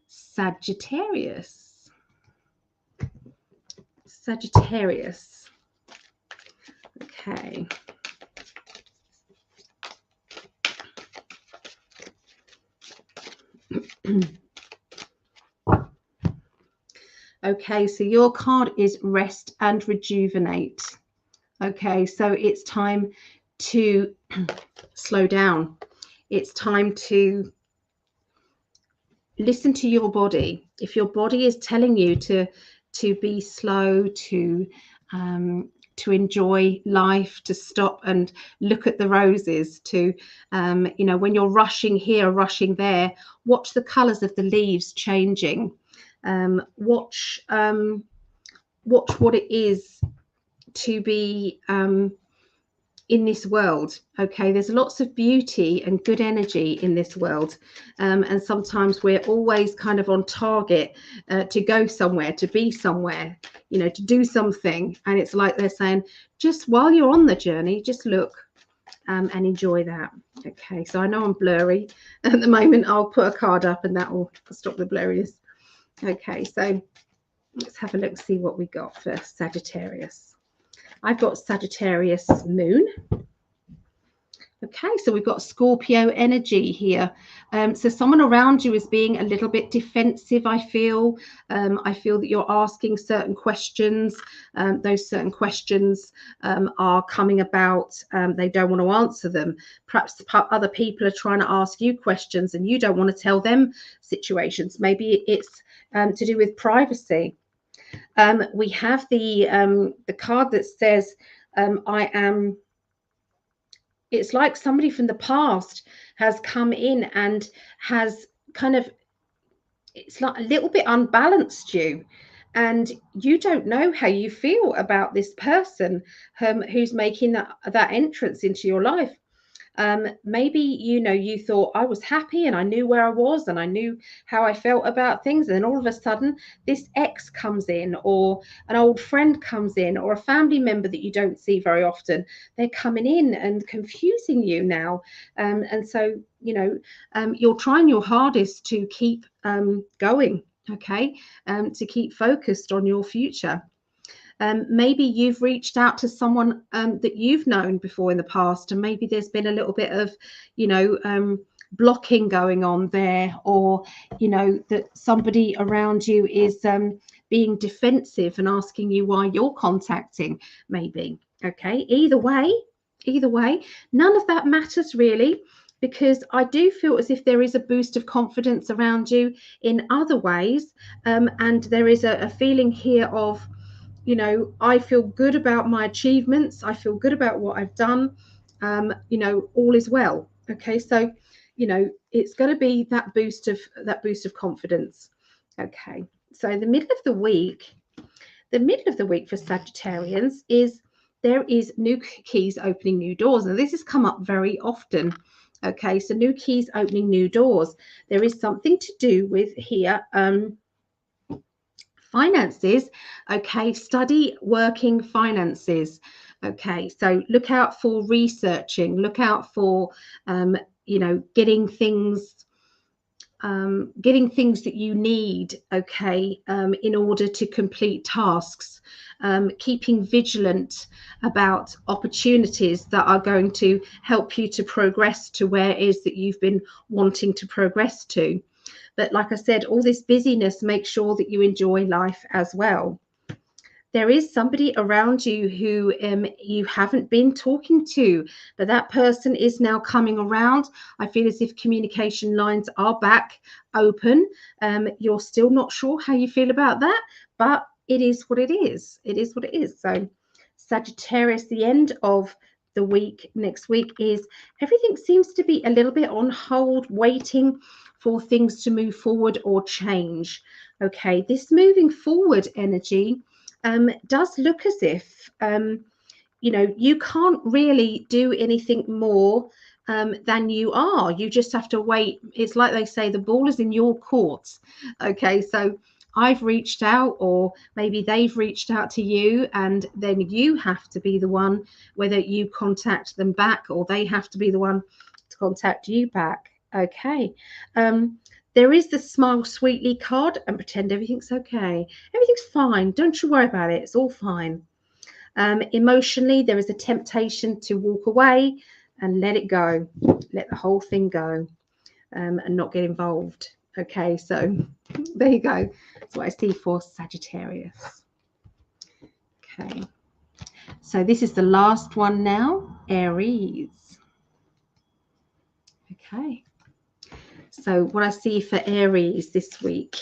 Sagittarius. Sagittarius. Okay. Okay, so your card is rest and rejuvenate. Okay, so it's time to slow down. It's time to listen to your body. If your body is telling you to be slow, to enjoy life, to stop and look at the roses, to you know, when you're rushing here, rushing there, watch the colors of the leaves changing. Watch what it is to be in this world. Okay, there's lots of beauty and good energy in this world, and sometimes we're always kind of on target to go somewhere, to be somewhere, you know, to do something, and it's like they're saying, just while you're on the journey, just look and enjoy that. Okay, so I know I'm blurry at the moment. I'll put a card up and that will stop the blurriness. Okay, so let's have a look, see what we got for Sagittarius. I've got Sagittarius moon. Okay, so we've got Scorpio energy here. So someone around you is being a little bit defensive, I feel. I feel that you're asking certain questions. Those certain questions are coming about. They don't want to answer them. Perhaps other people are trying to ask you questions and you don't want to tell them situations. Maybe it's to do with privacy. We have the card that says, I am. It's like somebody from the past has come in and has kind of, it's like a little bit unbalanced you, and you don't know how you feel about this person who's making that entrance into your life. Maybe, you know, you thought I was happy and I knew where I was and I knew how I felt about things, and then all of a sudden this ex comes in, or an old friend comes in, or a family member that you don't see very often. They're coming in and confusing you now, and so, you know, you're trying your hardest to keep going, okay, to keep focused on your future. Maybe you've reached out to someone that you've known before in the past, and maybe there's been a little bit of, you know, blocking going on there, or, you know, that somebody around you is being defensive and asking you why you're contacting, maybe. Okay, either way, none of that matters really, because I do feel as if there is a boost of confidence around you in other ways, and there is a feeling here of, you know, I feel good about my achievements. I feel good about what I've done. You know, all is well. Okay, so, you know, it's going to be that boost of confidence. Okay, so the middle of the week for Sagittarians is, there is new keys opening new doors. Now this has come up very often. Okay, so new keys opening new doors. There is something to do with here. Finances, okay, study working finances. Okay, so look out for researching, look out for you know, getting things that you need, okay, in order to complete tasks, keeping vigilant about opportunities that are going to help you to progress to where it is that you've been wanting to progress to. But like I said, all this busyness, make sure that you enjoy life as well. There is somebody around you who you haven't been talking to, but that person is now coming around. I feel as if communication lines are back open. You're still not sure how you feel about that, but it is what it is. It is what it is. So Sagittarius, the end of the week next week is everything seems to be a little bit on hold, waiting for things to move forward or change. Okay, this moving forward energy does look as if you know, you can't really do anything more than you are. You just have to wait. It's like they say, the ball is in your court. Okay, so I've reached out, or maybe they've reached out to you, and then you have to be the one, whether you contact them back or they have to be the one to contact you back. Okay. There is the smile sweetly card and pretend everything's okay. Everything's fine. Don't you worry about it. It's all fine. Emotionally, there is a temptation to walk away and let it go. Let the whole thing go and not get involved. Okay, so there you go. That's what I see for Sagittarius. Okay, so this is the last one now, Aries. Okay. So what I see for Aries this week.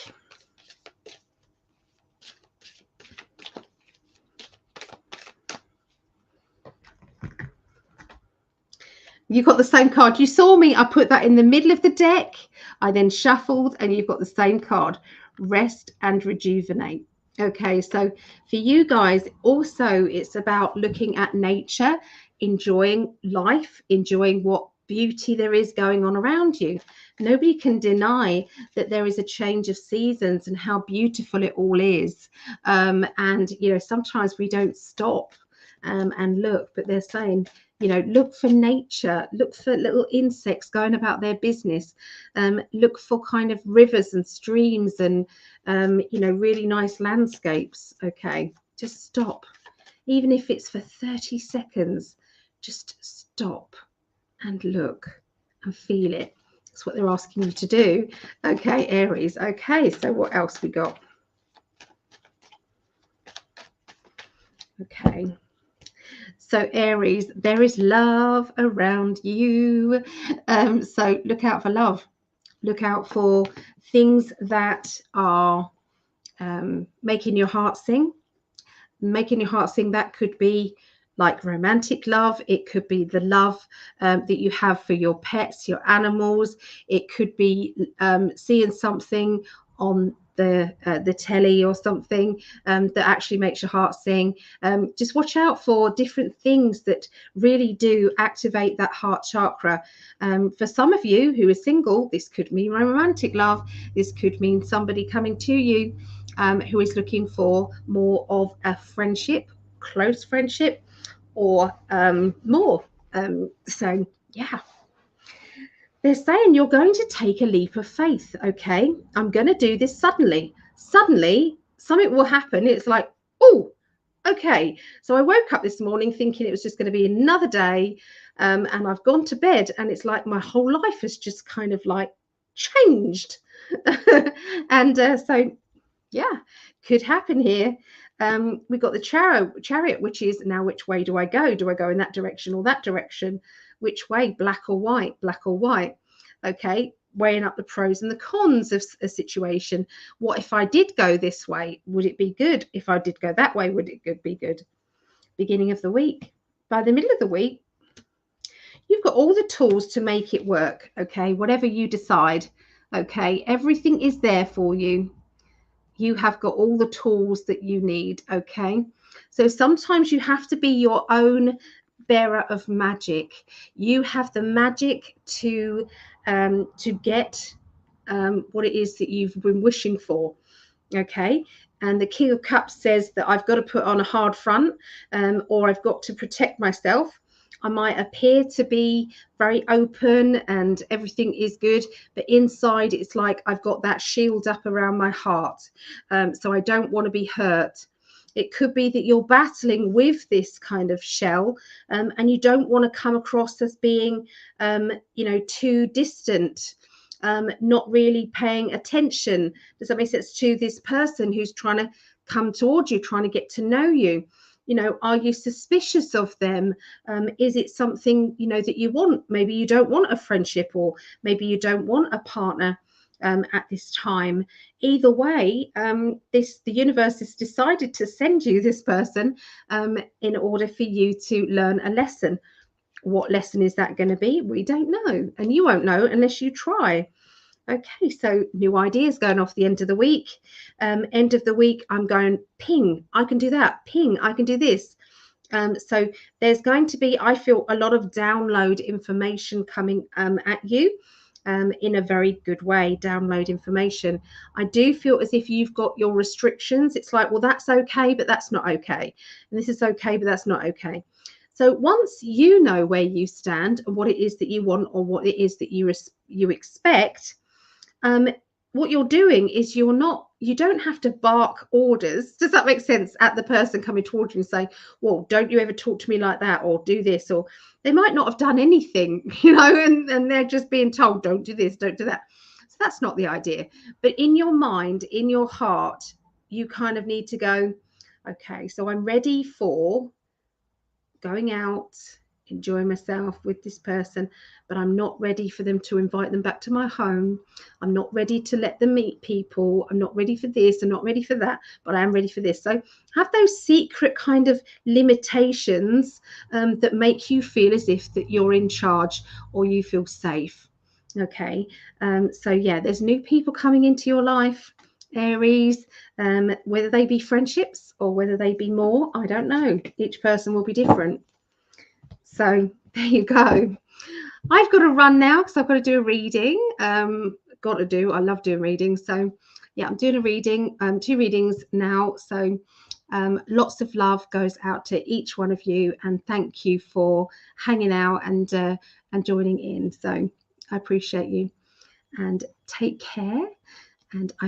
You got the same card. You saw me. I put that in the middle of the deck. I then shuffled, and you've got the same card. Rest and rejuvenate. Okay, so for you guys, also, it's about looking at nature, enjoying life, enjoying what beauty there is going on around you. Nobody can deny that there is a change of seasons and how beautiful it all is. And, you know, sometimes we don't stop and look, but they're saying, you know, look for nature, look for little insects going about their business, look for kind of rivers and streams and, you know, really nice landscapes. Okay, just stop. Even if it's for 30 seconds, just stop and look and feel it. That's what they're asking you to do. Okay, Aries. Okay, so what else we got? Okay. So Aries, there is love around you. So look out for love. Look out for things that are making your heart sing. Making your heart sing, that could be like romantic love. It could be the love that you have for your pets, your animals. It could be seeing something on the telly or something that actually makes your heart sing. Just watch out for different things that really do activate that heart chakra. For some of you who are single, this could mean romantic love. This could mean somebody coming to you who is looking for more of a friendship, close friendship, or more. So yeah, they're saying you're going to take a leap of faith. Okay, I'm going to do this suddenly. Suddenly, something will happen. It's like, oh, okay. So I woke up this morning thinking it was just going to be another day, and I've gone to bed, and it's like my whole life has just kind of like changed. And so, yeah, could happen here. We've got the chariot, which is now, which way do I go? Do I go in that direction or that direction? Which way, black or white, black or white? Okay, weighing up the pros and the cons of a situation. What if I did go this way? Would it be good? If I did go that way, would it be good? Beginning of the week. By the middle of the week, you've got all the tools to make it work. Okay, whatever you decide. Okay, everything is there for you. You have got all the tools that you need. Okay, so sometimes you have to be your own bearer of magic. You have the magic to get what it is that you've been wishing for. Okay, And the King of Cups says that I've got to put on a hard front, or I've got to protect myself. I might appear to be very open and everything is good, but inside it's like I've got that shield up around my heart. So I don't want to be hurt. It could be that you're battling with this kind of shell, and you don't want to come across as being, too distant, not really paying attention. Does that make sense? To this person who's trying to come towards you, trying to get to know you. Are you suspicious of them? Is it something, that you want? Maybe you don't want a friendship, or maybe you don't want a partner at this time. Either way, the universe has decided to send you this person in order for you to learn a lesson. What lesson is that going to be? We don't know, and you won't know unless you try. Okay, so new ideas going off the end of the week. End of the week, I'm going ping. I can do that. Ping. I can do this. So there's going to be, I feel, a lot of download information coming at you in a very good way. Download information. I do feel as if you've got your restrictions. It's like, well, that's okay, but that's not okay. And this is okay, but that's not okay. So once you know where you stand and what it is that you want, or what it is that you expect, what you're doing is you don't have to bark orders. Does that make sense? At the person coming towards you and saying, well, don't you ever talk to me like that, or do this, or they might not have done anything, and they're just being told, don't do this, don't do that. So that's not the idea. But in your mind, in your heart, you kind of need to go, okay, so I'm ready for going out, enjoying myself with this person, but I'm not ready for them to invite them back to my home. I'm not ready to let them meet people. I'm not ready for this. I'm not ready for that, but I am ready for this. So have those secret kind of limitations that make you feel as if that you're in charge, or you feel safe. Okay. So yeah, there's new people coming into your life, Aries, whether they be friendships or whether they be more, I don't know. Each person will be different. So there you go. I've got to run now because I've got to do a reading. I love doing readings. So yeah, I'm doing a reading, 2 readings now. So lots of love goes out to each one of you, and thank you for hanging out and joining in. So I appreciate you, and take care. And I